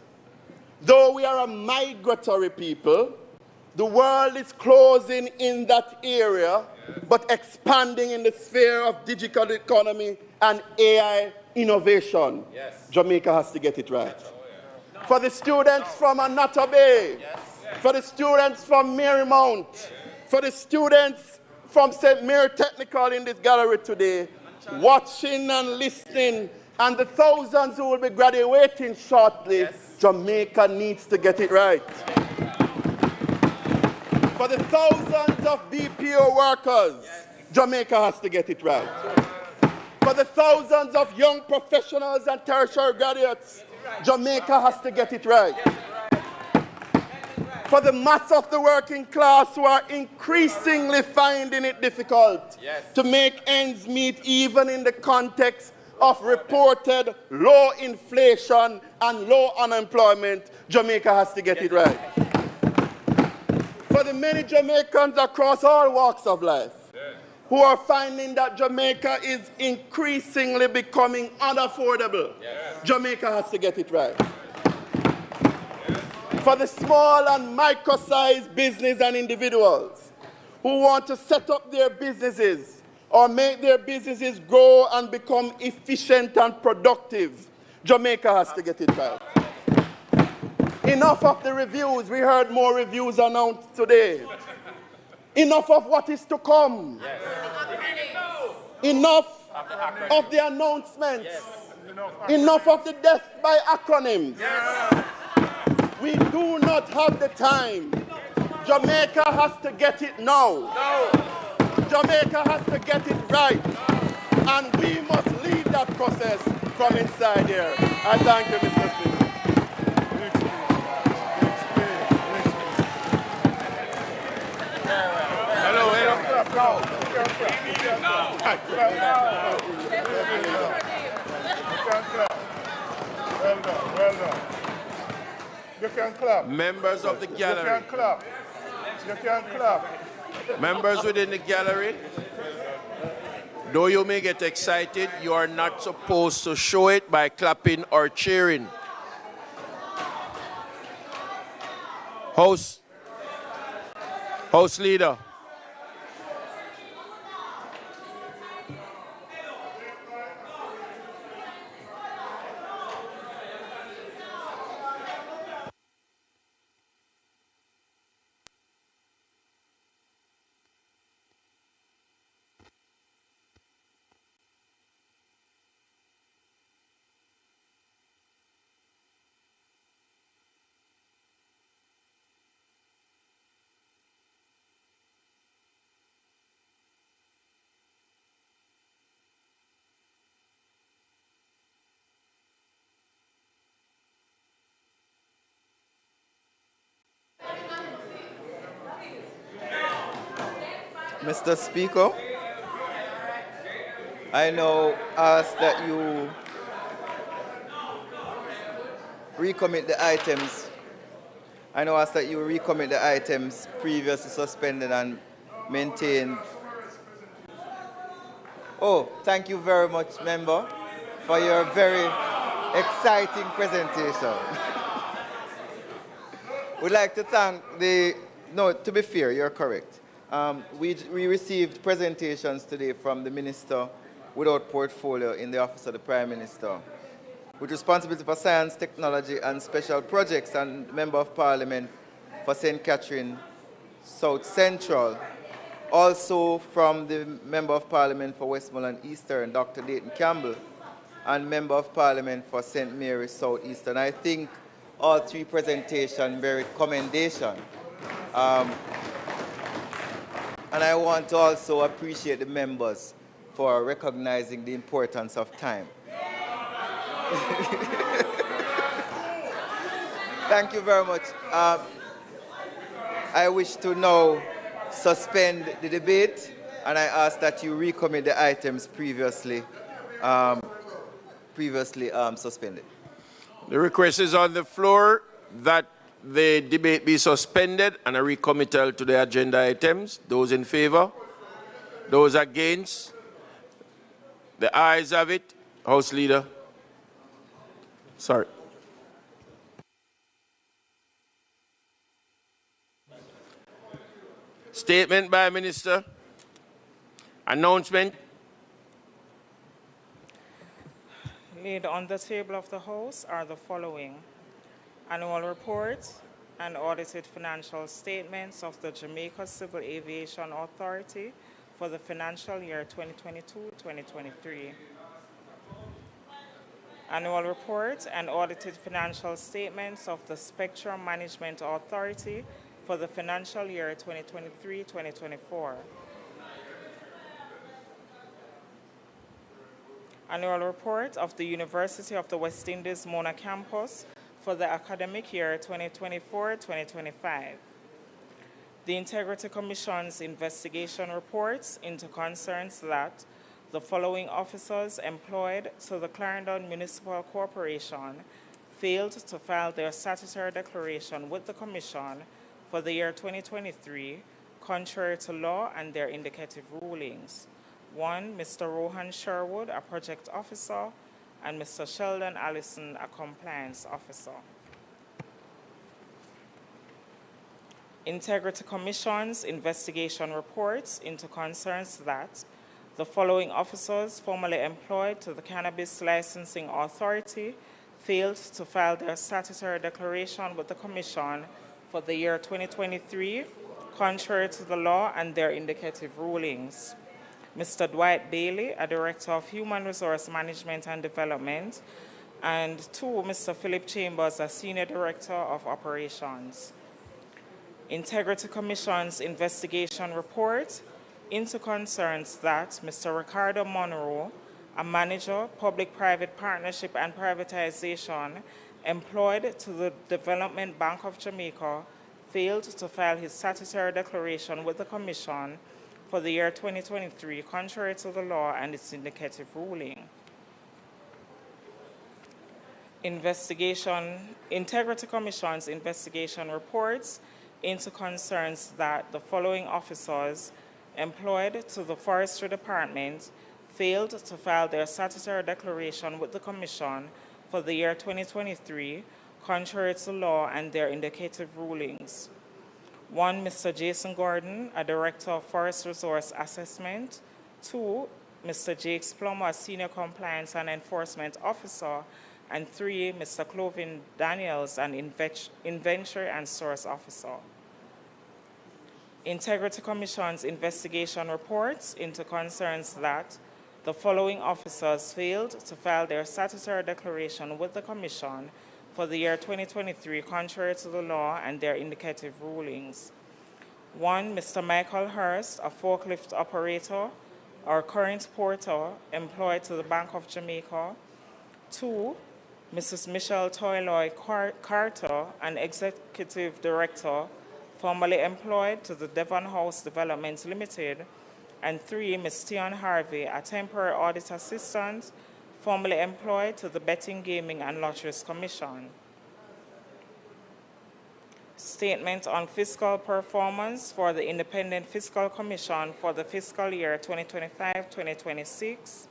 Though we are a migratory people, the world is closing in that area, but expanding in the sphere of digital economy and AI innovation. Jamaica has to get it right. For the students from Anata Bay, for the students from Marymount, for the students from St. Mary Technical in this gallery today, watching and listening, and the thousands who will be graduating shortly, Jamaica needs to get it right. For the thousands of BPO workers, Jamaica has to get it right. For the thousands of young professionals and tertiary graduates, Jamaica has to get it right. For the mass of the working class who are increasingly finding it difficult to make ends meet even in the context of reported low inflation and low unemployment, Jamaica has to get it right. For the many Jamaicans across all walks of life who are finding that Jamaica is increasingly becoming unaffordable, Jamaica has to get it right. For the small and micro-sized business and individuals who want to set up their businesses or make their businesses grow and become efficient and productive, Jamaica has to get it right. Enough of the reviews. We heard more reviews announced today. Enough of what is to come. Enough of the announcements. Enough of the death by acronyms. We do not have the time. Jamaica has to get it now. Jamaica has to get it right. And we must lead that process from inside here. I thank you, Mr. Speaker. Well done. You can clap. Members of the gallery. You can clap. You can clap. Members within the gallery, though you may get excited, you are not supposed to show it by clapping or cheering. House leader. Mr. Speaker, I now ask that you recommit the items. I now ask that you recommit the items previously suspended and maintained. Oh, thank you very much, member, for your very exciting presentation. We'd like to thank the, no, to be fair, you're correct. We received presentations today from the Minister without portfolio in the Office of the Prime Minister, with responsibility for science, technology, and special projects, and Member of Parliament for St. Catherine South Central. Also from the Member of Parliament for Westmoreland Eastern, Dr. Dayton Campbell, and Member of Parliament for St. Mary's South Eastern. I think all three presentations merit commendation. And I want to also appreciate the members for recognizing the importance of time. Thank you very much. I wish to now suspend the debate, and I ask that you recommit the items previously suspended. The request is on the floor that the debate be suspended and a recommittal to the agenda items. Those in favor? Those against? The ayes have it. House Leader. Sorry. Statement by Minister. Announcement. Laid on the table of the House are the following: annual report and audited financial statements of the Jamaica Civil Aviation Authority for the financial year 2022-2023. Annual report and audited financial statements of the Sectoral Management Authority for the financial year 2023-2024. Annual report of the University of the West Indies Mona campus for the academic year 2024-2025. The Integrity Commission's investigation reports into concerns that the following officers employed to the Clarendon Municipal Corporation failed to file their statutory declaration with the Commission for the year 2023, contrary to law and their indicative rulings. 1, Mr. Rohan Sherwood, a project officer, and Mr. Sheldon Allison, a compliance officer. Integrity Commission's investigation reports into concerns that the following officers formerly employed to the Cannabis Licensing Authority failed to file their statutory declaration with the Commission for the year 2023, contrary to the law and their indicative rulings. Mr. Dwight Bailey, a Director of Human Resource Management and Development, and 2, Mr. Philip Chambers, a Senior Director of Operations. Integrity Commission's investigation report into concerns that Mr. Ricardo Monroe, a Manager, Public-Private Partnership and Privatization, employed to the Development Bank of Jamaica, failed to file his statutory declaration with the Commission for the year 2023, contrary to the law and its indicative ruling. Integrity Commission's investigation reports into concerns that the following officers employed to the Forestry Department failed to file their statutory declaration with the Commission for the year 2023, contrary to law and their indicative rulings. 1, Mr. Jason Gordon, a Director of Forest Resource Assessment. 2, Mr. Jakes Plummer, a Senior Compliance and Enforcement Officer. And 3, Mr. Clovis Daniels, an Inventory and Source Officer. Integrity Commission's investigation reports into concerns that the following officers failed to file their statutory declaration with the Commission for the year 2023, contrary to the law and their indicative rulings. 1, Mr. Michael Hurst, a forklift operator or current porter employed to the Bank of Jamaica. 2, Mrs. Michelle Toyloy Carter, an executive director formerly employed to the Devon House Development Limited. And 3, Ms. Tion Harvey, a temporary audit assistant formerly employed to the Betting, Gaming and Lotteries Commission. Statement on fiscal performance for the Independent Fiscal Commission for the fiscal year 2025-2026.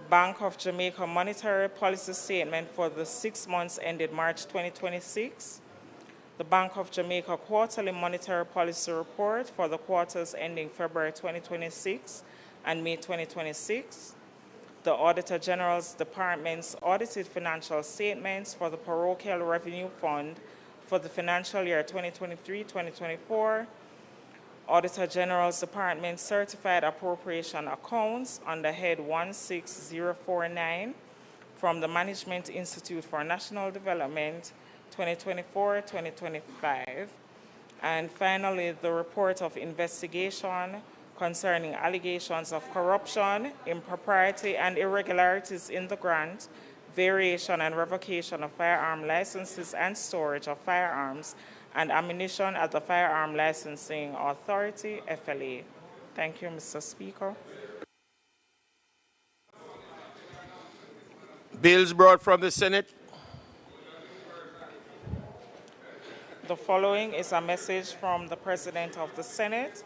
Bank of Jamaica Monetary Policy Statement for the 6 months ended March 2026, the Bank of Jamaica Quarterly Monetary Policy Report for the quarters ending February 2026 and May 2026, the Auditor General's Department's audited financial statements for the Parochial Revenue Fund for the financial year 2023-2024, Auditor General's Department certified appropriation accounts under head 16049 from the Management Institute for National Development 2024-2025, and finally the report of investigation concerning allegations of corruption, impropriety, and irregularities in the grant, variation and revocation of firearm licenses and storage of firearms and ammunition at the Firearm Licensing Authority, FLA. Thank you, Mr. Speaker. Bills brought from the Senate. The following is a message from the President of the Senate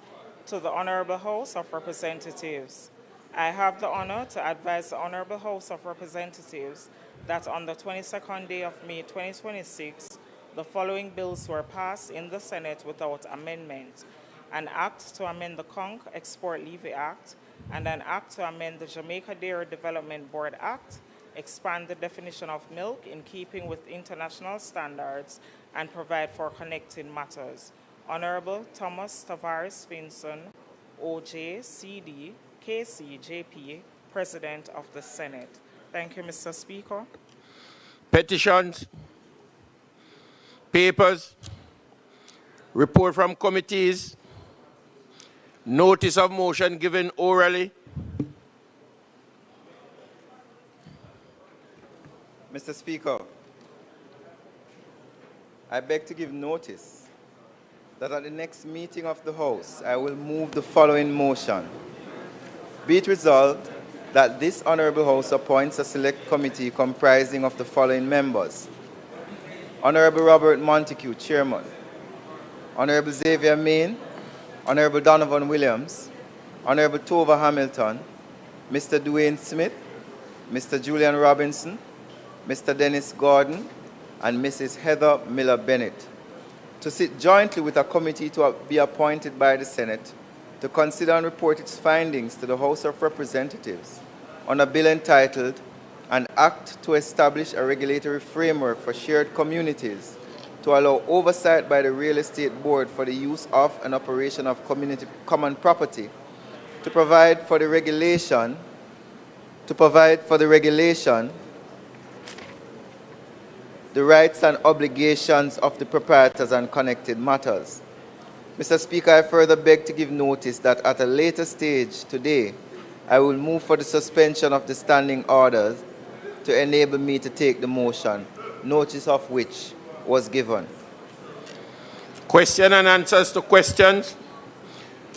to the Honorable House of Representatives. I have the honor to advise the Honorable House of Representatives that on the 22nd day of May 2026, the following bills were passed in the Senate without amendment: an act to amend the Conch Export Levy Act and an act to amend the Jamaica Dairy Development Board Act, expand the definition of milk in keeping with international standards, and provide for connecting matters. Honorable Thomas Tavares Vinson, OJ, CD, KC, JP, President of the Senate. Thank you, Mr. Speaker. Petitions, papers, report from committees, notice of motion given orally. Mr. Speaker, I beg to give notice that at the next meeting of the House, I will move the following motion. Be it resolved that this Honorable House appoints a select committee comprising of the following members: Honorable Robert Montague, Chairman; Honorable Xavier Main; Honorable Donovan Williams; Honorable Tova Hamilton; Mr. Dwayne Smith; Mr. Julian Robinson; Mr. Dennis Gordon; and Mrs. Heather Miller Bennett, to sit jointly with a committee to be appointed by the Senate to consider and report its findings to the House of Representatives on a bill entitled An Act to Establish a Regulatory Framework for Shared Communities to allow oversight by the Real Estate Board for the use of and operation of community common property, to provide for the regulation the rights and obligations of the proprietors and connected matters. Mr. Speaker, I further beg to give notice that at a later stage today, I will move for the suspension of the standing orders to enable me to take the motion, notice of which was given. Question and answers to questions.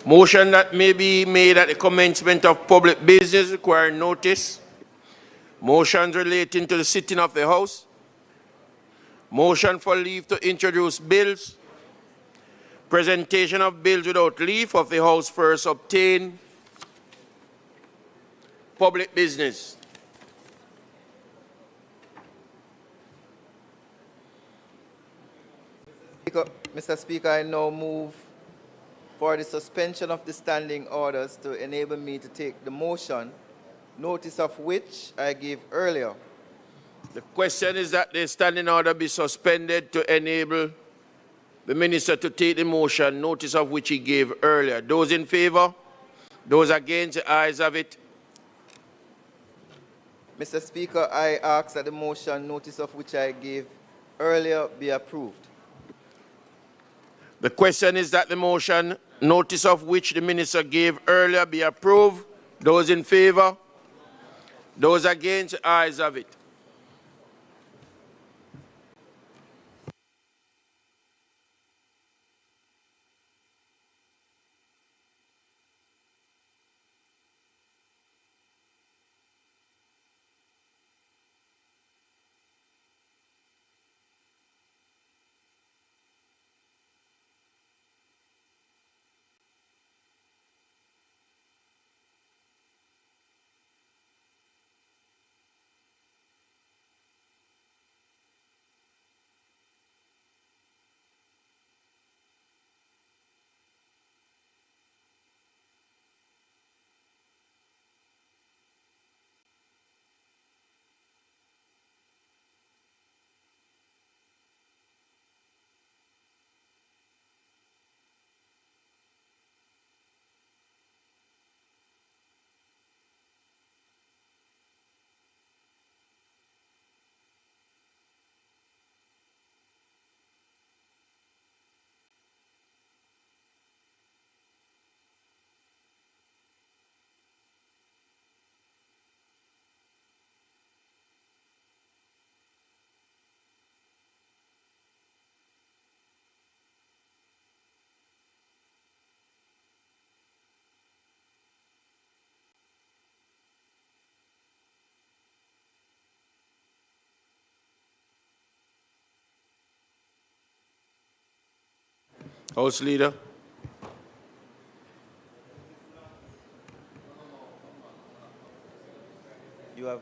Motion that may be made at the commencement of public business requiring notice. Motions relating to the sitting of the House. Motion for leave to introduce bills. Presentation of bills without leave of the House first obtained. Public business. Mr. Speaker, I now move for the suspension of the standing orders to enable me to take the motion, notice of which I gave earlier. The question is that the standing order be suspended to enable the minister to take the motion, notice of which he gave earlier. Those in favor? Those against? The ayes have it. Mr. Speaker, I ask that the motion, notice of which I gave earlier, be approved. The question is that the motion, notice of which the minister gave earlier, be approved. Those in favor? Those against? The ayes have it. House Leader. You have.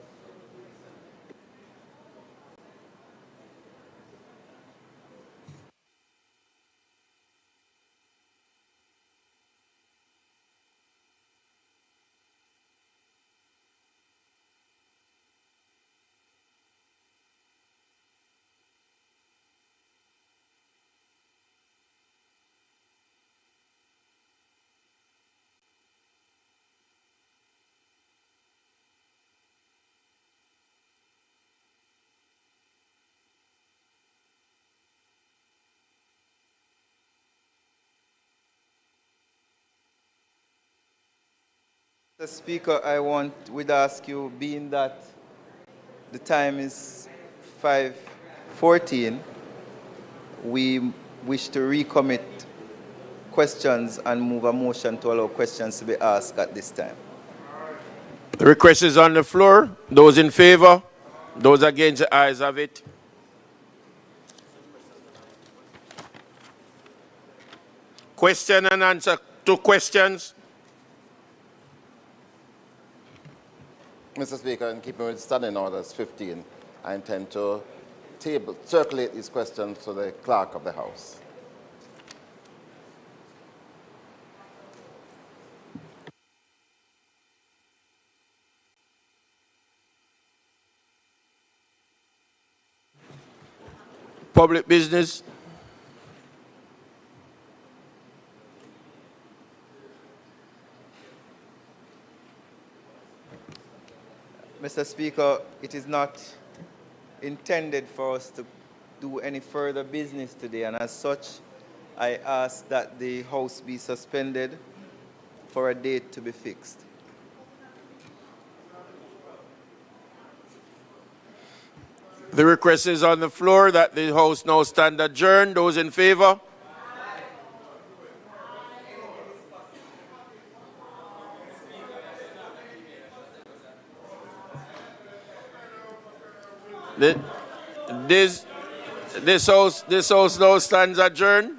Mr. Speaker, would ask you, being that the time is 5:14, we wish to recommit questions and move a motion to allow questions to be asked at this time. The request is on the floor. Those in favor? Those against, the ayes have it. Question and answer. 2 questions. Mr. Speaker, in keeping with standing orders 15, I intend to circulate these questions to the Clerk of the House. Public business. Mr. Speaker, it is not intended for us to do any further business today, and as such, I ask that the House be suspended for a date to be fixed. The request is on the floor that the House now stand adjourned. Those in favor? This House now stands adjourned.